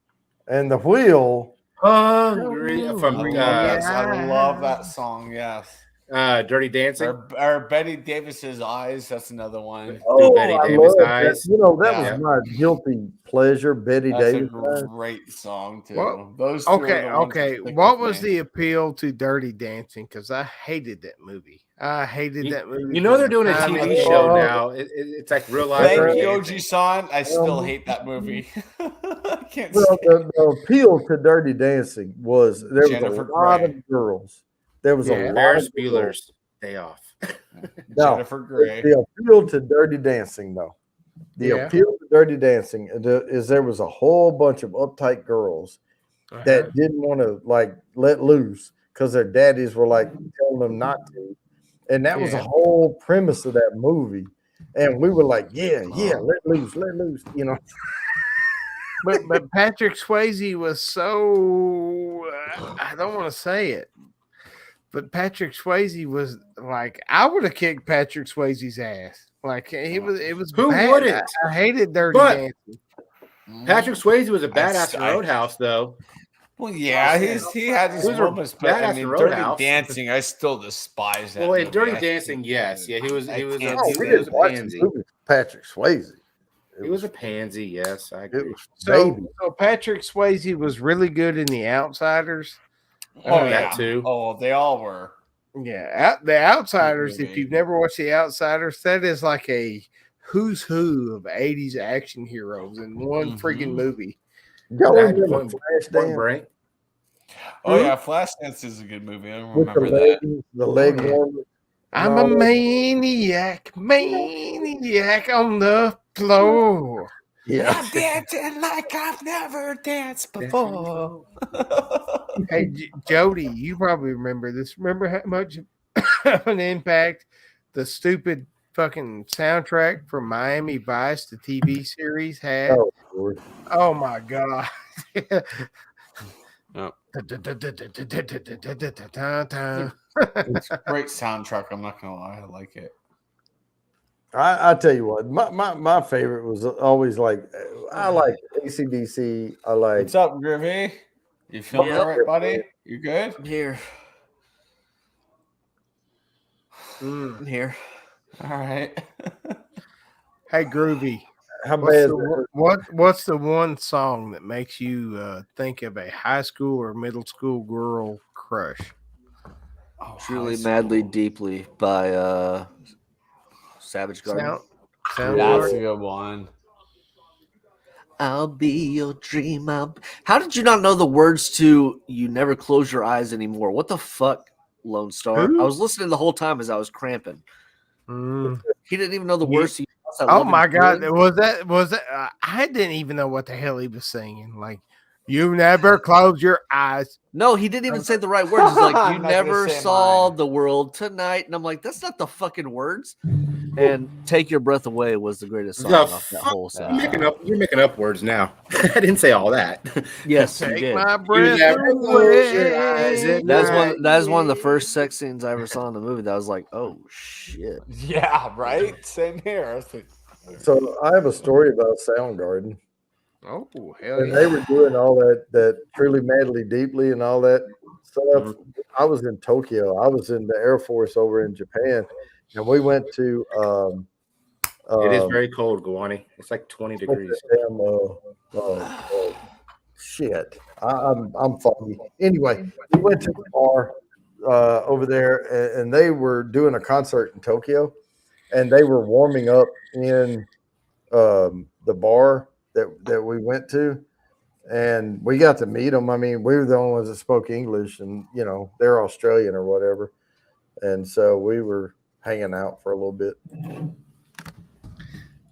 And the wheel. Hungry from I love that song. Yes. Dirty Dancing. Or Betty Davis's Eyes. That's another one. Betty I Davis love Eyes. that. You know, that Yeah. was my guilty pleasure. Betty That's a Davis. Eyes. great song too. Well, Those two are Okay, the ones okay. that stick What with was me. the appeal to Dirty Dancing? Because I hated that movie. I hated that movie. You know they're doing a from the TV time show Oh. now. It's like real life. Thank Dirty you, Dancing. OG-san. I still hate that movie. I can't Well, say the appeal to Dirty Dancing was there was Jennifer a lot Grey. of girls. There was Yeah. a lot Ferris of girls. Bueller's Day Off. No, Jennifer Grey. The appeal to Dirty Dancing, though, the Yeah. appeal to Dirty Dancing is there was a whole bunch of uptight girls that didn't want to like let loose because their daddies were like telling them not to, and that was the Yeah. whole premise of that movie. And we were like, yeah, let loose, you know. But Patrick Swayze was so I don't want to say it, but Patrick Swayze was like I would have kicked Patrick Swayze's ass. Like it was Who bad. wouldn't? I hated Dirty But- Dancing. Patrick Swayze was a badass in I- Roadhouse, though. Well, yeah, he had his Those are moments, but I badass mean, in Dirty Roadhouse. Dancing, I still despise that. Well, in movie. Dirty I Dancing, think- yes, yeah, he was. I He was. can't Oh, He we stand was didn't a watch pansy. the movie with Patrick Swayze. He was a pansy. Yes, I It agree. was So, baby. so Patrick Swayze was really good in The Outsiders. Oh, That yeah. too. Oh, they all were. Yeah, The Outsiders. If movie. you've never watched The Outsiders, that is like a who's who of '80s action heroes in one freaking movie. Y'all That remember Point Flashdance Break. Oh, yeah, Flashdance is a good movie. I don't with the remember that. leg Oh, yeah. warmer? I'm No. a maniac on the floor. Yeah. I'm dancing like I've never danced before. Hey, Jody, you probably remember this. Remember how much of an impact the stupid fucking soundtrack from Miami Vice, the TV series, had? Oh, Lord. Oh my god! Oh. It's It's a great soundtrack. I'm not gonna lie, I like it. I tell you what, my favorite was always like I like AC/DC. I like What's up, Groovy? You feeling all right, buddy? You good? I'm here. Mm. I'm here. All right. Hey, Groovy, how what's bad. what's the one song that makes you think of a high school or middle school girl crush? Oh, Truly, high madly, school. deeply by Savage Garden. Sound That's good? a good one. I'll be your dream. How did you not know the words to "You Never Close Your Eyes Anymore"? What the fuck, Lone Star? Who? I was listening the whole time as I was cramping. Mm. He didn't even know the You- words. To I Oh Love my You god, Good. was that? I didn't even know what the hell he was singing. Like, You never close your eyes. No, he didn't even say the right words. He's like, I'm you not gonna never say saw mine. the world tonight. And I'm like, that's not the fucking words. And Take Your Breath Away was the greatest song The off that fuck? whole You're sound. making up words now. I didn't say all that. Yes, you Take did. my You breath never close your eyes away. at That is one of the first sex scenes I ever saw in the movie that I was like, oh shit. Yeah, right. Same here. I was like, So I have a story about Soundgarden. Oh, hell When yeah. they were doing all that truly madly deeply and all that stuff, I was in Tokyo. I was in the Air Force over in Japan, and we went to It is very cold, Guani. It's like 20 degrees. Shit. I'm foggy. Anyway, we went to the bar over there, and they were doing a concert in Tokyo, and they were warming up in the bar that we went to, and we got to meet them. I mean, we were the only ones that spoke English, and they're Australian or whatever, and so we were hanging out for a little bit.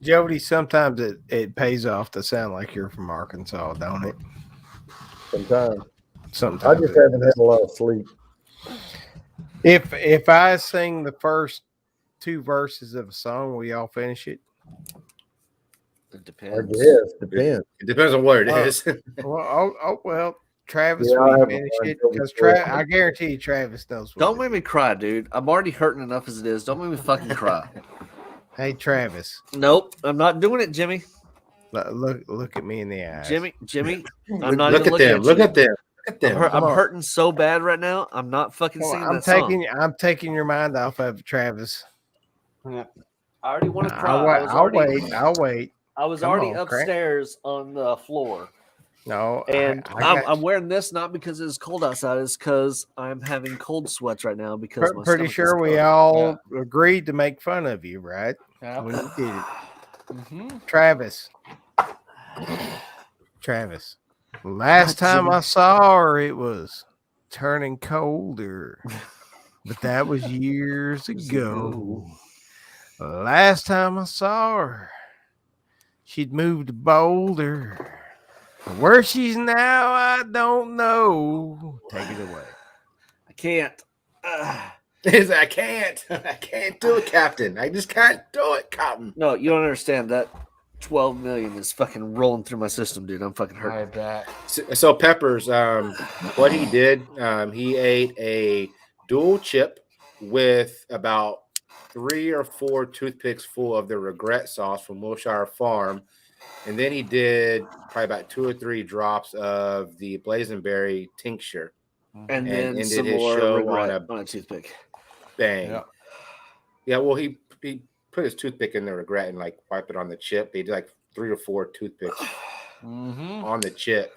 Jody, sometimes it pays off to sound like you're from Arkansas, don't it? Sometimes I Sometimes. just haven't had a lot of sleep. If I sing the first 2 verses of a song, will y'all finish it? It I depends. guess depends. It depends on what it is. Well, Travis, Yeah, I will you have a finish fun it? Toby Because story. I guarantee you, Travis knows what Don't it make me cry, dude. I'm already hurting enough as it is. Don't make me fucking cry. is. Hey, Travis, Nope, I'm not doing it, Jimmy. look at me in the eyes. Jimmy, I'm not Look even at looking them. at Look you. at them. Look at them. I'm on. hurting so bad right now. I'm not fucking Well, singing I'm that song. I'm taking your mind off of it, Travis. I already want to cry. I'll wait. I was Come already on, crank. upstairs on the floor, No, and I got I'm wearing this not because it's cold outside. It's because I'm having cold sweats right now because my pretty stomach sure is we fucked. all agreed to make fun of you, right? yeah. When you did it, Mm-hmm. Travis. Last time Jimmy? I saw her, it was turning colder, but that was years ago. Last time I saw her, she'd moved to Boulder. Where she's now, I don't know. Take it away. I can't. I can't do it, Captain. I just can't do it, Captain. No, you don't understand. That 12 million is fucking rolling through my system, dude. I'm fucking I hurting. bet. So Peppers, what he did, he ate a dual chip with about 3 or 4 toothpicks full of the regret sauce from Wilshire Farm, and then he did probably about 2 or 3 drops of the Blazenberry tincture, And then ended some his more show regret on on a toothpick. bang. Yeah. Yeah, well, he put his toothpick in the regret and like wiped it on the chip. He did like 3 or 4 toothpicks Mm-hmm. on the chip,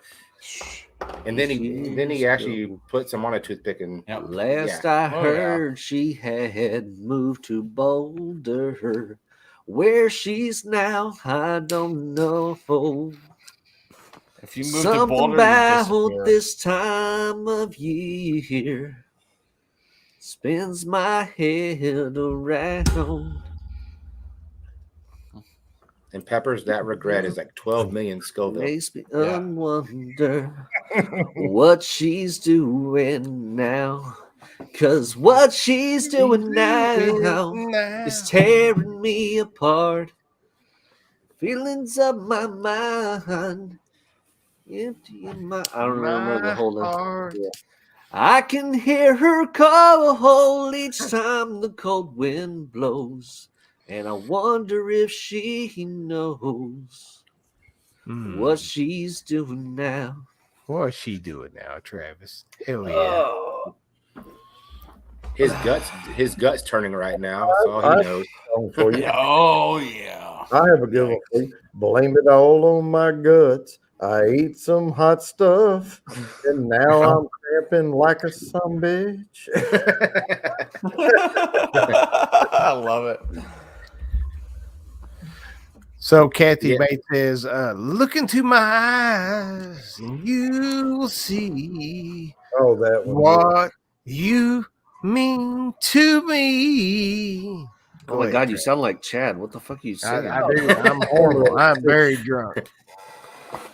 and then he actually put some on a toothpick and Yep. Last Yeah. I Oh, yeah. heard, she had moved to Boulder. Where she's now, I don't know. If you move to Something Boulder, you about disappear. this time of year spins my head around. and Peppers, that regret is like 12 million Scoville. Makes me Yeah. wonder what she's doing now. 'Cause what she's doing now is tearing me apart. Feelings of my mind, empty in my. I don't remember the whole thing. I can hear her call each time the cold wind blows, and I wonder if she knows what she's doing now. What's she doing now, Travis? Hell yeah. Oh, His guts turning right now. That's all he knows. Song for you. Oh yeah. I have a good one for you. Blame it all on my guts. I ate some hot stuff, and now I'm cramping like a sumbitch. I love it. So Kathy Yeah. Bates says, look into my eyes and you will see Oh, that one. what you mean to me. oh my God, you sound like Chad. What the fuck are you saying? I do. I'm horrible. I'm very drunk.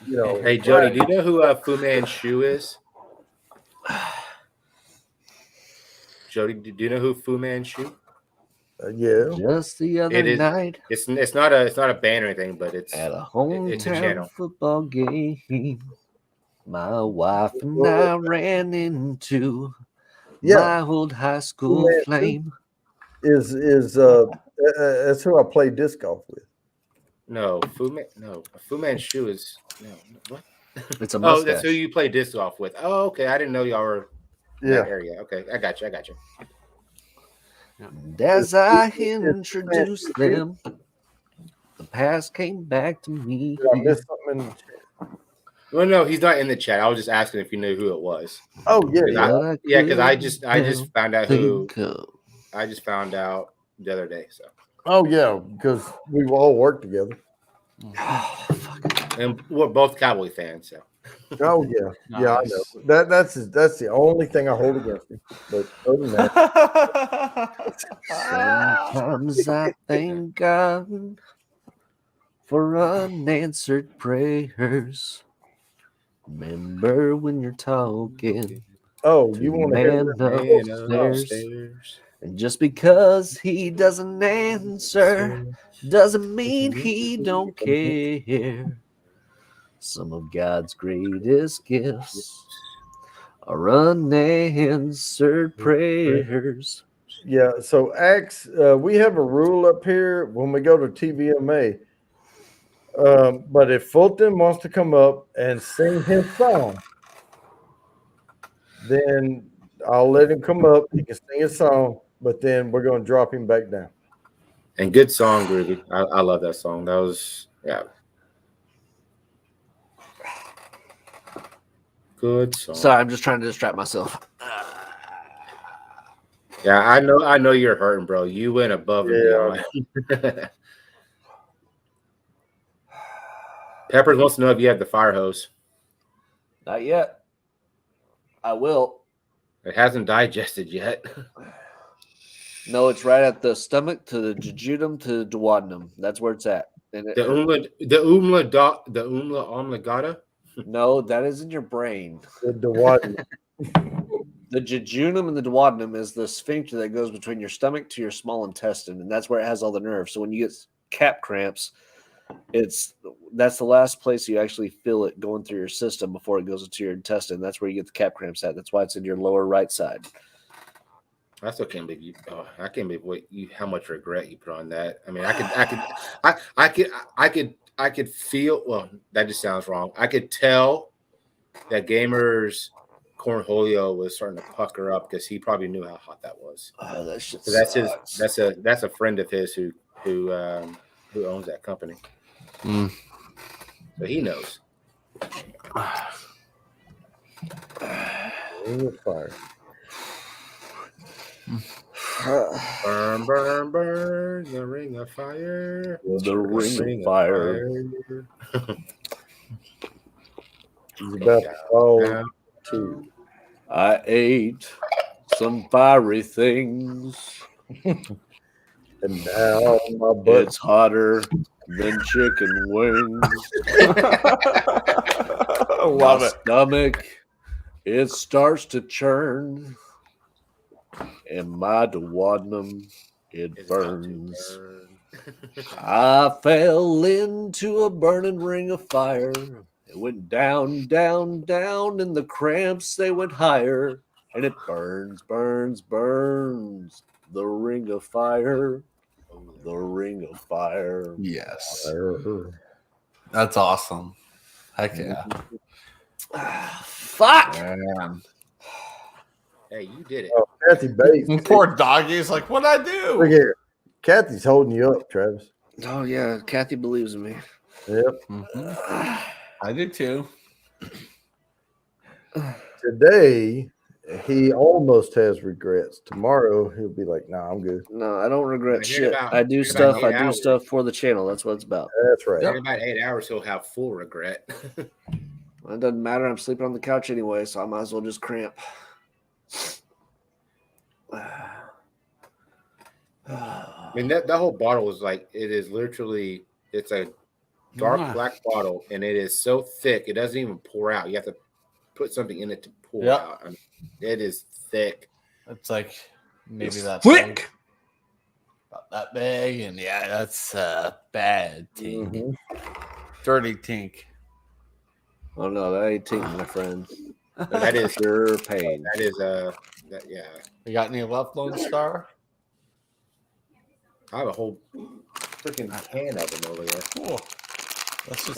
you know. Hey, Jody, do you know who Fu Manchu is? Jody, do you know who Fu Manchu? Yeah. Just the other It is. night It's not a band or anything, but it's at a it's a hometown channel. football game, my wife and I ran into my old high school Man, flame. Is that's who I play disc golf with. No, Fu Manchu is what? It's a Oh, mustache. that's who you play disc golf with. Oh, okay. I didn't know y'all were in that area. Okay, I got you. And as I introduced them, the past came back to me. Did I miss something in the chat? Well, no, he's not in the chat. I was just asking if you knew who it was. Oh yeah, Because I just found out who. Think of. I just found out the other day. So. Oh yeah, because we all work together. Oh, fuck. And we're both Cowboy fans. So. Oh yeah, yeah, I know. That's the only thing I hold against him. But other than that, Sometimes I thank God for unanswered prayers. Remember when you're talking. oh, you want to hear Man upstairs. And just because he doesn't answer doesn't mean he don't care. Some of God's greatest gifts are unanswered prayers. Yeah, so Axe, we have a rule up here when we go to TVMA. But if Fulton wants to come up and sing his song, then I'll let him come up. He can sing his song, but then we're going to drop him back down. And good song, Groovy. I love that song. That was good song. Sorry, I'm just trying to distract myself. Yeah, I know you're hurting, bro. You went above and beyond. Peppers wants to know if you have the fire hose. Not yet. I will. It hasn't digested yet. No, it's right at the stomach to the jejunum to the duodenum. That's where it's at. And The umla oblongata. no, that is in your brain. The Dewadden. The jejunum and the duodenum is the sphincter that goes between your stomach to your small intestine, and that's where it has all the nerves. So when you get cap cramps, that's the last place you actually feel it going through your system before it goes into your intestine. That's where you get the cap cramps at. That's why it's in your lower right side. I still can't believe you. Oh, I can't believe how much regret you put on that. I mean, I could feel. Well, that just sounds wrong. I could tell that Gamer's cornholio was starting to pucker up because he probably knew how hot that was. Oh, that shit So that's sucks. that's a friend of his who owns that company. Mm. So he knows. Ring of fire. Burn, burn, burn, the ring of fire. The ring of fire. He's about to fall too. I ate some fiery things. And now my butt. It's hotter than chicken wings. Love My it. stomach, it starts to churn. And my duodenum, it burns. I fell into a burning ring of fire. It went down, down, down, and the cramps, they went higher. And it burns, burns, burns. The ring of fire. The ring of fire. Yes. That's awesome. Heck yeah. Fuck! Man. Hey, you did it. Oh, Kathy Bates. Poor doggy's like, what'd I do? Look here. Kathy's holding you up, Travis. Oh, yeah. Kathy believes in me. Yep. Mhm. I do too. Today, he almost has regrets. Tomorrow, he'll be like, nah, I'm good. No, I don't regret In shit. about- I do in stuff. about I 8 do hours. stuff for the channel. That's what it's about. That's right. In about 8 hours, he'll have full regret. It doesn't matter. I'm sleeping on the couch anyway, so I might as well just cramp. I mean, that whole bottle is like, it is literally, it's a dark black bottle, and it is so thick it doesn't even pour out. You have to put something in it to pour out. I mean, it is thick. It's like maybe that's thick. About that big, and that's bad tink. Dirty tink. Oh no, that ain't tink, my friend. That is pure pain. That is You got any left, Lone Star? I have a whole freaking can of them over there. Cool.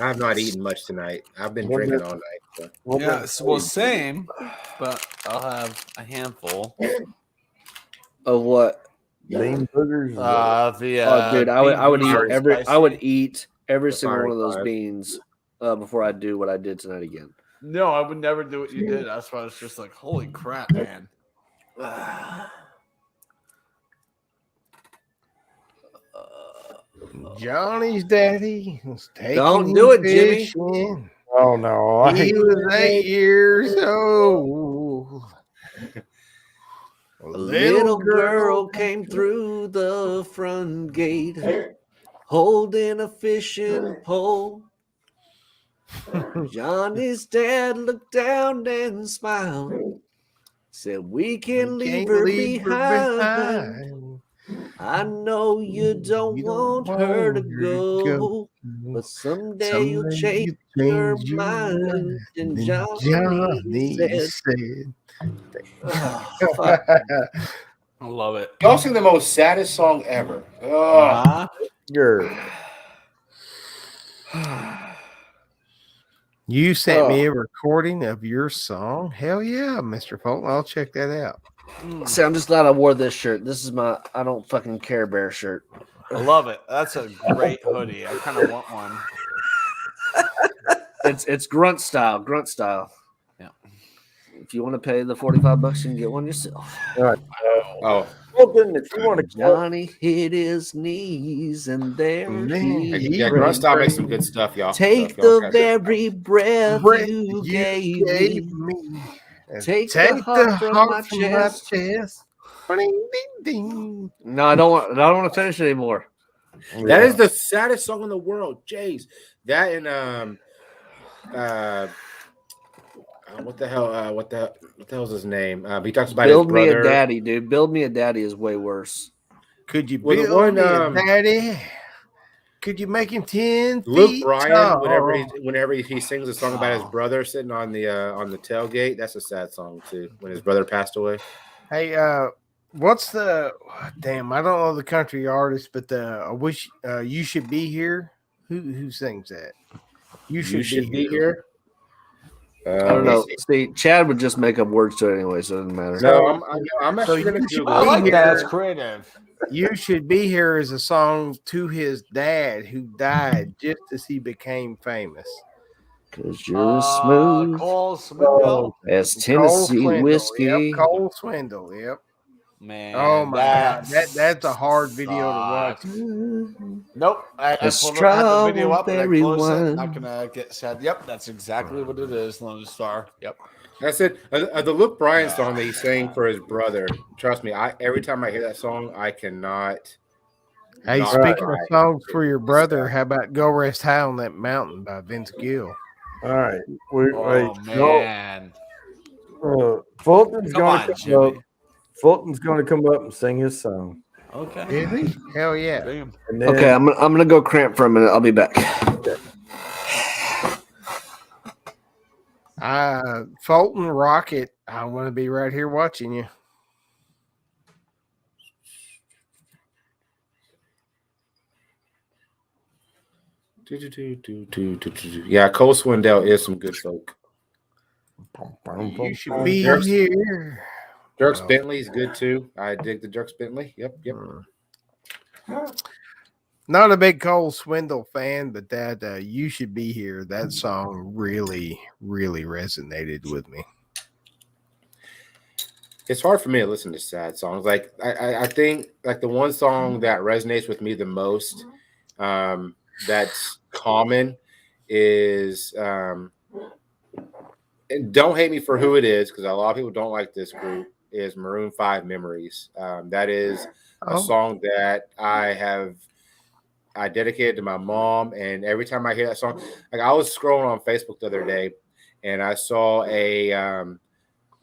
I have not eaten much tonight. I've been drinking all night. So. Same, but I'll have a handful. Of what? Bean boogers. Dude, I would eat every single one of those five. beans before I do what I did tonight again. No, I would never do what you did. That's why I was just like, holy crap, man. Johnny's daddy was taking Don't do it, Jimmy. fishing. Oh no! He was 8 years old. A little girl came through the front gate holding a fishing pole. Johnny's dad looked down and smiled. Said, we can leave her behind. I know you don't want her to go, but someday you'll change your mind. And Johnny said, I love it. Y'all sing the most saddest song ever. Oh. Girl. You sent me a recording of your song? Hell yeah, Mr. Fulton. I'll check that out. See, I'm just glad I wore this shirt. This is my I don't fucking care bear shirt. I love it. That's a great hoodie. I kind of want one. It's grunt style. Yeah. If you want to pay the $45, you can get one yourself. All right. Oh. Fulton, if you want to Johnny hit his knees and there Yeah, Grunt Style makes some good stuff, y'all. Take Y'all the guys- very breath you gave me. Take the heart from my chest. Ding, ding, ding. No, I don't want to finish anymore. That is the saddest song in the world. Jeez. That and what the hell? What the hell's his name? He talks about Build his Me brother. a Daddy, dude. Build Me a Daddy is way worse. Could you Well, the build one, me a daddy? Could you make him 10 Luke feet Bryan, tall? whenever he sings a song about his brother sitting on the tailgate, that's a sad song too. When his brother passed away. Hey, what's the damn? I don't know the country artist, but I wish you should be here. Who sings that? You should be here. I don't know. See, Chad would just make up words to it anyway, so it doesn't matter. No, I'm actually So going to you Google I it. like here. that. It's creative. You Should Be Here is a song to his dad who died just as he became famous. Because you're smooth Cole Swindle. as Cole Tennessee Swindle, whiskey. Yep, Cole Swindle. Yep. Man. Oh my god, that's a hard video to watch. Nope. I A pulled up, had the video up and I strawberry closed it. wine. Not gonna get sad. Yep, that's exactly what it is, Lone Star. Yep. I said the Luke Bryan song that he sang for his brother. Trust me, every time I hear that song, I cannot. Hey, not speaking cry. of songs for your brother, how about "Go Rest High on That Mountain" by Vince Gill? All right. Oh man. Fulton's Come going on, to come Jimmy. up. Fulton's going to come up and sing his song. Okay. Really? Hell yeah! Damn. And then, Okay, I'm gonna go cramp for a minute. I'll be back. Fulton Rocket, I want to be right here watching you. Yeah, Cole Swindell is some good folk. You should be Dirks- here. Dirks Bentley's good too. I dig the Dirks Bentley. Yep. Not a big Cole Swindle fan, but that "You Should Be Here," that song really, really resonated with me. It's hard for me to listen to sad songs. Like I think like the one song that resonates with me the most, that's common, is and don't hate me for who it is because a lot of people don't like this group. Is Maroon 5 Memories. That is a song that I I dedicated to my mom. And every time I hear that song, like I was scrolling on Facebook the other day, and I saw I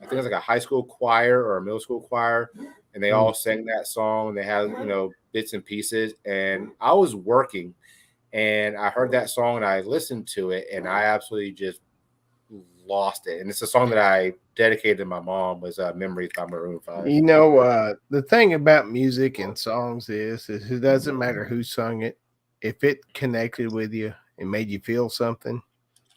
think it was like a high school choir or a middle school choir, and they all sang that song. And they had, bits and pieces. And I was working, and I heard that song, and I listened to it, and I absolutely just lost it. And it's a song that I dedicated to my mom, was Memories by Maroon 5. The thing about music and songs is it doesn't matter who sung it. If it connected with you and made you feel something,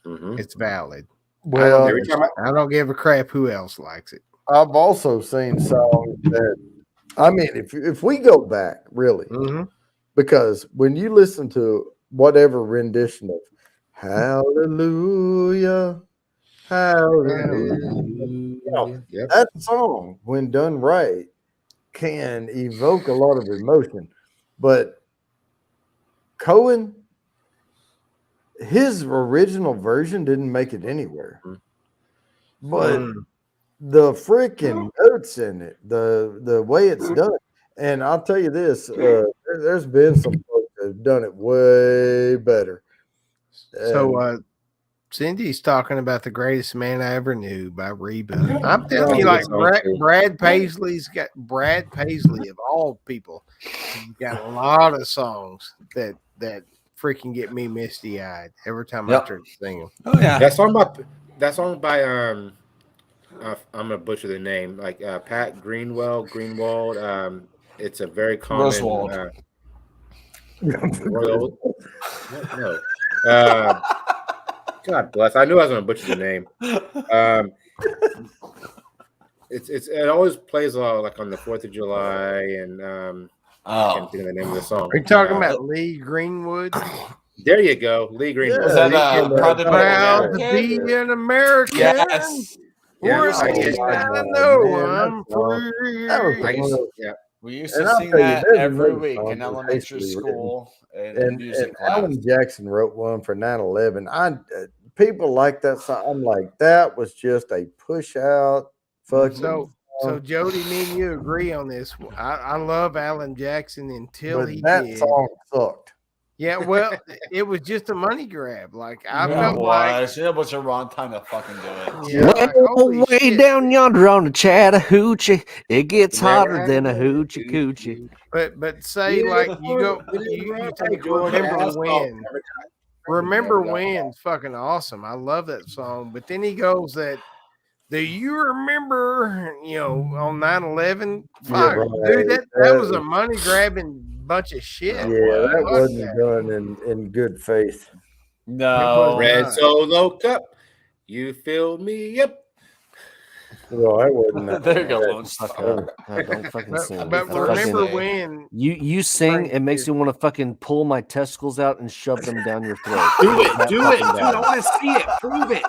it's valid. Well, I don't give a crap who else likes it. I've also seen songs that, I mean, if we go back, really, because when you listen to whatever rendition of Hallelujah, Hallelujah, that song, when done right, can evoke a lot of emotion. But Cohen, his original version didn't make it anywhere. But the freaking notes in it, the way it's done. And I'll tell you this, there's been some folks that have done it way better. So Cindy's talking about The Greatest Man I Ever Knew by Reba. I'm telling you, like Brad Paisley of all people, he's got a lot of songs that freaking get me misty eyed every time I try to sing them. Oh yeah, that song by I'm gonna butcher the name, like Pat Greenwald. It's a very common. No. God bless. I knew I was gonna butcher the name. It always plays like on the 4th of July, and I can't think of the name of the song. Are you talking about Lee Greenwood? There you go, Lee Greenwood. Is that proud to be an American? Yes. Yeah, I know I'm free. We used to sing that every week in elementary school and music class. Alan Jackson wrote one for 9/11. People like that song. I'm like, that was just a push out. So Jody, me and you agree on this. I love Alan Jackson until that song sucked. Yeah, well, it was just a money grab. Like I felt it was the wrong time to fucking do it. Yeah, way down yonder on the Chattahoochee, it gets hotter than a hoochie coochie. But say like you take Remember When. Remember When's fucking awesome. I love that song. But then he goes that. Do you remember, on 9/11? Fuck, dude, that was a money grabbing bunch of shit. Yeah, that wasn't done in good faith. No. Red Solo Cup, you filled me up. Well, I wasn't. There you go, Lone Don't fucking sing. But remember when you sing, it makes me want to fucking pull my testicles out and shove them down your throat. Do it. Dude, I want to see it. Prove it.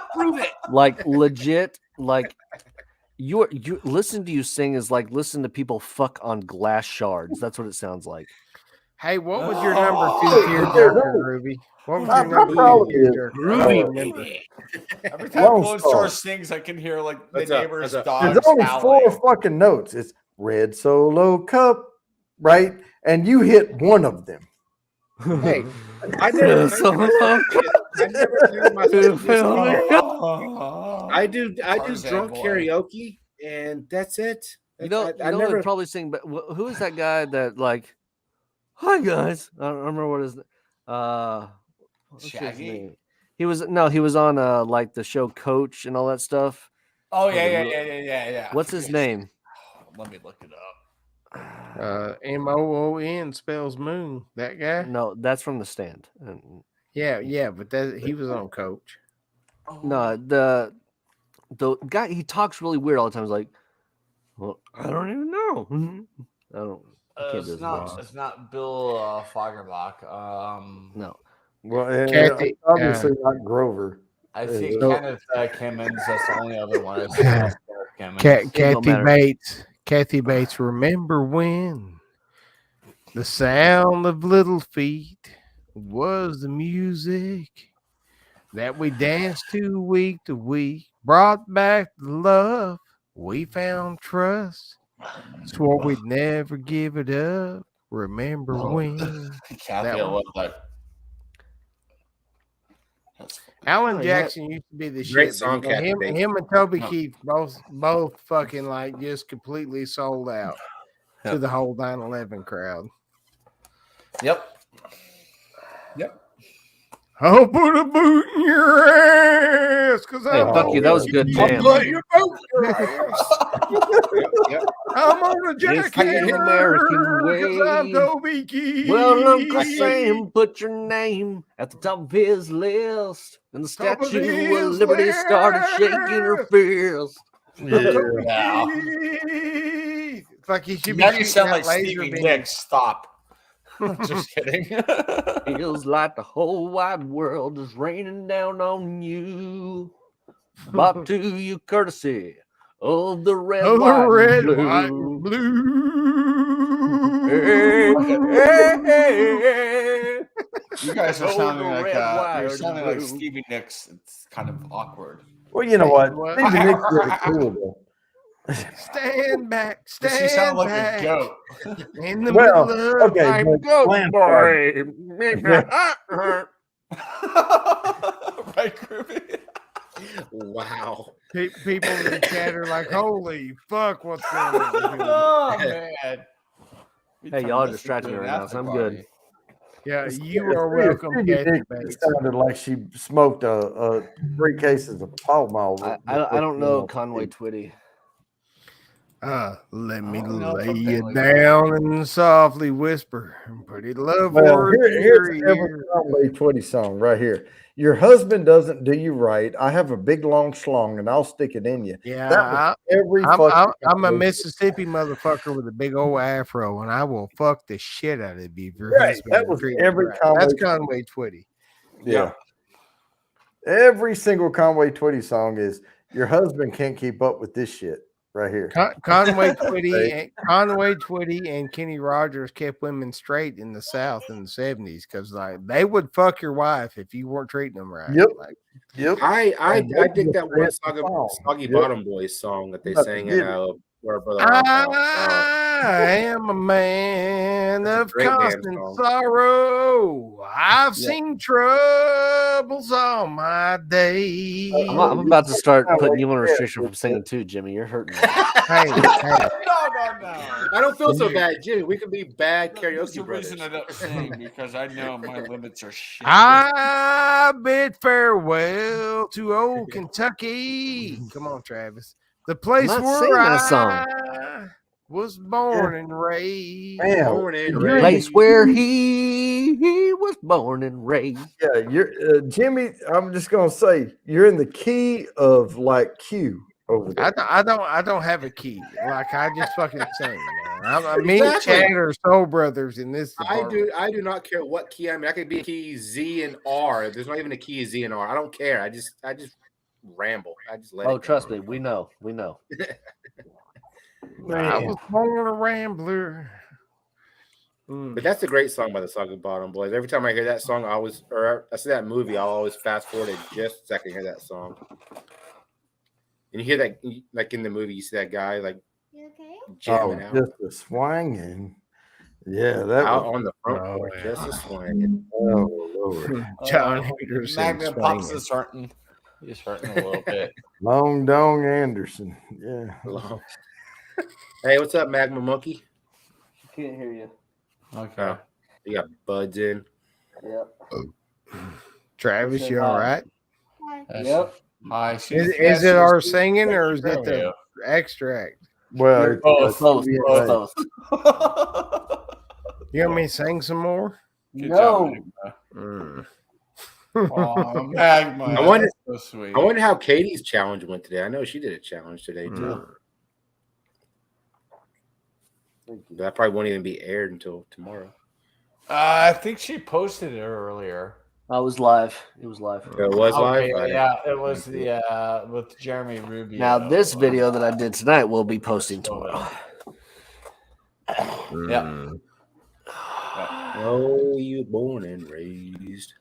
Like legit, like you listen to you sing is like listen to people fuck on glass shards. That's what it sounds like. Hey, what was your number 2 tearjerker, Ruby? What was your number 2 tearjerker? Ruby. Every time Lone Star sings, I can hear like the neighbor's dogs. There's only 4 fucking notes. It's Red Solo Cup, right? And you hit one of them. Hey, I never I do drunk karaoke, and that's it. I never probably sing, but who is that guy that like? Hi guys, I don't remember what his Shaggy. He was on like the show Coach and all that stuff. Oh yeah. What's his name? Let me look it up. MOON spells moon. That guy? No, that's from The Stand. Yeah, but he was on Coach. No, the guy, he talks really weird all the time. He's like, well, I don't even know. I can't do his voice. It's not Bill Fagerbach. No. Well, Kathy, obviously not Grover. I think Kenneth Kimmins. That's the only other one. Kathy Bates. Remember when the sound of little feet was the music that we danced to week, brought back the love, we found trust, swore we'd never give it up. Remember when? Kathy, That I one? love that. Alan Jackson used to be the Great shit. song, but, you know, Kathy Bates. him and Toby No. Keith both fucking like just completely sold out to the whole 9/11 crowd. Yep. I'll put a boot in your ass because Hey, fuck you. That was a good jam. Put your boot in your ass. Yep. I'm on a It's the jackhammer American because I'm way. Toby Keith. Well, Uncle Sam put your name at the top of his list, and the Top of Statue of his Liberty started shaking her list. fist. Yeah. Wow. It's like he should be Now you shooting sound out like laser Stevie beams. Nicks. Stop. Just kidding. Feels like the whole wide world is raining down on you. Brought to you courtesy of the red, Oh, the white, red, and white, blue. and blue. Hey, hey. You guys are Oh, sounding the like red, white, you're and sounding like blue. Stevie Nicks. It's kind of awkward. Well, you know what? What? Stevie Nicks really cool though. Stand back, Does she sound stand like back. a goat? In the Well, middle of okay, I'm but good, Lance boy. Make my Yeah. heart hurt. Right, Groovy? Wow. people in the chat are like, holy fuck, what's going on here? Oh, man. Hey, y'all distracting me right now, so I'm good. Yeah, you are welcome, Stevie Kathy Nicks Bates. sounded like she smoked a 3 cases of Pall Mall. I don't know Conway Twitty. Let me I don't know if lay I'm you feeling down and softly whisper, pretty love Well, word in here's your every ear. Conway Twitty song right here. Your husband doesn't do you right. I have a big long schlong and I'll stick it in you. Yeah, That was every I'm fucking a Conway- Mississippi motherfucker with a big old afro, and I will fuck the shit out of you if your Right, husband that was treat you every right. Conway That's Twitty. Conway Twitty. Yeah. Every single Conway Twitty song is your husband can't keep up with this shit right here. Conway Twitty and Kenny Rogers kept women straight in the South in the 70s because like they would fuck your wife if you weren't treating them right. Yep. Like, Yep. I dig that one Song. Soggy Yep. Bottom Boys song that they Nothing sang did in it. Where Brother Rock. I am a man That's a of great damn constant song. sorrow. I've seen troubles all my days. I'm about to start putting you on restriction from singing too, Jimmy. You're hurting me. Hey, No. I don't feel so bad, Jimmy. We can be bad That's karaoke the brothers. reason I don't sing, because I know my limits are shit. I bid farewell to old Kentucky. Come on, Travis. The place not where singing that song. I was born and raised. Man, Born and you're in Place where he was born and raised. Yeah, you're Jimmy. I'm just gonna say you're in the key of like Q over there. I don't have a key. Like I just fucking sing. Me and Exactly. Chad are soul brothers in this department. I do not care what key I'm in. I could be key Z and R. There's not even a key Z and R. I don't care. I just ramble. I just let Oh, it trust go. me, we know. I was born a rambler. But that's a great song by the Soggy Bottom Boys. Every time I hear that song, I see that movie, I'll always fast forward just a second to hear that song. And you hear that, like in the movie, you see that guy like jamming out just a swinging. Yeah, that out was, on the front Oh, porch, yeah. just a swinging. oh Lord. John Henderson. Magnum Pops swinging. is hurting. He's hurting a little bit. Long Dong Anderson. Yeah. Hey, what's up, Magma Monkey? Can't hear you. Okay. Oh, you got buds in. Yep. Travis, you all right? Yep. Hi. Is it our singing or is it the extract? Well, Both. yeah, You want me to sing some more? Good No. job, Mm. Magma. Magma. I wonder- That's so sweet. I wonder how Katie's challenge went today. I know she did a challenge today too. That probably won't even be aired until tomorrow. I think she posted it earlier. I was live. It was live. It was live. Okay, yeah, it was the with Jeremy Rubio. Now this video that I did tonight will be posting tomorrow. Yeah. Oh, you born and raised.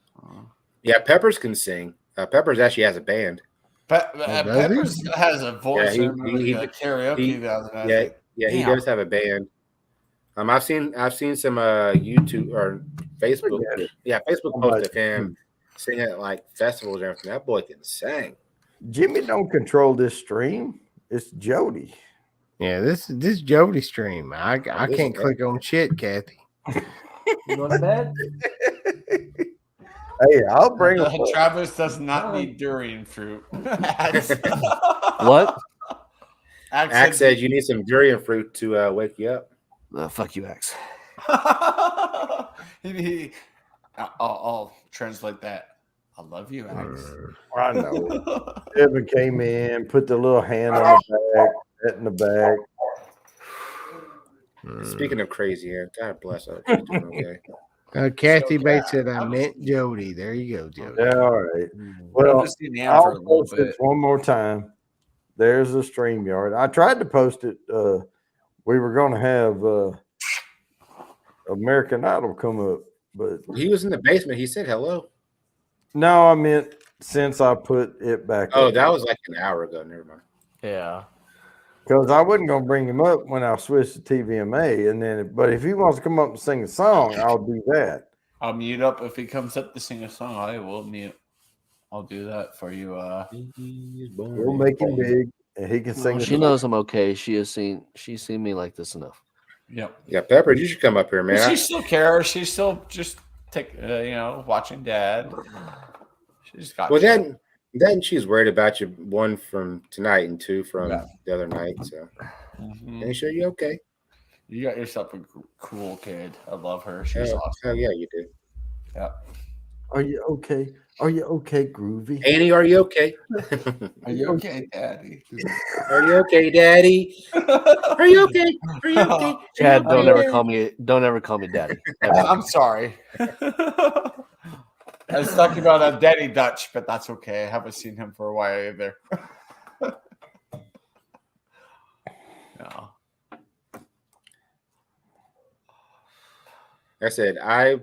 Yeah, Peppers can sing. Peppers actually has a band. Peppers has a voice. Yeah, I remember the karaoke the other night. Yeah, he Damn. does have a band. I've seen some YouTube or Facebook, Facebook posts of him singing at like festivals and everything. That boy can sing. Jimmy don't control this stream. It's Jody. Yeah, this Jody stream. I can't click on shit, Kathy. You going to bed? Hey, I'll bring him. Travis does not need durian fruit. What? Axe said you need some durian fruit to wake you up. Fuck you, Axe. I'll translate that. I love you, Axe. I know. Evan came in, put the little hand on the back, pat in the back. Speaking of crazy hair, God bless her. She's doing okay. Kathy Bates said I meant Jody. There you go, Jody. Yeah, all right. Well, I'll post it one more time. There's a StreamYard. I tried to post it. We were going to have American Idol come up, but he was in the basement. He said hello. No, I meant since I put it back. Oh, that was like an hour ago. Never mind. Yeah. Because I wasn't going to bring him up when I switched to TVMA, and then, but if he wants to come up and sing a song, I'll do that. I'll mute up if he comes up to sing a song. I will mute. I'll do that for you. We'll make him big, and he can sing. She knows I'm okay. She's seen me like this enough. Yep. Yeah, Pepper, you should come up here, man. She still cares. She's still just watching Dad. She's got. Well, then she's worried about you, one from tonight and two from the other night. So, make sure you're okay. You got yourself a cool kid. I love her. She's awesome. Oh yeah, you do. Yeah. Are you okay? Are you okay, Groovy? Annie, are you okay? Are you okay, Daddy? Are you okay, Daddy? Are you okay? Are you okay? Chad, don't ever call me Daddy. I'm sorry. I was talking about a Daddy Dutch, but that's okay. I haven't seen him for a while either. No. I said I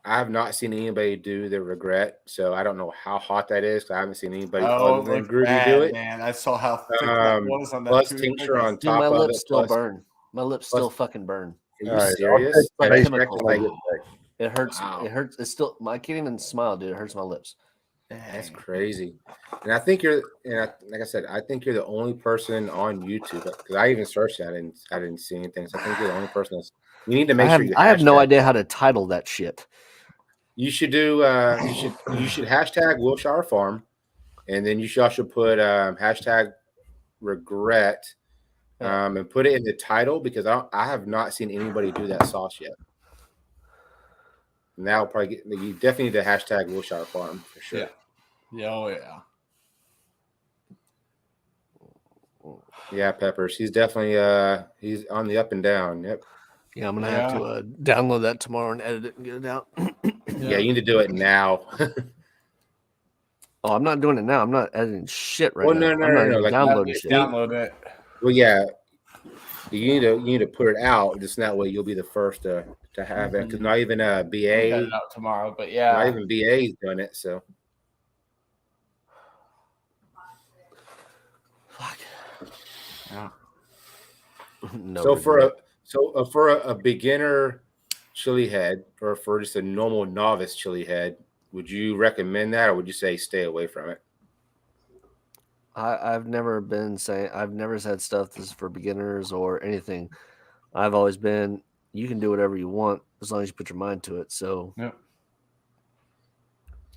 have not seen anybody do the regret, so I don't know how hot that is. Because I haven't seen anybody other than Groovy do it. Man, I saw how thick that was on that. Plus tincture on top my of lips it. still burn. My lips still fucking burn. Are you serious? It hurts. Wow. It hurts. It's still. I can't even smile, dude. It hurts my lips. That's crazy. And I think you're. Like I said, I think you're the only person on YouTube because I even searched that and I didn't see anything. So I think you're the only person that's. You need to make sure. I have no idea how to title that shit. You should do. You should hashtag Wilshire Farm, and then you should also put hashtag regret, and put it in the title because I have not seen anybody do that sauce yet. And that'll probably get you. Definitely need to hashtag Wilshire Farm for sure. Yeah. Oh yeah. Yeah, Peppers. He's definitely he's on the up and down. Yep. Yeah, I'm gonna have to download that tomorrow and edit it and get it out. Yeah, you need to do it now. Oh, I'm not doing it now. I'm not editing shit right now. No. Like, downloading shit. Download it. Well, yeah, you need to put it out. Just that way, you'll be the first to have it. Because not even BA it out tomorrow, but yeah, not even BA's done it. So. Fuck. Yeah. No. For a beginner chili head, or for just a normal novice chili head, would you recommend that, or would you say stay away from it? I've never said stuff this is for beginners or anything. I've always been, you can do whatever you want as long as you put your mind to it. So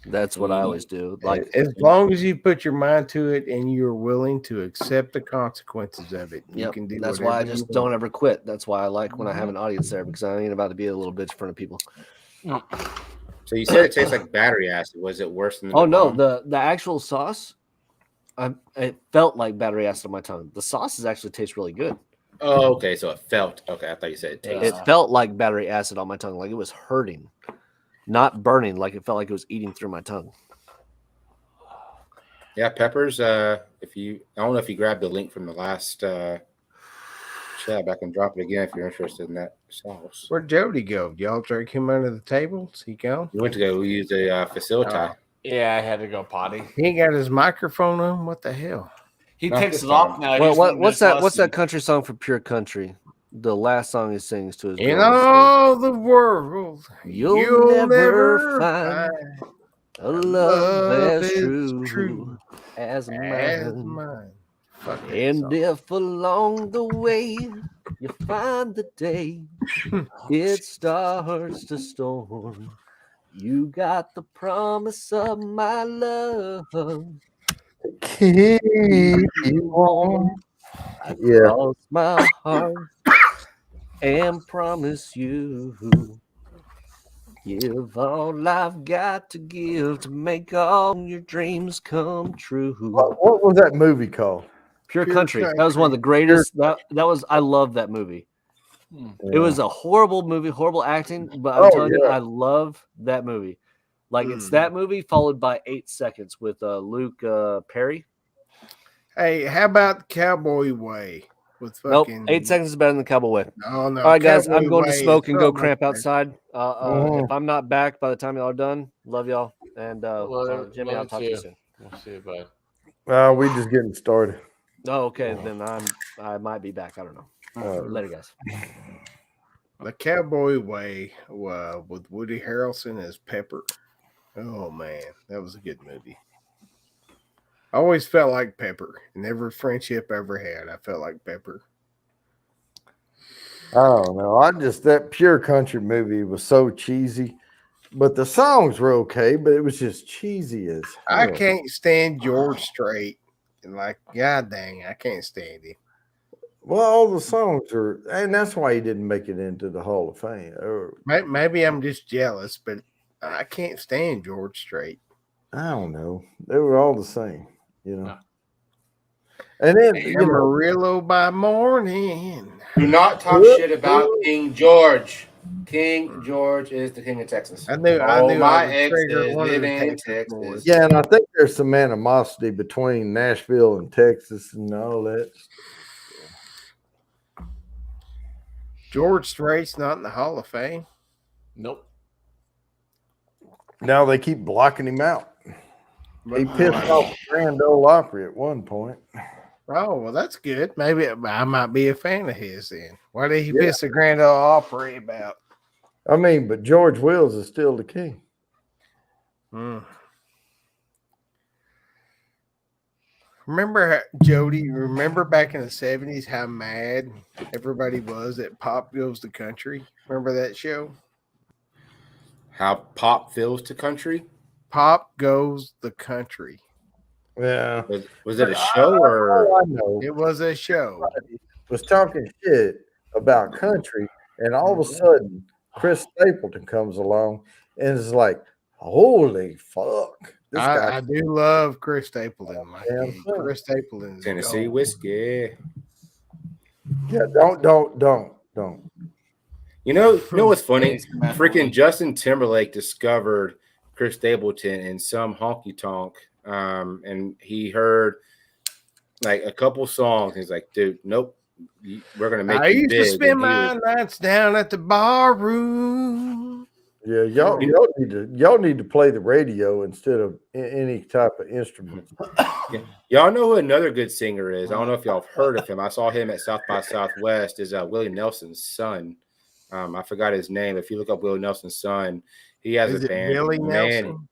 that's what I always do. Like as long as you put your mind to it and you're willing to accept the consequences of it, you can do. That's why I just don't ever quit. That's why I like when I have an audience there, because I ain't about to be a little bitch in front of people. No. So you said it tastes like battery acid. Was it worse than? The actual sauce. It felt like battery acid on my tongue. The sauces actually taste really good. Oh, okay. So it felt okay. I thought you said it tasted. It felt like battery acid on my tongue, like it was hurting, not burning. Like it felt like it was eating through my tongue. Yeah, Peppers. I don't know if you grabbed the link from the last chat, I can drop it again if you're interested in that sauce. Where'd Jody go? Y'all drink him under the table? Is he gone? You went to go use a facility. Yeah, I had to go potty. He ain't got his microphone on. What the hell? He takes it off now. Well, what's that country song for Pure Country? the last song he sings to his In girl is all the world, You'll never find a love as true as as mine. mine. Fuck that And song. if along the way you find the day it starts to storm, you got the promise of my love. Keep you warm. I Yeah. cross my heart and promise you. Give all I've got to give to make all your dreams come true. What was that movie called? Pure Country. That was one of the greatest. That was. I love that movie. It was a horrible movie, horrible acting, but I'm telling you, I love that movie. Like it's that movie followed by 8 Seconds with Luke Perry. Hey, how about Cowboy Way with fucking? Nope, 8 Seconds is better than the Cowboy Way. Oh no! All right, guys, Cowboy I'm going to Way smoke is and go so much cramp better. outside. If I'm not back by the time y'all are done, love y'all. And Jimmy, I'll talk to you soon. We'll see you, bud. We just getting started. Oh, okay. Then I might be back. I don't know. Later, guys. The Cowboy Way with Woody Harrelson as Pepper. Oh man, that was a good movie. I always felt like Pepper. In every friendship I ever had, I felt like Pepper. I don't know. That Pure Country movie was so cheesy, but the songs were okay, but it was just cheesy as hell. I can't stand George Strait. And like, god dang, I can't stand him. Well, all the songs are, and that's why he didn't make it into the Hall of Fame. Maybe I'm just jealous, but I can't stand George Strait. I don't know. They were all the same, you know. And then Amarillo by morning. Do not talk shit about King George. King George is the king of Texas. I knew my I ex triggered is one of the living in Texas Texas. boys. yeah, and I think there's some animosity between Nashville and Texas and all that. George Strait's not in the Hall of Fame. Nope. Now they keep blocking him out. He pissed off the Grand Ole Opry at one point. Oh, well, that's good. Maybe I might be a fan of his then. Why did he piss the Grand Ole Opry about? I mean, but George Wills is still the king. Remember, Jody, remember back in the 70s how mad everybody was that Pop Goes the Country? Remember that show? How pop feels to country? Pop Goes the Country. Yeah. Was it a show or? I know. It was a show. Was talking shit about country, and all of a sudden, Chris Stapleton comes along and is like, "Holy fuck!" This guy. I do love Chris Stapleton. Chris Stapleton, Tennessee whiskey. Yeah, don't. You know what's funny? Freaking Justin Timberlake discovered Chris Stapleton in some honky tonk, and he heard like a couple songs. He's like, "Dude, nope, we're gonna make." I you used big. to spend my nights down at the bar room. Yeah, y'all need to play the radio instead of any type of instrument. Y'all know who another good singer is? I don't know if y'all have heard of him. I saw him at South by Southwest. Is Willie Nelson's son. I forgot his name. If you look up Willie Nelson's son, he has a band. Billy Man, Nelson?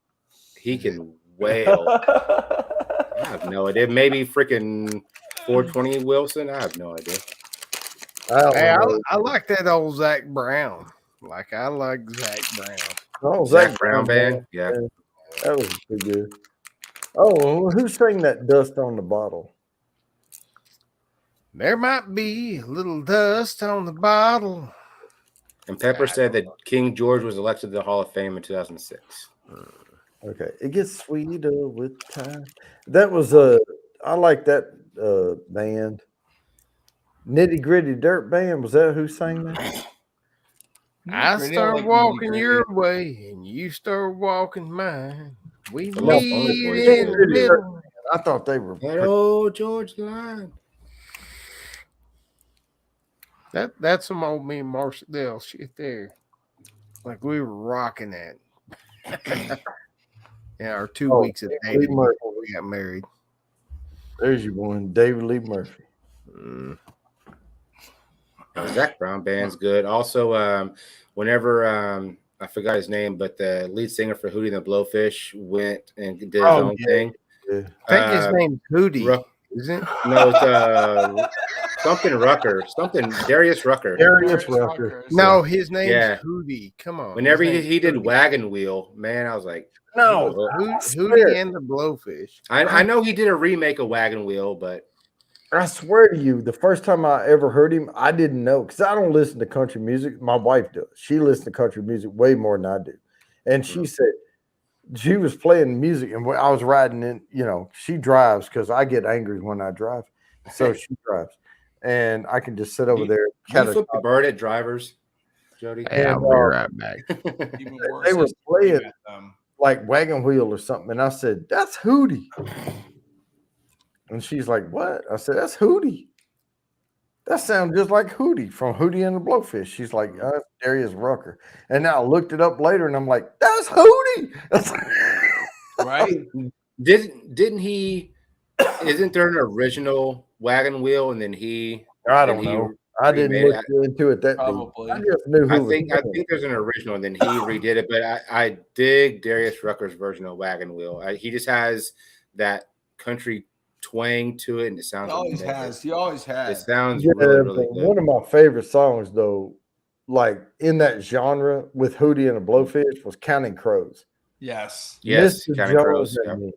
he can wail. I have no idea. Maybe freaking 420 Wilson. I have no idea. I like that old Zach Brown. I like Zach Brown. Oh, Zach Brown band. Yeah. That was pretty good. Oh, who sang that "Dust on the Bottle"? There might be a little dust on the bottle. And Pepper said that King George was elected to the Hall of Fame in 2006. Okay, it gets sweeter with time. That was I like that band. Nitty Gritty Dirt Band. Was that who sang that? I start walking your way, and you start walking mine. We Come on, meet boys. in the middle. I thought they were. That old George line. That's some old me and Marcel shit there. Like we were rocking that. Yeah, our 2 weeks of dating before we got married. There's your one, David Lee Murphy. Zach Brown band's good. Also, whenever I forgot his name, but the lead singer for Hootie and the Blowfish went and did his own thing. Yeah. I think his name's Hootie, Ruck- isn't it? No, it's something Rucker, something Darius Rucker. Darius Rucker. No, his name's Yeah. Hootie. Come on. Whenever His he name's did Hootie. Wagon Wheel, man, I was like, No, Hootie and the Blowfish. I know he did a remake of Wagon Wheel, but I swear to you, the first time I ever heard him, I didn't know because I don't listen to country music. My wife does. She listens to country music way more than I do. And she said she was playing music, and I was riding in. You know, she drives because I get angry when I drive, so she drives, and I can just sit over there. you flip the bird at drivers, Jody. Hey, I'll be right back. Even worse, They were is playing at them. like Wagon Wheel or something, and I said, "That's Hootie." And she's like, "What?" I said, "That's Hootie. That sounds just like Hootie from Hootie and the Blowfish." She's like, "That's Darius Rucker." And now I looked it up later, and I'm like, "That's Hootie." Right? Didn't he? Isn't there an original Wagon Wheel, and then he? I don't know. I didn't remade look into it that deep. Probably. I just knew who I was think doing it. there's an original, and then he redid it. But I dig Darius Rucker's version of Wagon Wheel. He just has that country twang to it, and it sounds. He always amazing. has. He always It has. sounds Yeah, really, really but good. one of my favorite songs, though, like in that genre with Hootie and the Blowfish, was Counting Crows. Yes. Yes, Mr. Counting Crows. Jones Yeah. and me.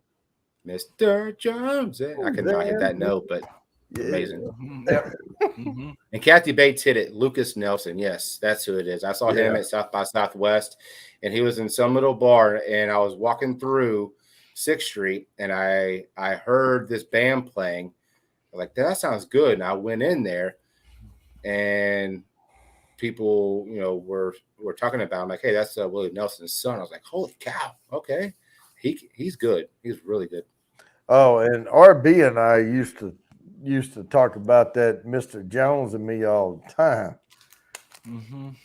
Mr. Jones. I cannot hit that note, but Yeah. amazing. Mhm. Yep. Mhm. And Kathy Bates hit it. Lucas Nelson. Yes, that's who it is. I saw him Yeah. at South by Southwest, and he was in some little bar, and I was walking through 6th Street, and I heard this band playing. I was like, that sounds good. And I went in there, and people, were talking about him, like, hey, that's Willie Nelson's son. I was like, holy cow, okay. He's good. He's really good. Oh, and RB and I used to talk about that Mr. Jones and me all the time. Mhm.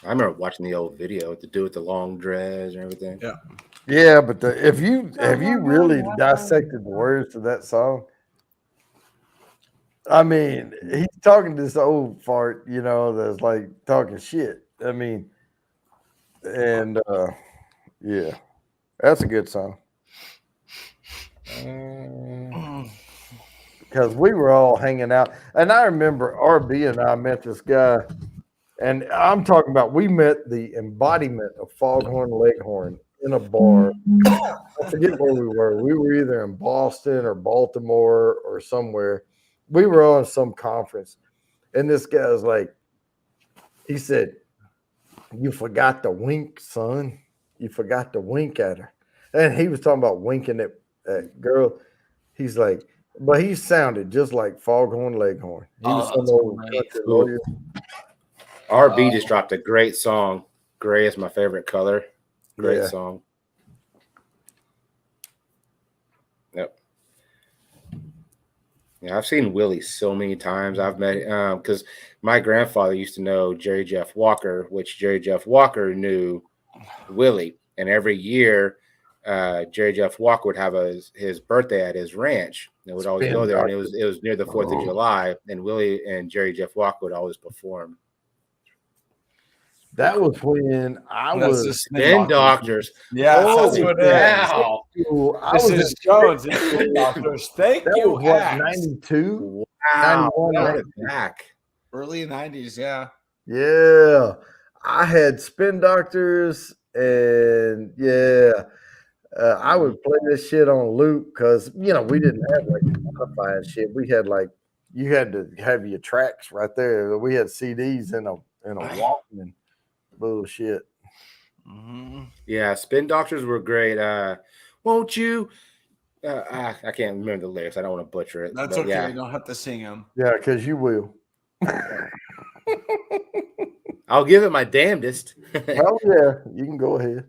I remember watching the old video to do with the long dreads and everything. Yeah. Yeah, but have you really dissected the words to that song? I mean, he's talking to this old fart, that's like talking shit. I mean, and yeah, that's a good song. Because we were all hanging out, and I remember RB and I met this guy, and I'm talking about we met the embodiment of Foghorn Leghorn in a bar. I forget where we were. We were either in Boston or Baltimore or somewhere. We were on some conference, and this guy was like, he said, "You forgot to wink, son. You forgot to wink at her." And he was talking about winking at that girl. He's like, but he sounded just like Foghorn Leghorn. He was some that's old great. country lawyer. RB just dropped a great song. Gray is my favorite color. Great Yeah. song. Yep. Yeah, I've seen Willie so many times. I've met because my grandfather used to know Jerry Jeff Walker, which Jerry Jeff Walker knew Willie, and every year Jerry Jeff Walker would have his birthday at his ranch. They would always go there, and it was near the 4th of July, and Willie and Jerry Jeff Walker would always perform. That was when I That's was. just Spin Doctors. Yes, that's Holy what it is. cow. I This was is Jones. It's Spin Doctors. Thank that you, was what, Hacks. 92? Wow. 91, Brought 92. it back. Early 90s, yeah. Yeah. I had Spin Doctors, and I would play this shit on loop because we didn't have like Spotify and shit. We had like you had to have your tracks right there. We had CDs in a Walkman. Bullshit. Mm-hmm. Yeah, Spin Doctors were great. Won't you? I can't remember the lyrics. I don't want to butcher it. That's but okay. Yeah. You don't have to sing them. Yeah, because you will. I'll give it my damnedest. Oh yeah, you can go ahead.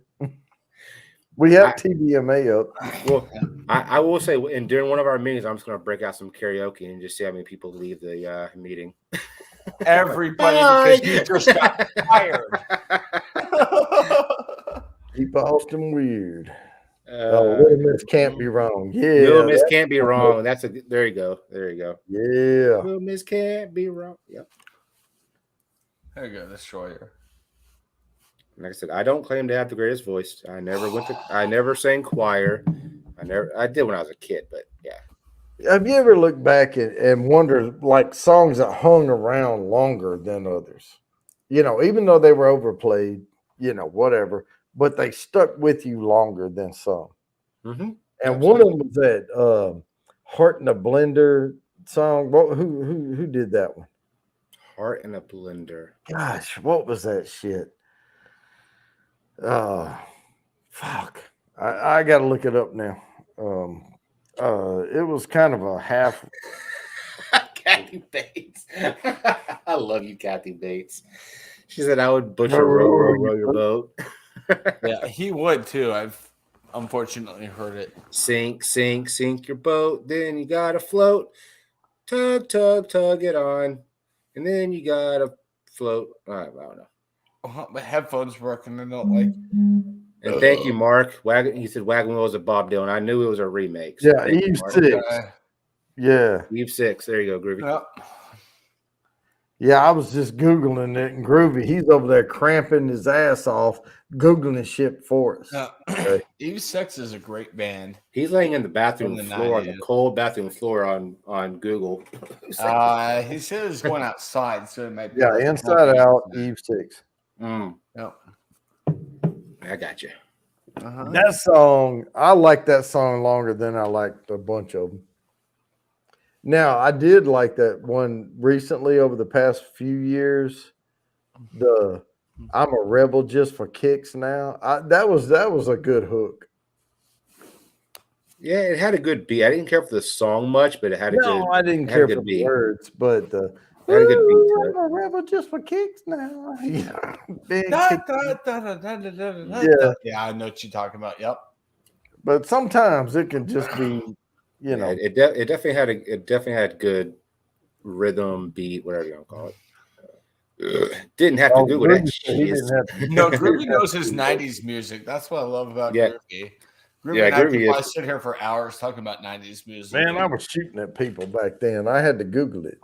We have TVMA up. Well, I will say, and during one of our meetings, I'm just going to break out some karaoke and just see how many people leave the meeting. Everybody, because you just got fired. Keep Austin weird. Little Little Miss Can't Be Wrong. Yeah. Miss Can't Be Wrong. There you go. Yeah. Little Miss Can't Be Wrong. Yep. There you go, Destroyer. Like I said, I don't claim to have the greatest voice. I never sang choir. I did when I was a kid, but yeah. Have you ever looked back and wondered, like, songs that hung around longer than others? You know, even though they were overplayed, you know, whatever, but they stuck with you longer than some. Mm-hmm. And one of them was that Heart in a Blender song. Who did that one? Heart in a Blender. Gosh, what was that shit? Fuck. I got to look it up now. It was kind of a half. Kathy Bates. I love you, Kathy Bates. She said I would butcher row your boat. Yeah, he would too. I've unfortunately heard it. Sink your boat. Then you gotta float. Tug it on. And then you gotta float. I don't know. My headphones work and I don't like. And thank you, Mark. He said Wagon Wheel was a Bob Dylan. I knew it was a remake. So Yeah, Eve 6. Yeah. Eve 6. There you go, Groovy. Yep. Yeah, I was just Googling it, and Groovy, he's over there cramping his ass off, Googling shit for us. Okay. Eve 6 is a great band. He's laying in the bathroom From the floor, on 90s. the cold bathroom floor on Google. He said he was going outside, so it might be. Yeah, like Inside Out, Eve 6. Yep. I got you. Uh-huh. That song, I like that song longer than I liked a bunch of them. Now, I did like that one recently over the past few years. The I'm a Rebel Just for Kicks Now. That was a good hook. Yeah, it had a good beat. I didn't care for the song much, but it had a good. No, I didn't care for the words, but It had a good beat to it. I'm a rebel just for kicks now. Yeah, big Da, kick. da, da, da, da, da, da, da, Yeah. da. Yeah, I know what you're talking about. Yep. But sometimes it can just be, you know. It definitely had good rhythm, beat, whatever you want to call it. Didn't have to Google that shit. No, Groovy knows his 90s music. That's what I love about Yeah. Groovy. Groovy Yeah, and I could Groovy probably is. sit here for hours talking about 90s music. Man, I was shooting at people back then. I had to Google it.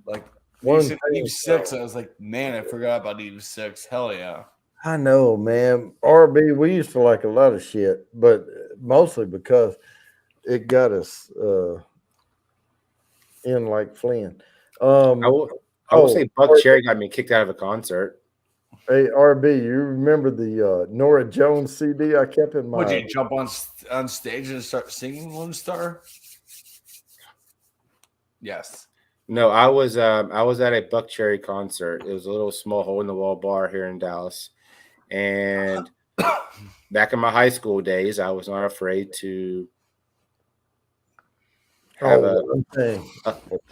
Like One you said thing, Eve 6, I was like, man, I forgot about Eve 6. Hell yeah. I know, man. RB, we used to like a lot of shit, but mostly because it got us in like Flynn. I will say Buck Cherry got me kicked out of a concert. Hey, RB, you remember the Nora Jones CD I kept in my... Would you jump on stage and start singing Lone Star? Yes. No, I was at a Buck Cherry concert. It was a little small hole in the wall bar here in Dallas. And back in my high school days, I was not afraid to have a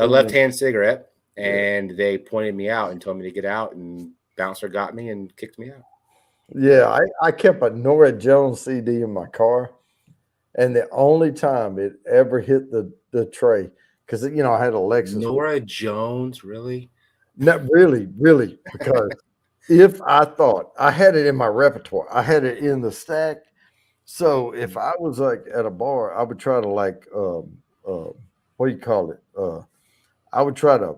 left-hand cigarette, and they pointed me out and told me to get out, and bouncer got me and kicked me out. Yeah, I kept a Nora Jones CD in my car, and the only time it ever hit the tray, because you know I had a Lexus. Nora Jones, really? Not really, because if I thought I had it in my repertoire, I had it in the stack. So if I was like at a bar, I would try to like what do you call it? I would try to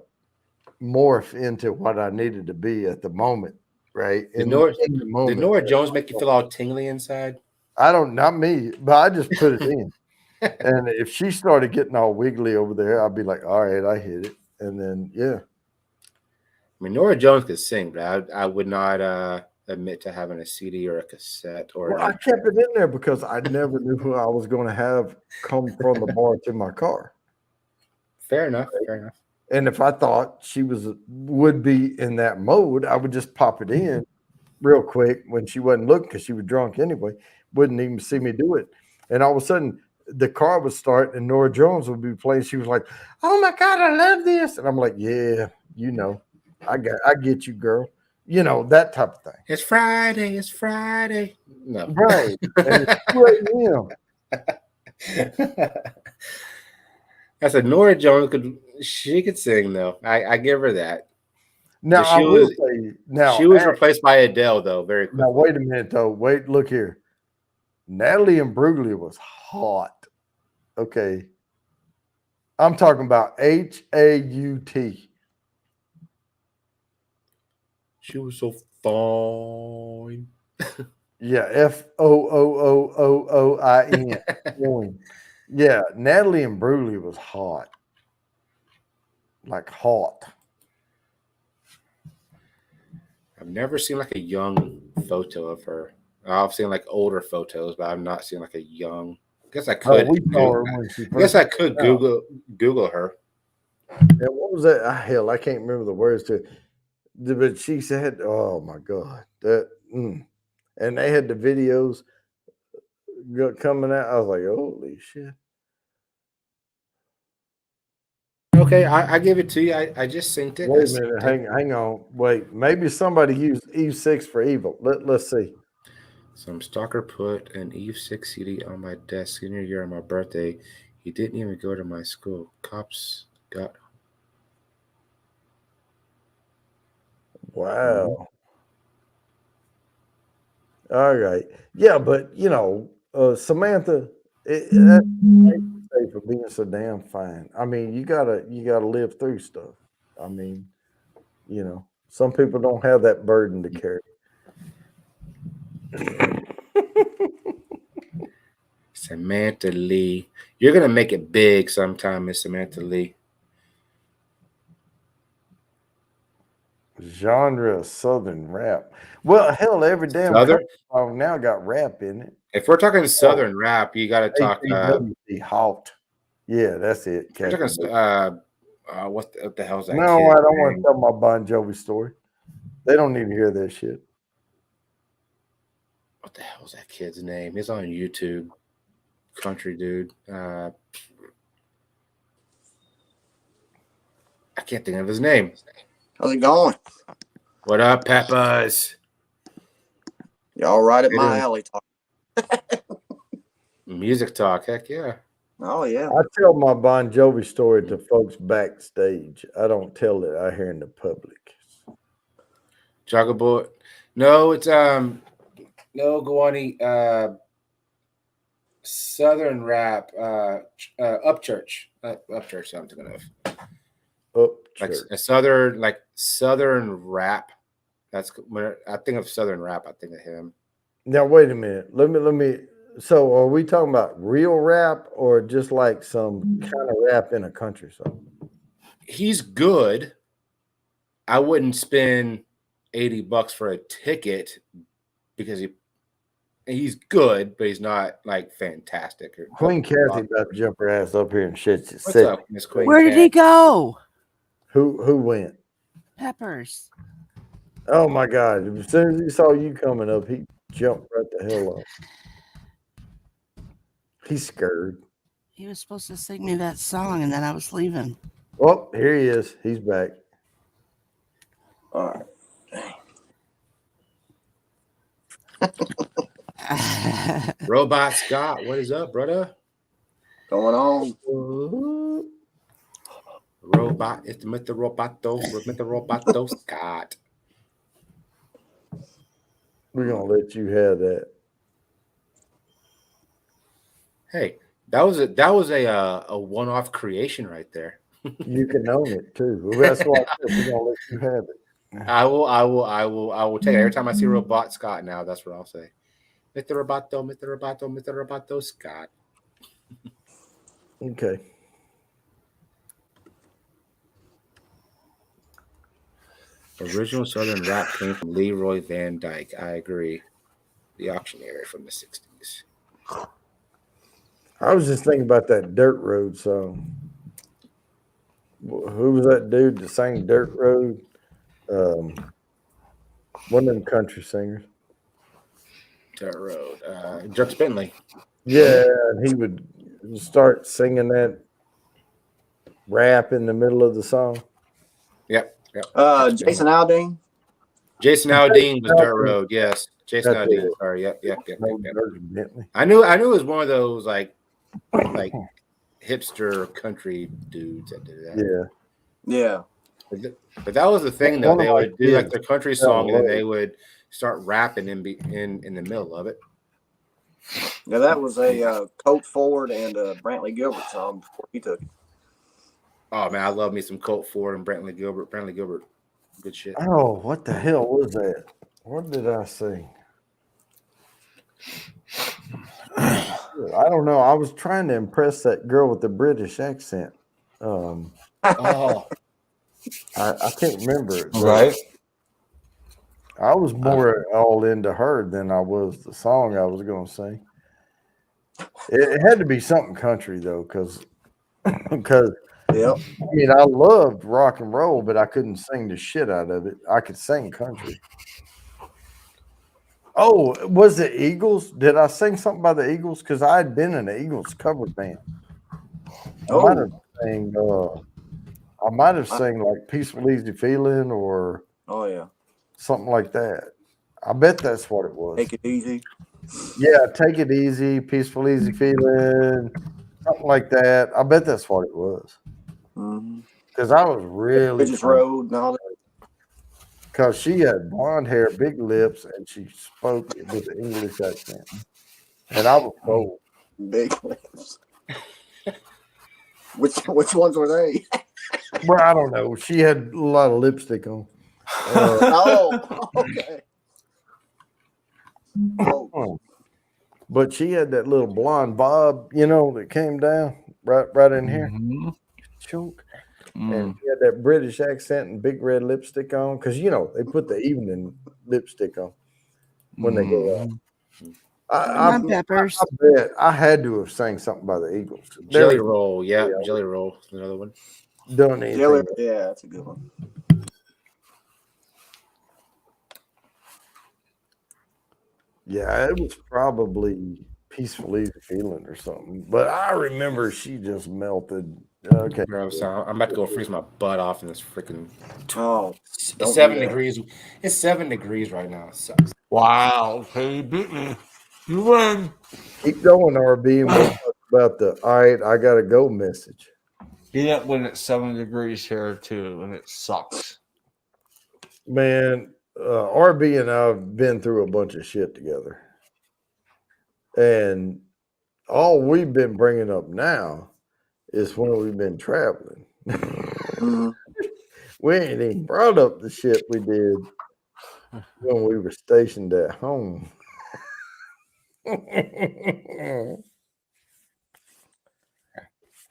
morph into what I needed to be at the moment, right? Did Nora Jones make you feel all tingly inside? Not me, but I just put it in. And if she started getting all wiggly over there, I'd be like, all right, I hit it. And then, yeah. I mean, Nora Jones could sing, but I would not admit to having a CD or a cassette. I kept it in there because I never knew who I was going to have come from the bar to my car. Fair enough. And if I thought she would be in that mode, I would just pop it in real quick when she wasn't looking, because she was drunk anyway, wouldn't even see me do it. And all of a sudden, the car would start and Nora Jones would be playing. She was like, "Oh my God, I love this." And I'm like, "Yeah, you know, I get you, girl." You know, that type of thing. It's Friday. No. Right. And it's 2 a.m. I said Nora Jones could sing though. I give her that. Now she was replaced by Adele though, very quickly. Now wait a minute though. Wait, look here. Natalie Imbruglia was hot. Okay. I'm talking about HAUT. She was so fine. Yeah, FOOOOOIN. Yeah, Natalie Imbruglia was hot. Like hot. I've never seen like a young photo of her. I've seen like older photos, but I've not seen like a young. I guess I could. We saw her when she I guess I first could came out. Google her. Yeah, what was that? Hell, I can't remember the words to it. But she said, "Oh my God, that," and they had the videos coming out. I was like, "Holy shit!" Okay, I give it to you. I just synced it. Wait a minute, hang on, wait. Maybe somebody used Eve 6 for evil. Let's see. Some stalker put an Eve 6 CD on my desk senior year on my birthday. He didn't even go to my school. Cops got. Wow. All right. Yeah, but Samantha, that's for being so damn fine. I mean, you gotta live through stuff. I mean, some people don't have that burden to carry. Samantha Lee. You're gonna make it big sometime, Miss Samantha Lee. Genre Southern rap. Well, hell, every damn Southern? song now got rap in it. If we're talking Southern rap, you got to talk. Halt. Yeah, that's it. We're talking, what the hell's that? No, I don't want to tell my Bon Jovi story. They don't need to hear that shit. What the hell's that kid's name? He's on YouTube. Country dude. I can't think of his name. How's it going? What up, Peppers? Y'all right at my alley talk. Music talk, heck yeah. Oh yeah. I tell my Bon Jovi story to folks backstage. I don't tell it out here in the public. Juggleboy. No, it's no Guani. Southern rap. Upchurch. Upchurch. I'm thinking of. Like a southern rap. That's when I think of southern rap. I think of him. Now wait a minute. Let me. So are we talking about real rap or just like some kind of rap in a country song? He's good. I wouldn't spend $80 for a ticket because he's good, but he's not like fantastic. Queen Kathy about to jump her ass up here and shit. What's up, Miss Queen? Where did he go? Who went? Peppers. Oh my God! As soon as he saw you coming up, he jumped right the hell up. He's scared. He was supposed to sing me that song, and then I was leaving. Oh, here he is. He's back. All right. Robot Scott, what is up, brother? Going on? Robot, it's Mr. Roboto, Scott. We're gonna let you have that. Hey, that was a one-off creation right there. You can own it too. That's why we're gonna let you have it. I will take it every time I see Robot Scott. Now that's what I'll say. Mr. Roboto, Scott. Okay. Original Southern rap came from Leroy Van Dyke. I agree. The auctioneer from the 60s. I was just thinking about that Dirt Road song. Who was that dude that sang Dirt Road? One of them country singers. Dirt Road. Jerks Bentley. Yeah, and he would start singing that rap in the middle of the song. Yep. Jason Aldean. Jason Aldean was Dirt Road. Yes, Jason Aldean. Sorry. Yep. I knew it was one of those like hipster country dudes that did that. Yeah. But that was the thing though. They would do like the country song and then they would start rapping in the middle of it. Yeah, that was a Colt Ford and Brantley Gilbert song before he took it. Oh man, I love me some Colt Ford and Brantley Gilbert. Brantley Gilbert Good shit. Oh, what the hell was that? What did I sing? I don't know. I was trying to impress that girl with the British accent. Oh, I can't remember it. right. I was more all into her than I was the song I was going to sing. It had to be something country though, because Yep. I mean I loved rock and roll, but I couldn't sing the shit out of it. I could sing country. Oh, was it Eagles? Did I sing something by the Eagles? Because I had been in the Eagles cover band. I might have sang like Peaceful Easy Feeling or something like that. I bet that's what it was. Take it easy. Yeah, Take It Easy, Peaceful Easy Feeling, something like that. I bet that's what it was. Because I was really Bridges Road and all that. because she had blonde hair, big lips, and she spoke with an English accent. And I was cold. Big lips. Which ones were they? Well, I don't know. She had a lot of lipstick on. Okay. Oh. But she had that little blonde bob, that came down right in here. Chunk. And she had that British accent and big red lipstick on. Because, they put the evening lipstick on when they go out. I Peppers. bet I had to have sang something by the Eagles. Jelly Roll. Yeah, Jelly Roll is another one. Done anything. Jelly, yeah, that's a good one. Yeah, it was probably Peaceful Easy Feeling or something. But I remember she just melted. Okay. I'm about to go freeze my butt off in this freaking. Oh, it's 7 degrees. It's 7 degrees right now. It sucks. Wow. Okay, you beat me. You win. Keep going, RB. And we'll talk about the all right, I gotta go message. You didn't win at 7 degrees here too, and it sucks. Man, RB and I have been through a bunch of shit together. And all we've been bringing up now is when we've been traveling. We ain't even brought up the shit we did when we were stationed at home.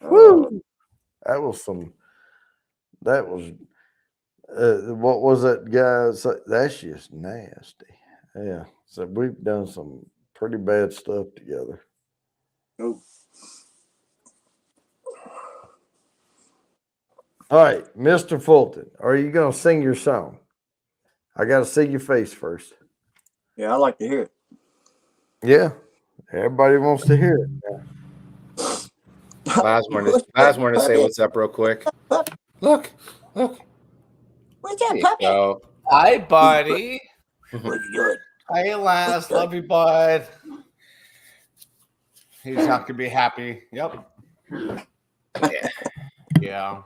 Woo! What was that guy? That's just nasty. Yeah. So we've done some pretty bad stuff together. Oh. All right, Mr. Fulton, are you going to sing your song? I got to see your face first. Yeah, I like to hear it. Yeah. Everybody wants to hear it. Last one to say what's up real quick. Look. What's that puppy? Hi, buddy. What you doing? Hey, Laz. Love you, bud. He's not gonna be happy. Yep. Yeah.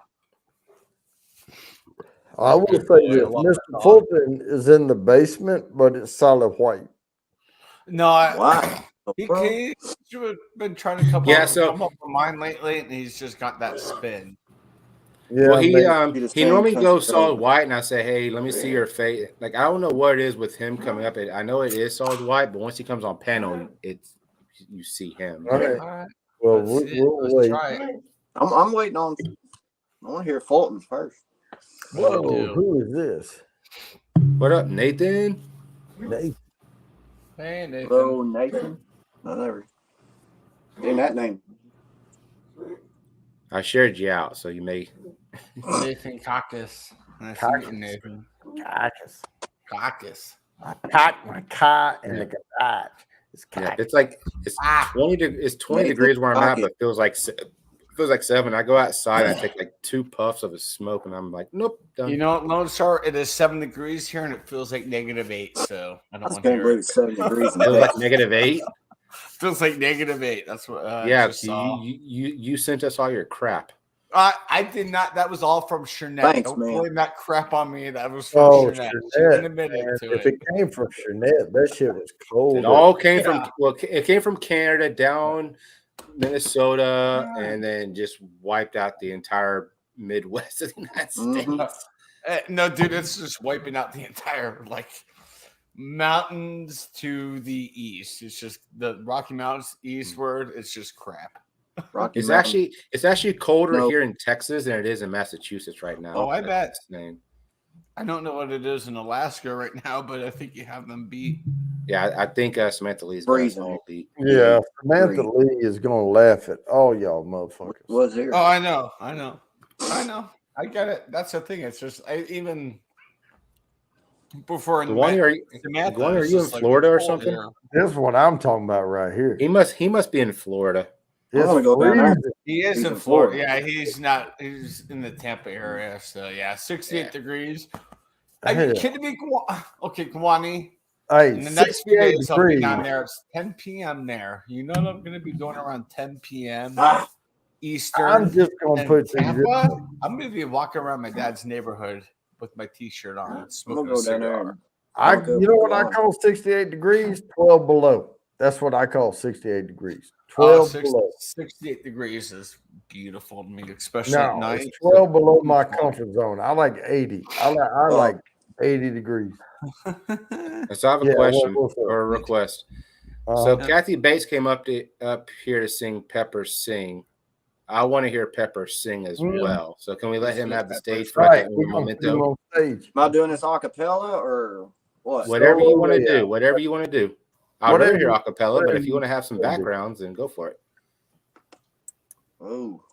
I will say this. Mr. Fulton is in the basement, but it's solid white. No, Wow. He's been trying to come up with mine lately, and he's just got that spin. Yeah, well, he normally goes solid white, and I say, "Hey, let me see your face." Like I don't know what it is with him coming up. I know it is solid white, but once he comes on panel, you see him. All right. Well, we'll wait. Try it. I'm waiting on. I want to hear Fulton first. Whoa, who is this? What up, Nathan? Nathan. Hey, Nathan. Hello, Nathan. I never seen that name. I shared you out, so you may. Nathan Caucus. Nice to meet you, Nathan. Caucus. I caught my car in the garage. It's like it's 20 degrees where I'm at, but it feels like 7. I go outside, I take like 2 puffs of a smoke, and I'm like, nope, done. You know what, Lone Star? It is 7 degrees here, and it feels like -8. So I don't want to can't hear believe it. it's 7 degrees. It feels like -8. Feels like -8. That's what. Yeah, you sent us all your crap. I did not. That was all from Shernette. Thanks, Don't man. blame that crap on me. That was from Shernette. She didn't admit to If it. it came from Shernette, that shit was cold. It all came from it came from Canada down Minnesota, and then just wiped out the entire Midwest of the United States. No, dude, it's just wiping out the entire like mountains to the east. It's just the Rocky Mountains eastward. It's just crap. Rocky It's Mountain. actually colder No. here in Texas than it is in Massachusetts right now. Oh, I bet. That's insane. I don't know what it is in Alaska right now, but I think you have them beat. Yeah, I think Samantha Lee's Freezing. all beat. Yeah, Samantha Lee is gonna laugh at all y'all motherfuckers. Was here. Oh, I know. I get it. That's the thing. It's just even before Are you in Florida or something? This is what I'm talking about right here. He must be in Florida. I'm gonna go down there. He is He's in in Florida. Florida. Yeah, he's not. He's in the Tampa area. So yeah, 68 degrees. Are Hell. you kidding me? Okay, Kwani. Hey, In the next few 68 days, I'll be degrees. down there. It's 10 p.m. there. You know that I'm going to be going around 10 p.m. Ah, Eastern. I'm just gonna and put Tampa. I'm going to be walking around my dad's neighborhood with my T-shirt on, and I'm smoking gonna a go down there. cigar. and- you know what I call 68 degrees? 12 below. That's what I call 68 degrees. 12 below. 68 degrees is beautiful to me, especially at No, night. it's 12 below my comfort zone. I like 80. I like 80 degrees. So I have a Yeah, question what's up? or a request. Uh, So Kathy Bates came up here to sing Pepper Sing. I want to hear Pepper sing as well. So can we let him have the stage for right, that we're gonna put him memento? on stage. Am I doing this a cappella or what? Whatever you want to yeah. do. Whatever you want to do. I'd Whatever rather hear you- acapella, but whatever if you want to have some you wanna do. backgrounds, then go for it. Oh,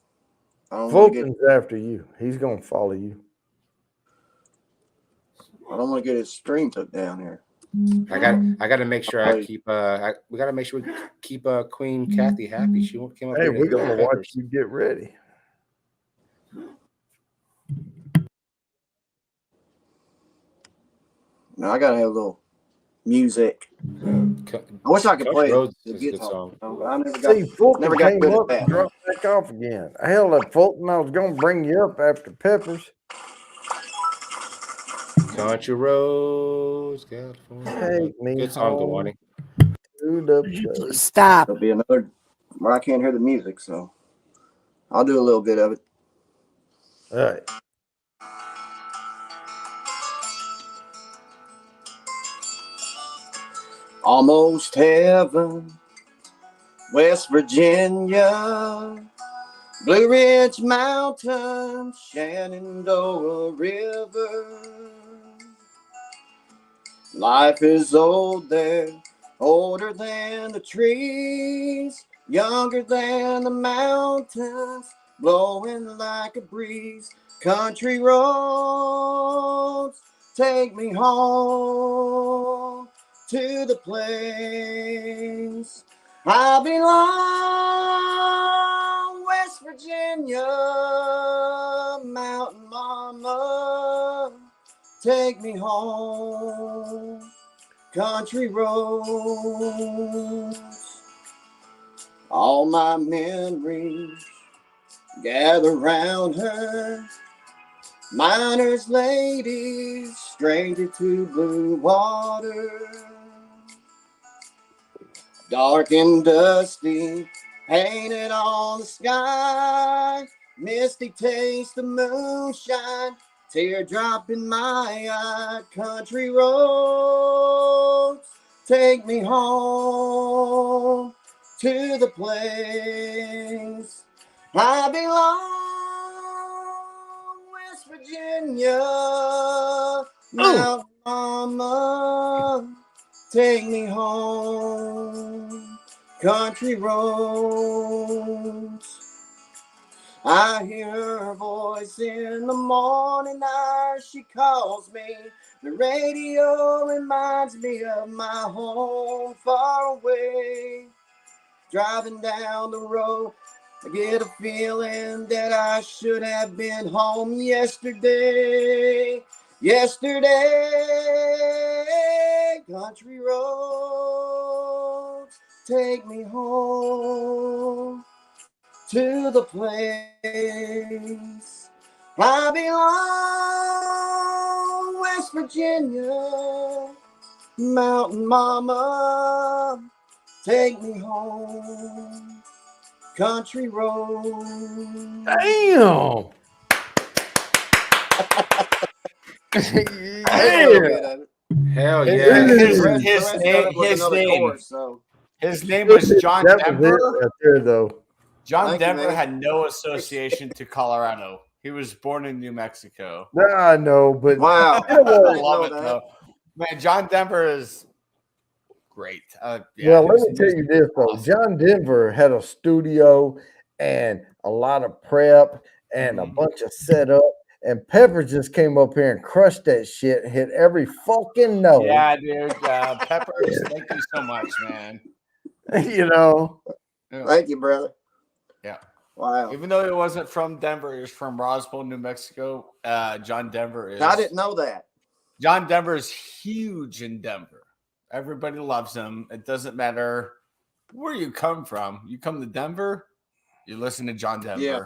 I don't want to get. Fulton's after you. He's gonna follow you. I don't want to get his stream took down here. I got to make sure I keep we got to make sure we keep Queen Kathy happy. She came up Hey, here to we're hear gonna Peppers. watch you get ready. Now I gotta have a little music. I wish I could Coach play Rhodes the is a good guitar. song. But I never got. See, Fulton never got came good at up and that. dropped back off again. Hell, Fulton, I was gonna bring you up after Peppers. Country Roads, California. Take me Good song, home Gawani. to the place. Stop. There'll be another where I can't hear the music, so I'll do a little bit of it. All right. Almost heaven, West Virginia, Blue Ridge Mountains, Shenandoah River. Life is old there, older than the trees, younger than the mountains, blowing like a breeze. Country roads, take me home to the place I belong. West Virginia, Mountain Mama, take me home. Country roads, all my memories gather round her. Miner's lady, stranger to blue water. Dark and dusty, painted on the sky. Misty taste of moonshine, teardrop in my eye. Country roads, take me home to the place I belong. West Virginia, Mount Mama, take me home. Country roads, I hear her voice in the morning hour. She calls me. The radio reminds me of my home far away. Driving down the road, I get a feeling that I should have been home yesterday. Yesterday, country roads, take me home to the place I belong. West Virginia, Mountain Mama, take me home. Country road. Damn. Damn. Hell His- yeah. His name was John That was it Denver. right there, though. John Thank you, Denver man. had no association to Colorado. He was born in New Mexico. Nah, I know, but Wow. I I didn't love know it that. though. Man, John Denver is great. well, let his me tell you music this is though. awesome. John Denver had a studio and a lot of prep and a bunch of setup. And Pepper just came up here and crushed that shit, hit every fucking note. Yeah, dude. Peppers, thank you so much, man. You know. Thank you, brother. Yeah. Wow. Even though he wasn't from Denver, he was from Roswell, New Mexico. John Denver is. I didn't know that. John Denver is huge in Denver. Everybody loves him. It doesn't matter where you come from. You come to Denver, you listen to John Denver. Yeah.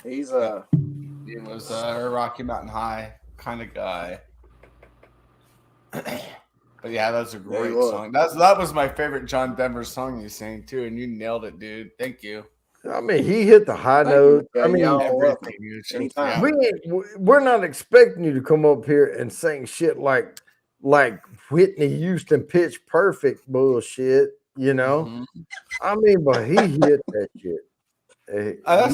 He's He was a Rocky Mountain High kind of guy. But yeah, that's a great song. That was my favorite John Denver song you sang too, and you nailed it, dude. Thank you. I mean, he hit the high notes. Yeah, I mean, everything. Anytime. we're not expecting you to come up here and sing shit like Whitney Houston Pitch Perfect bullshit, you know. I mean, but he hit that shit. I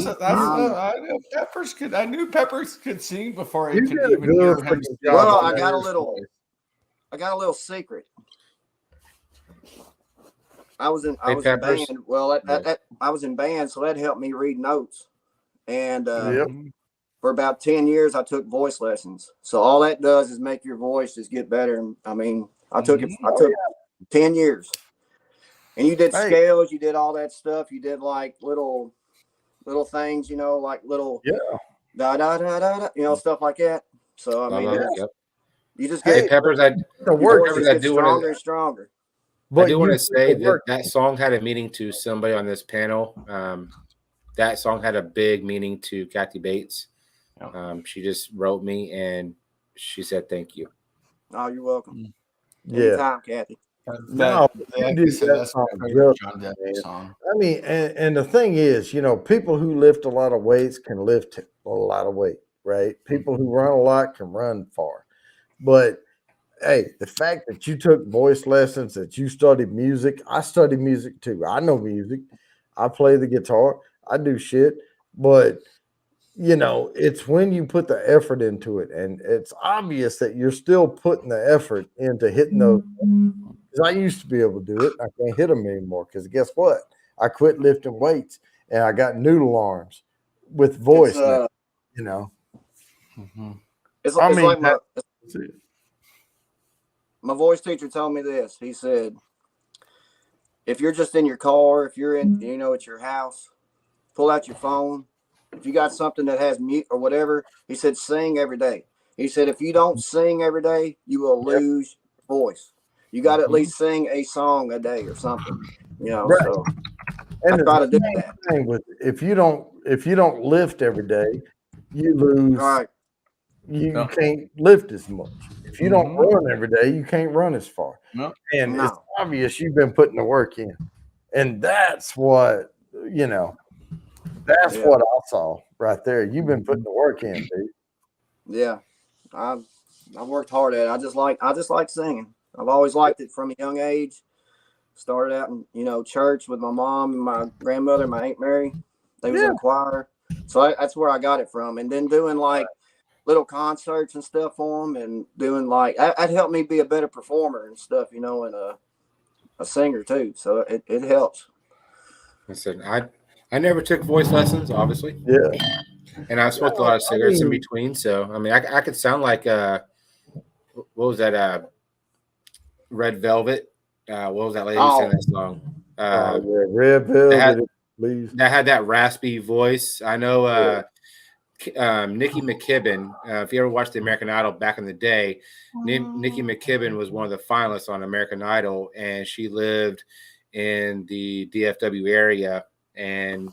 knew Peppers could sing before he You could did a even hear good him. freaking job. Well, on I that. got a little secret. I was in Peppers. band. Well, I was in band, so that helped me read notes. And for about 10 years, I took voice lessons. So all that does is make your voice just get better. And I mean, I took 10 years. And you did scales, you did all that stuff. You did like little things, you know, like little da da da da da, you know, stuff like that. So I mean, you just get Peppers. I do stronger and stronger. But I do want to say that song had a meaning to somebody on this panel. That song had a big meaning to Kathy Bates. She just wrote me and she said thank you. Oh, you're welcome. Yeah. Anytime, Kathy. No, you did that song. I mean, and the thing is, you know, people who lift a lot of weights can lift a lot of weight, right? People who run a lot can run far. But hey, the fact that you took voice lessons, that you studied music, I studied music too. I know music. I play the guitar. I do shit. But, you know, it's when you put the effort into it. And it's obvious that you're still putting the effort into hitting those. Because I used to be able to do it. I can't hit them anymore. Because guess what? I quit lifting weights and I got noodle arms with voice now, you know. It's like my voice teacher told me this. He said, if you're just in your car, if you're in, you know, at your house, pull out your phone. If you got something that has mute or whatever, he said, sing every day. He said, if you don't sing every day, you will lose your voice. You got to at least sing a song a day or something, you know. Right. So and I try to do that. With, if you don't lift every day, you lose. All right. You can't lift as much. If you don't run every day, you can't run as far. And it's obvious you've been putting the work in. And that's what, you know, that's what I saw right there. You've been putting the work in, dude. Yeah. I've worked hard at it. I just like singing. I've always liked it from a young age. Started out in, you know, church with my mom and my grandmother, my Aunt Mary. They was in the choir. So that's where I got it from. And then doing like little concerts and stuff for them, and doing like that helped me be a better performer and stuff, you know, and a singer too. So it helps. Listen, I never took voice lessons, obviously. Yeah. And I smoked a lot of cigarettes in between. So I mean, I could sound like what was that? Red Velvet. What was that lady who sang that song? Red Velvet. That had that raspy voice. I know. Nikki McKibben, if you ever watched the American Idol back in the day, Nikki McKibben was one of the finalists on American Idol, and she lived in the DFW area, and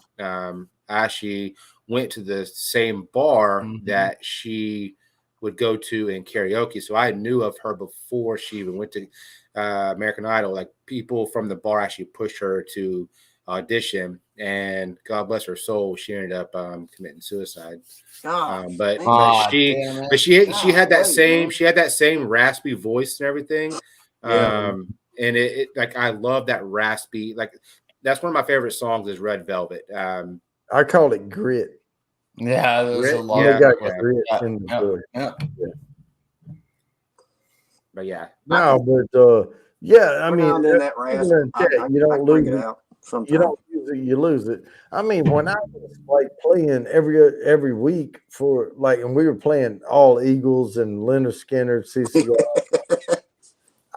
actually went to the same bar that she would go to in karaoke. So I knew of her before she even went to American Idol. Like, people from the bar actually pushed her to audition, and God bless her soul, she ended up committing suicide. Oh, But man. Ah, she damn it. but she had that Golly, same raspy voice and everything. Yeah. And it like I love that raspy, like that's one of my favorite songs is Red Velvet. I call it grit. Yeah, there's a Grit? lot They of got Yeah. grit yeah, in the yeah, voice. yeah. But yeah, No, but yeah, I Every mean, now and then that even rasp, in chat, you I don't can bring lose it it. out You sometimes. don't use it, you lose it. I mean, when I was like playing every week for like, and we were playing all Eagles and Leonard Skinner, CCR.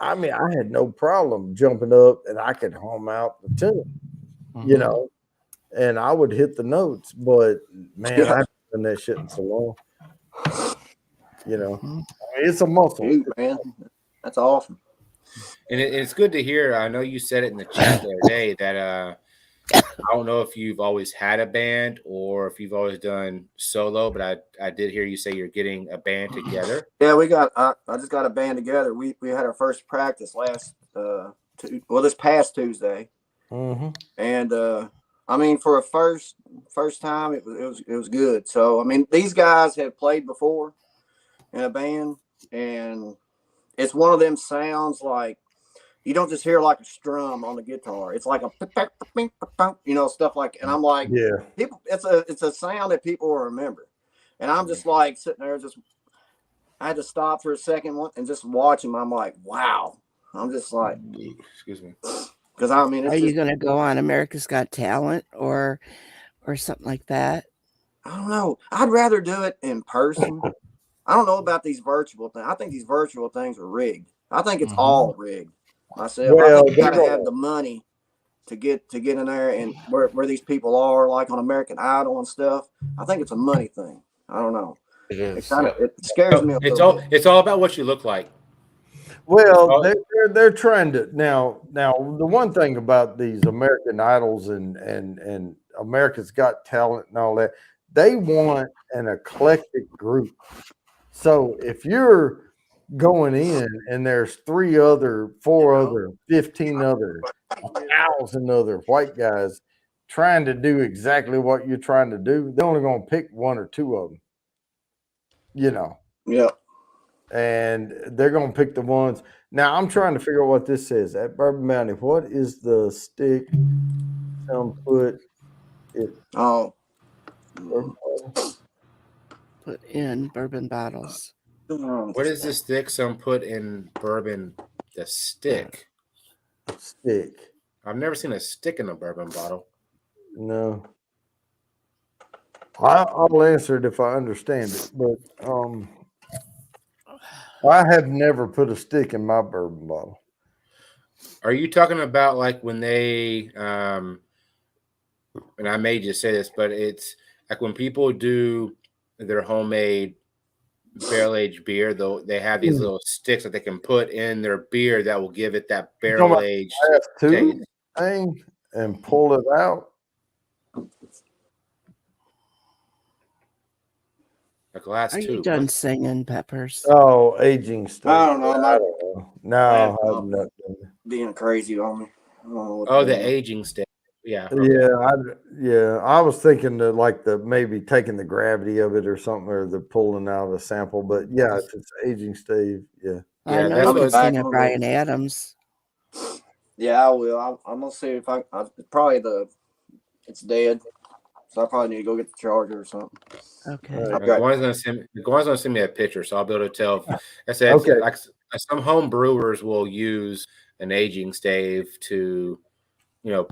I mean, I had no problem jumping up and I could hum out the tune, you Mhm. know, and I would hit the notes. But man, Yeah. I haven't done that shit in so long. You know, Mhm. I mean, it's a muscle. Shoot, man, that's awesome. and it's good to hear. I know you said it in the chat the other day that I don't know if you've always had a band or if you've always done solo, but I did hear you say you're getting a band together. Yeah, we got. I just got a band together. We had our first practice this past Tuesday, Mm-hmm. and I mean for a first time it was good. So I mean these guys have played before in a band, and it's one of them sounds like you don't just hear like a strum on the guitar. It's like a stuff like. And I'm like, Yeah. people, it's a sound that people will remember. And I'm just like sitting there, I had to stop for a second and just watch him. I'm like, wow. I'm just like, Excuse me. because I mean, Are it's you just, going to go on America's Got Talent or something like that? I don't know. I'd rather do it in person. I don't know about these virtual things. I think these virtual things are rigged. I think it's all rigged myself. I Well, think you got they're to have gonna, the money to get in there and where these people are, like on American Idol and stuff. I think it's a money thing. I don't know. It is. It scares me a little bit. It's all about what you look like. well, they're trying to now. The one thing about these American Idols and America's Got Talent and all that, they want an eclectic group. So if you're going in and there's 4 other, 15 other, 1,000 other white guys trying to do exactly what you're trying to do, they're only going to pick 1 or 2 of them, you know, Yeah. and they're going to pick the ones. Now I'm trying to figure out what this says at Bourbon Bounty. What is the stick? Some put it. Oh. Put in bourbon bottles. What is the stick? Some put in bourbon. The stick. Stick. I've never seen a stick in a bourbon bottle. No. I'll answer it if I understand it, but I have never put a stick in my bourbon bottle. Are you talking about like when they and I may just say this, but it's like when people do their homemade barrel aged beer, though they have these little sticks that they can put in their beer that will give it that barrel aged Tube thing and pull it out. A glass Are you tube. done singing, Peppers? Oh, aging stuff. I don't know. I don't know. No, I'm not. Being crazy on me. I don't know what Oh, that the is. aging stick. Yeah. Okay. Yeah, I was thinking that like maybe taking the gravity of it or something, or the pulling out a sample. But yeah, if it's aging stave, yeah. I know that's you what can sing back at on Brian Adams. Yeah, I will. I'm gonna see if it's dead. So I probably need to go get the charger or something. Okay. Gwen's gonna send me a picture, so I'll be able to tell. I said, Okay. like some home brewers will use an aging stave to,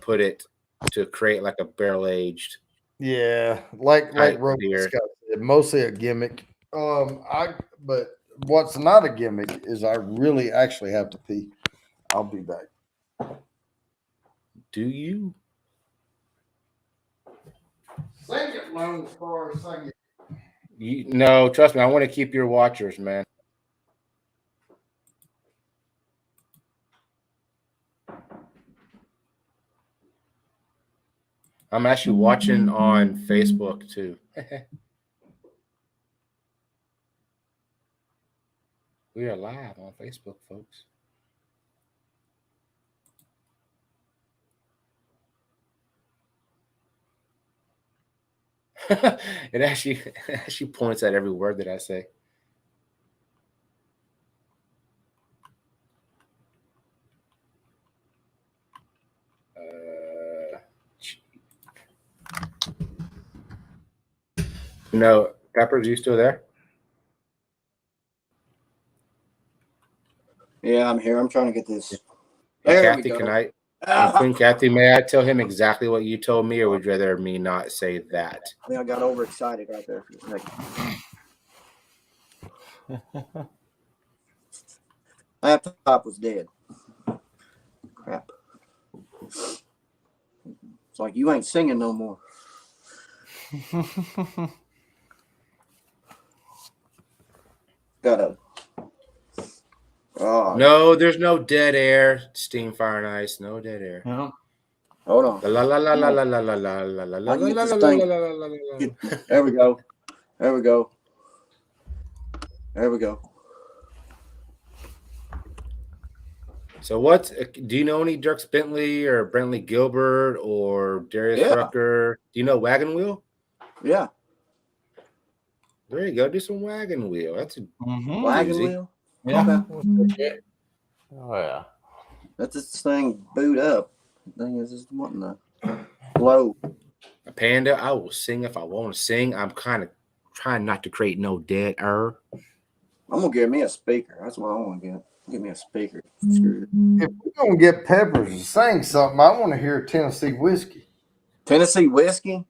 put it to create like a barrel aged. Yeah, like Roman beer. Scott said, mostly a gimmick. But what's not a gimmick is I really actually have to pee. I'll be back. Do you? Sing it, Lone Star. Sing it. No, trust me. I want to keep your watchers, man. I'm actually watching on Facebook too. We are live on Facebook, folks. It actually points at every word that I say. No, Peppers, you still there? Yeah, I'm here. I'm trying to get this. Hey, There Kathy, we go. can I? Queen Kathy, may I tell him exactly what you told me, or would you rather me not say that? I think I got overexcited right there for a second. Laptop was dead. Crap. It's like you ain't singing no more. Gotta. Oh, No, there's no dead air. Steam, fire, and ice. No dead air. No. hold on. La la la la la la la la la la la I can get la this la thing. la la la. There we go. There we go. There we go. So what? Do you know any Dirks Bentley or Brentley Gilbert or Darius Yeah. Rucker? Do you know Wagon Wheel? Yeah. There you go. Do some Wagon Wheel. That's a Wagon doozy. wheel. Yeah. Okay. Oh yeah. Let this thing boot up. The thing is just wanting to blow. Panda, I will sing if I want to sing. I'm kind of trying not to create no dead air. I'm gonna get me a speaker. That's what I want to get. Get me a speaker. Screw it. If we're gonna get Peppers to sing something, I want to hear Tennessee whiskey. Tennessee whiskey.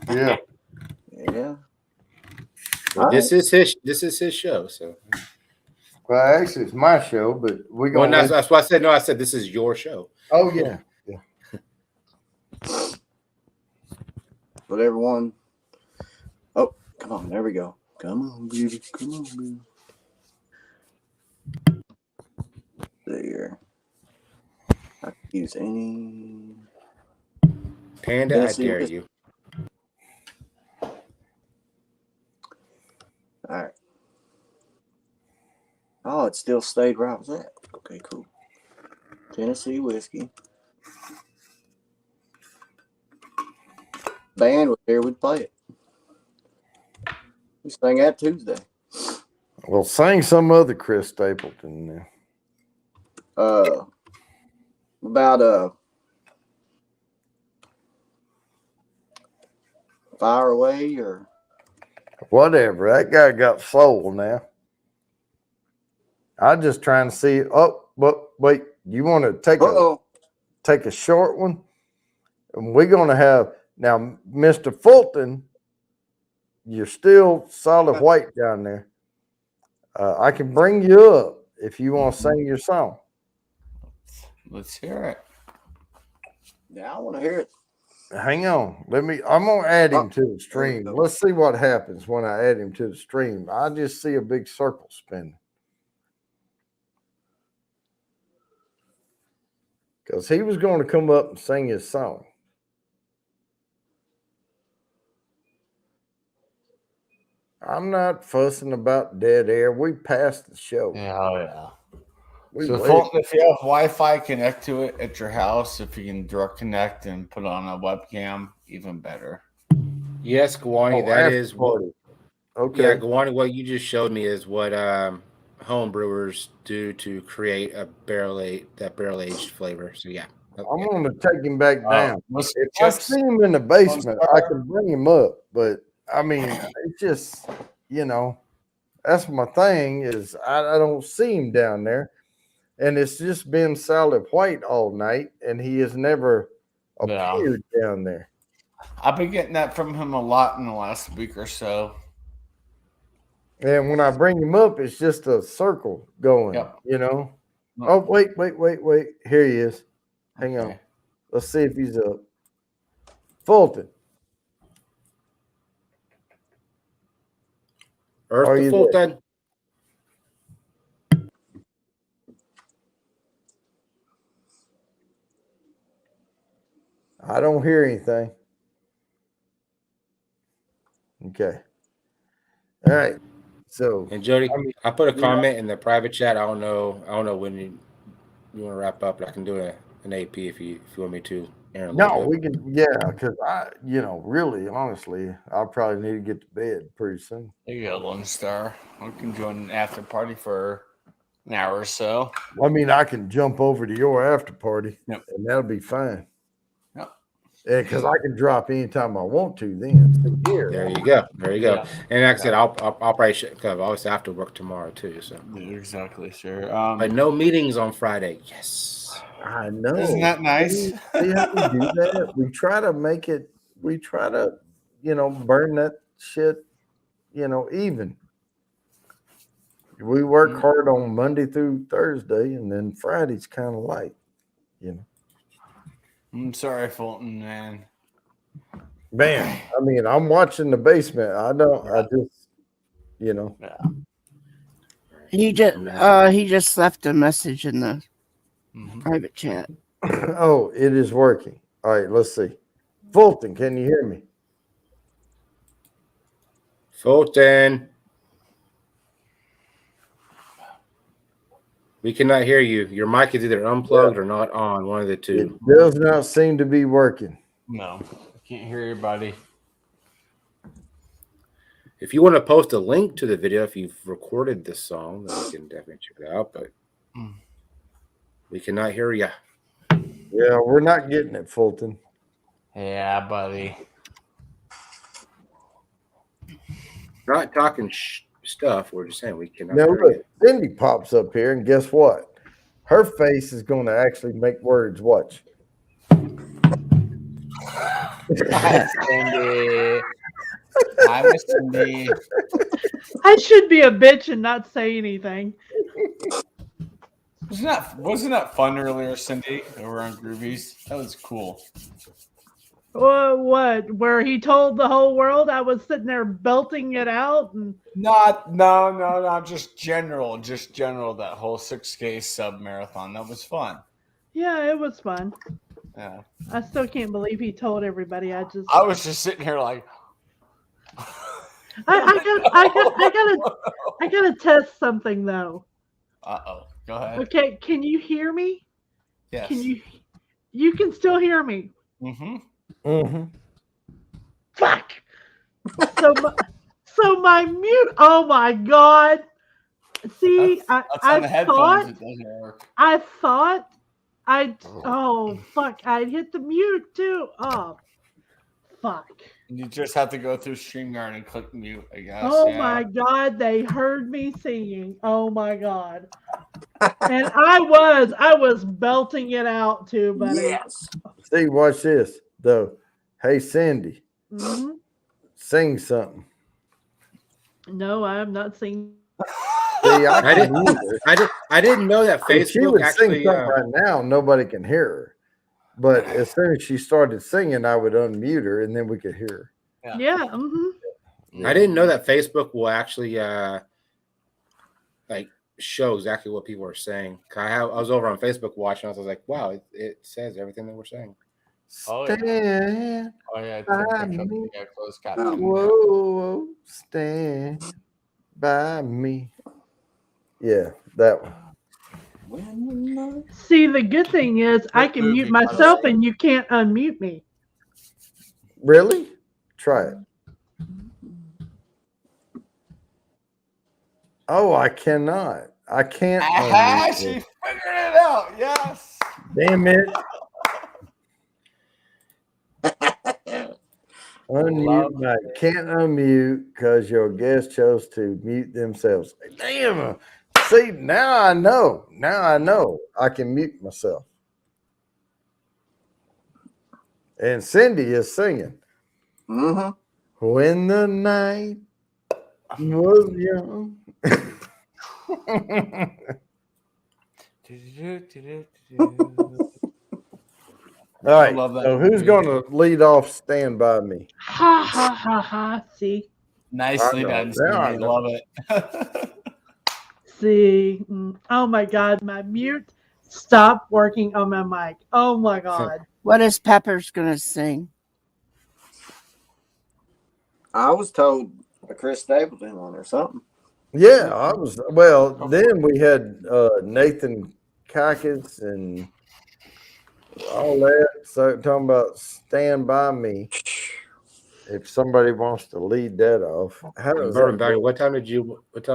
Yeah. Yeah. Well, this is his show. So, Well, actually, it's my show, but we're well, gonna. that's why I said no. I said this is your show. Oh yeah, yeah. But everyone. Oh, come on. There we go. Come on, baby. Come on, baby. There. I can use any. Panda, Tennessee I dare whiskey. you. All right. Oh, it still stayed where I was at. Okay, cool. Tennessee whiskey. Band was here, we'd play it. We sang that Tuesday. Well, sing some other Chris Stapleton now. About Fire Away or Whatever. That guy got soul now. I'm just trying to see. Oh, but wait. You want to take a short one? And we're gonna have now, Mr. Fulton. You're still solid white down there. I can bring you up if you want to sing your song. Let's hear it. Yeah, I want to hear it. Hang on. I'm gonna add him to the stream. Let's see what happens when I add him to the stream. I just see a big circle spinning. Because he was going to come up and sing his song. I'm not fussing about dead air. We passed the show. Yeah, oh yeah. We So, waited. Fulton, if you have Wi-Fi, connect to it at your house. If you can direct connect and put it on a webcam, even better. Yes, Gawani, that is what. Okay. Yeah, Gawani, what you just showed me is what home brewers do to create barrel aged flavor. So yeah. I'm going to take him back down. If I chips. see him in the basement, I can bring him up. But I mean, it's just, that's my thing is I don't see him down there. And it's just been solid white all night, and he has never appeared down there. I've been getting that from him a lot in the last week or so. And when I bring him up, it's just a circle going, Oh, wait. Here he is. Hang on. Let's see if he's up. Fulton. Earth to Fulton. I don't hear anything. Okay. All right. So, and Jody, I put a comment in the private chat. I don't know when you want to wrap up, but I can do an AP if you want me to. here in a No, little we bit. can, yeah, because really, honestly, I probably need to get to bed pretty soon. There you go, Lone Star. We can join an after party for an hour or so. I mean, I can jump over to your after party, Yep. and that'll be fine. Yep. Because I can drop anytime I want to. Then here, There you go. There you go. Yeah. And like I said, I'll probably because I obviously have to work tomorrow too. So, Yeah, exactly, sure. but no meetings on Friday. Yes. I know. Isn't that nice? See how we do that? We try to make it. We try to, burn that shit, even. We work hard on Monday through Thursday, and then Friday's kind of light, I'm sorry, Fulton, man. Man, I mean, I'm watching the basement. I just, Yeah. He just left a message in the private chat. Oh, it is working. All right, let's see. Fulton, can you hear me? Fulton, we cannot hear you. Your mic is either unplugged or not on. One of the two. It does not seem to be working. No, I can't hear you, buddy. If you want to post a link to the video, if you've recorded this song, then we can definitely check it out. But we cannot hear you. Yeah, we're not getting it, Fulton. Yeah, buddy. Not talking stuff. We're just saying we cannot Now, hear look, you. Cindy pops up here, and guess what? Her face is going to actually make words. Watch. Hi, Cindy. Hi, Miss Cindy. I should be a bitch and not say anything. Wasn't that fun earlier, Cindy, over on Groovies? That was cool. What? Where he told the whole world I was sitting there belting it out? And No, just general, that whole 6K sub marathon. That was fun. yeah, it was fun. Yeah. I still can't believe he told everybody. I was just sitting here like I gotta test something though. Uh-oh. Go ahead. Okay, can you hear me? Yes. You can still hear me? Fuck. So my mute. Oh my god. See, That's on the headphones. It doesn't work. I thought oh fuck, I'd hit the mute too. Oh fuck. You just have to go through StreamYard and click mute, I guess. Oh my god, they heard me singing. Oh my god. And I was belting it out too, buddy. Yes. Steve, watch this, though. Hey, Cindy, sing something. No, I'm not singing. See, I didn't know that if she Facebook would actually. sing something right now, nobody can hear her. But as soon as she started singing, I would unmute her, and then we could hear her. Yeah. I didn't know that Facebook will actually like show exactly what people are saying. I was over on Facebook watching. I was like, wow, it says everything that we're saying. Oh, yeah. Stand Oh, yeah. by me. Close caption. Whoa, stand by me. Yeah, that one. See, the good thing is I can mute myself and you can't unmute me. Really? Try it. Oh, I cannot. I can't. She figured it out. Yes. Damn it. Unmute. Can't unmute because your guest chose to mute themselves. Damn. See, now I know. I can mute myself. And Cindy is singing. When the night was young. All right. So who's going to lead off Stand By Me? Ha ha ha ha. See? Nicely done, Cindy. I love it. See? Oh my God. My mute stopped working on my mic. Oh my God. What is Pepper's going to sing? I was told a Chris Stapleton one or something. Yeah, I was. Well, then we had Nathan Kakis and all that. So talking about Stand By Me. If somebody wants to lead that off, how does Bourbon that Bounty, go? what time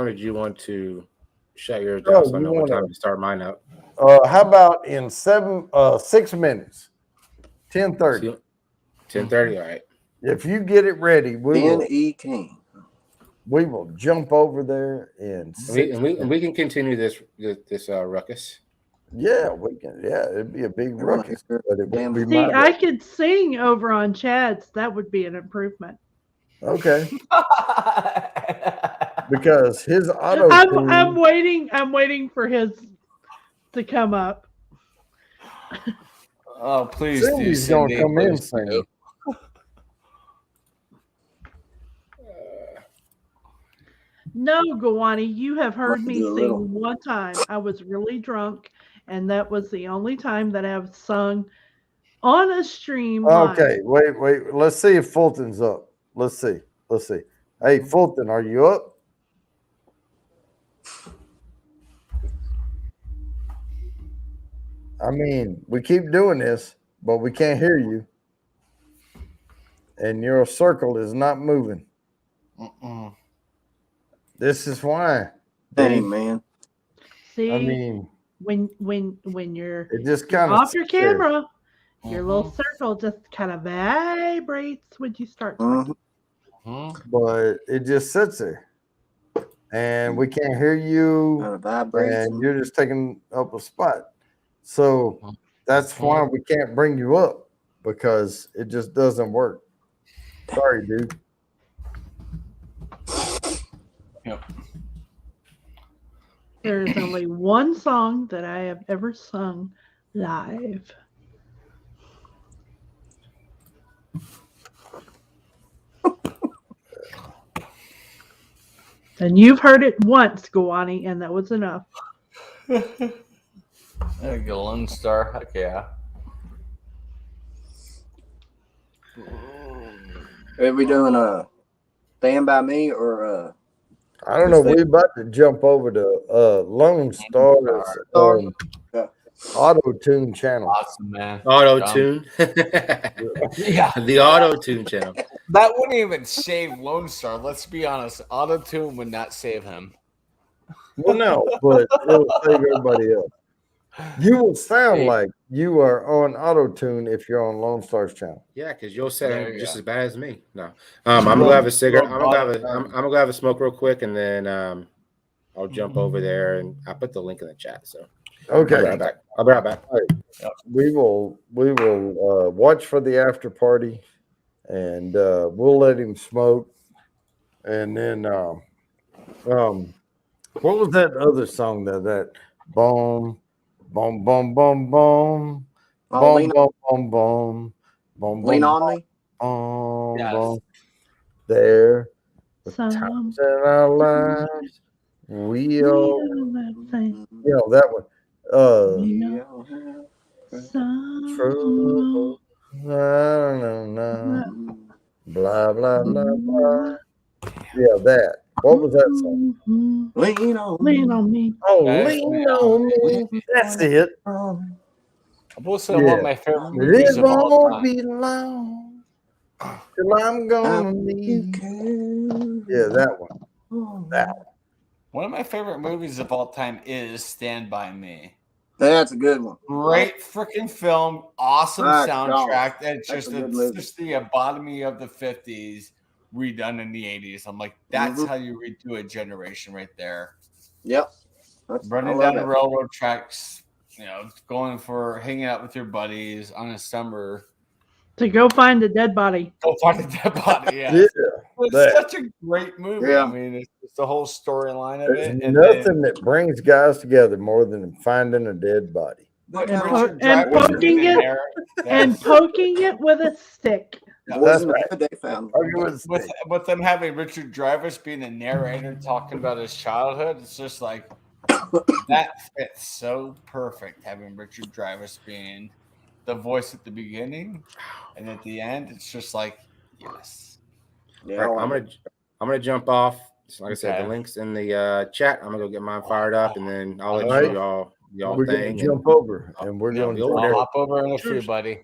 did you want to shut yours Oh, down? So I you know what wanna time to start mine up. how about in 6 minutes? 10:30. 10:30. All right. If you get it ready, N.E. King. we will jump over there in And we can continue this ruckus. Yeah, we can. Yeah, it'd be a big I wanna ruckus, hear but it wouldn't be damn- my See, I could sing over on Chad's. That would be an improvement. Okay, because his auto I'm waiting. I'm waiting for his to come up. Oh, please do. Cindy's gonna Cindy, come in please do. singing. No, Gawani, you have heard Let's me do a sing little. one time. I was really drunk, and that was the only time that I've sung on a stream live. Okay, wait. Let's see if Fulton's up. Let's see. Hey, Fulton, are you up? I mean, we keep doing this, but we can't hear you, and your circle is not moving. This is why. Hey, Dave. man. See, I mean, when you're it just kind of off your camera, your little circle just kind of vibrates when you start talking. but it just sits there, and we can't hear you, Kind of vibrates. and you're just taking up a spot. So that's why we can't bring you up, because it just doesn't work. Sorry, dude. Yep. There is only one song that I have ever sung live. And you've heard it once, Gawani, and that was enough. There you go, Lone Star. Heck yeah. Are we doing a Stand By Me or I don't know. We're about to jump over to Lone Star's auto tune channel. Awesome, man. Auto tune. Yeah. The auto tune channel. That wouldn't even save Lone Star. Let's be honest. Auto tune would not save him. Well, no, but it'll save everybody else. You will sound like you are on auto tune if you're on Lone Star's channel. Yeah, because you'll sound just as bad as me. No, I'm I'm gonna go have a cigarette. I'm gonna go have a smoke real quick, and then I'll jump over there, and I put the link in the chat. So Okay, I'll be right back. All right. We will watch for the after party, and we'll let him smoke, and then what was that other song that boom. Boom, boom, boom, boom. Oh, Boom, boom, boom, boom. Boom, Lean boom, On Me? boom, Yes. boom. There. The Some times in our lives. We all, that one. True. No. Blah, blah, blah, blah. Yeah, that. What was that song? Lean On Me. Oh, lean on me. That's it. I will say one of my favorite It movies of all won't time. be long till I'm gonna need. Yeah, that one. That one. One of my favorite movies of all time is Stand By Me. That's a good one. Great freaking film, awesome My soundtrack. God. It's That's just a good movie. it's just the epitome of the 50s redone in the 80s. I'm like, that's how you redo a generation right there. Yep. Running down the railroad tracks, going for hanging out with your buddies on a summer. To go find a dead body. Go find a dead body, yeah. It's such a great movie. Yeah. I mean, it's just the whole storyline of There's it. And nothing that brings guys together more than finding a dead body. And poking it and poking it with a stick. That's right. With them having Richard Dreyfuss being a narrator talking about his childhood, it's just like that fits so perfect. Having Richard Dreyfuss being the voice at the beginning and at the end, it's just like yes. Yeah, all right, I'm gonna jump off. Like I said, the links in the chat. I'm gonna go get mine fired up, and then I'll let you all y'all we're gonna thing. jump over, and we're Yeah, gonna. we'll I'll there. hop over in a few, buddy.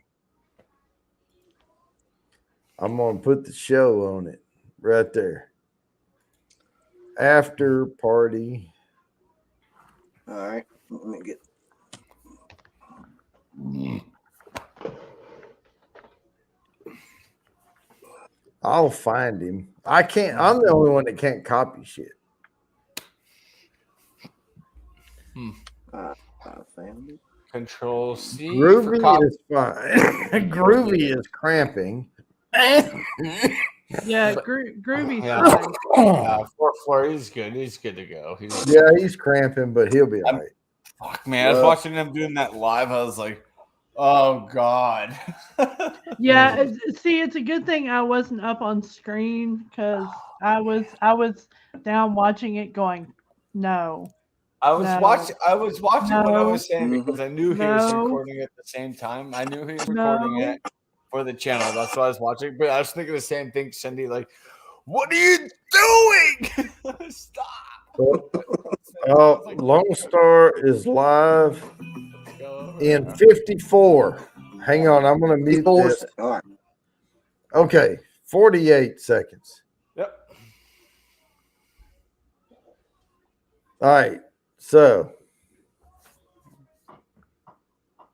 I'm gonna put the show on it right there. After party. All right. Let me get. I'll find him. I can't. I'm the only one that can't copy shit. I found it. Control C. for Groovy copy. is fine. Groovy is cramping. Yeah, Groovy's Yeah. fine. 4-4. He's good. He's good to go. He's cramping, but he'll be all right. Fuck, man. I was watching him doing that live. I was like, oh, God. Yeah, see, it's a good thing I wasn't up on screen because I was down watching it going, no. I was No. watching what I was saying Mhm. because I knew he was recording at the same time. I knew he was recording it for the channel. That's why I was watching. But I was thinking the same thing, Cindy. Like, what are you doing? Stop. Lone Star is live in 54. Hang on, I'm gonna mute this. All right. Okay, 48 seconds. Yep. All right, so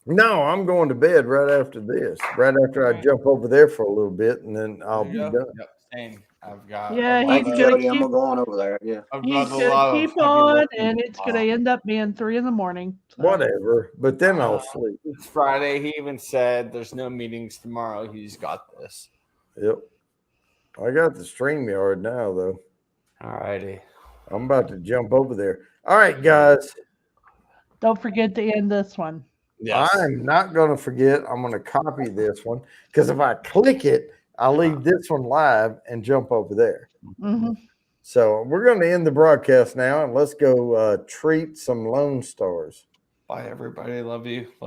no, I'm going to bed right after this. Right after I jump over there for a little bit, and then I'll be done. Yep. Same. I've got. Yeah, a he's lot gonna of- Jody, I'm gonna go on over there. Yeah. I've He's got a gonna lot of keep heavy on, lifting and it's gonna tomorrow. end up being 3 a.m. So. Whatever, but then I'll sleep. It's Friday. He even said there's no meetings tomorrow. He's got this. Yep. I got the StreamYard now, though. All righty. I'm about to jump over there. All right, guys. Don't forget to end this one. Yes. I'm not going to forget. I'm going to copy this one because if I click it, I'll leave this one live and jump over there. Mm-hmm. So we're going to end the broadcast now, and let's go treat some Lone Stars. Bye, everybody. Love you.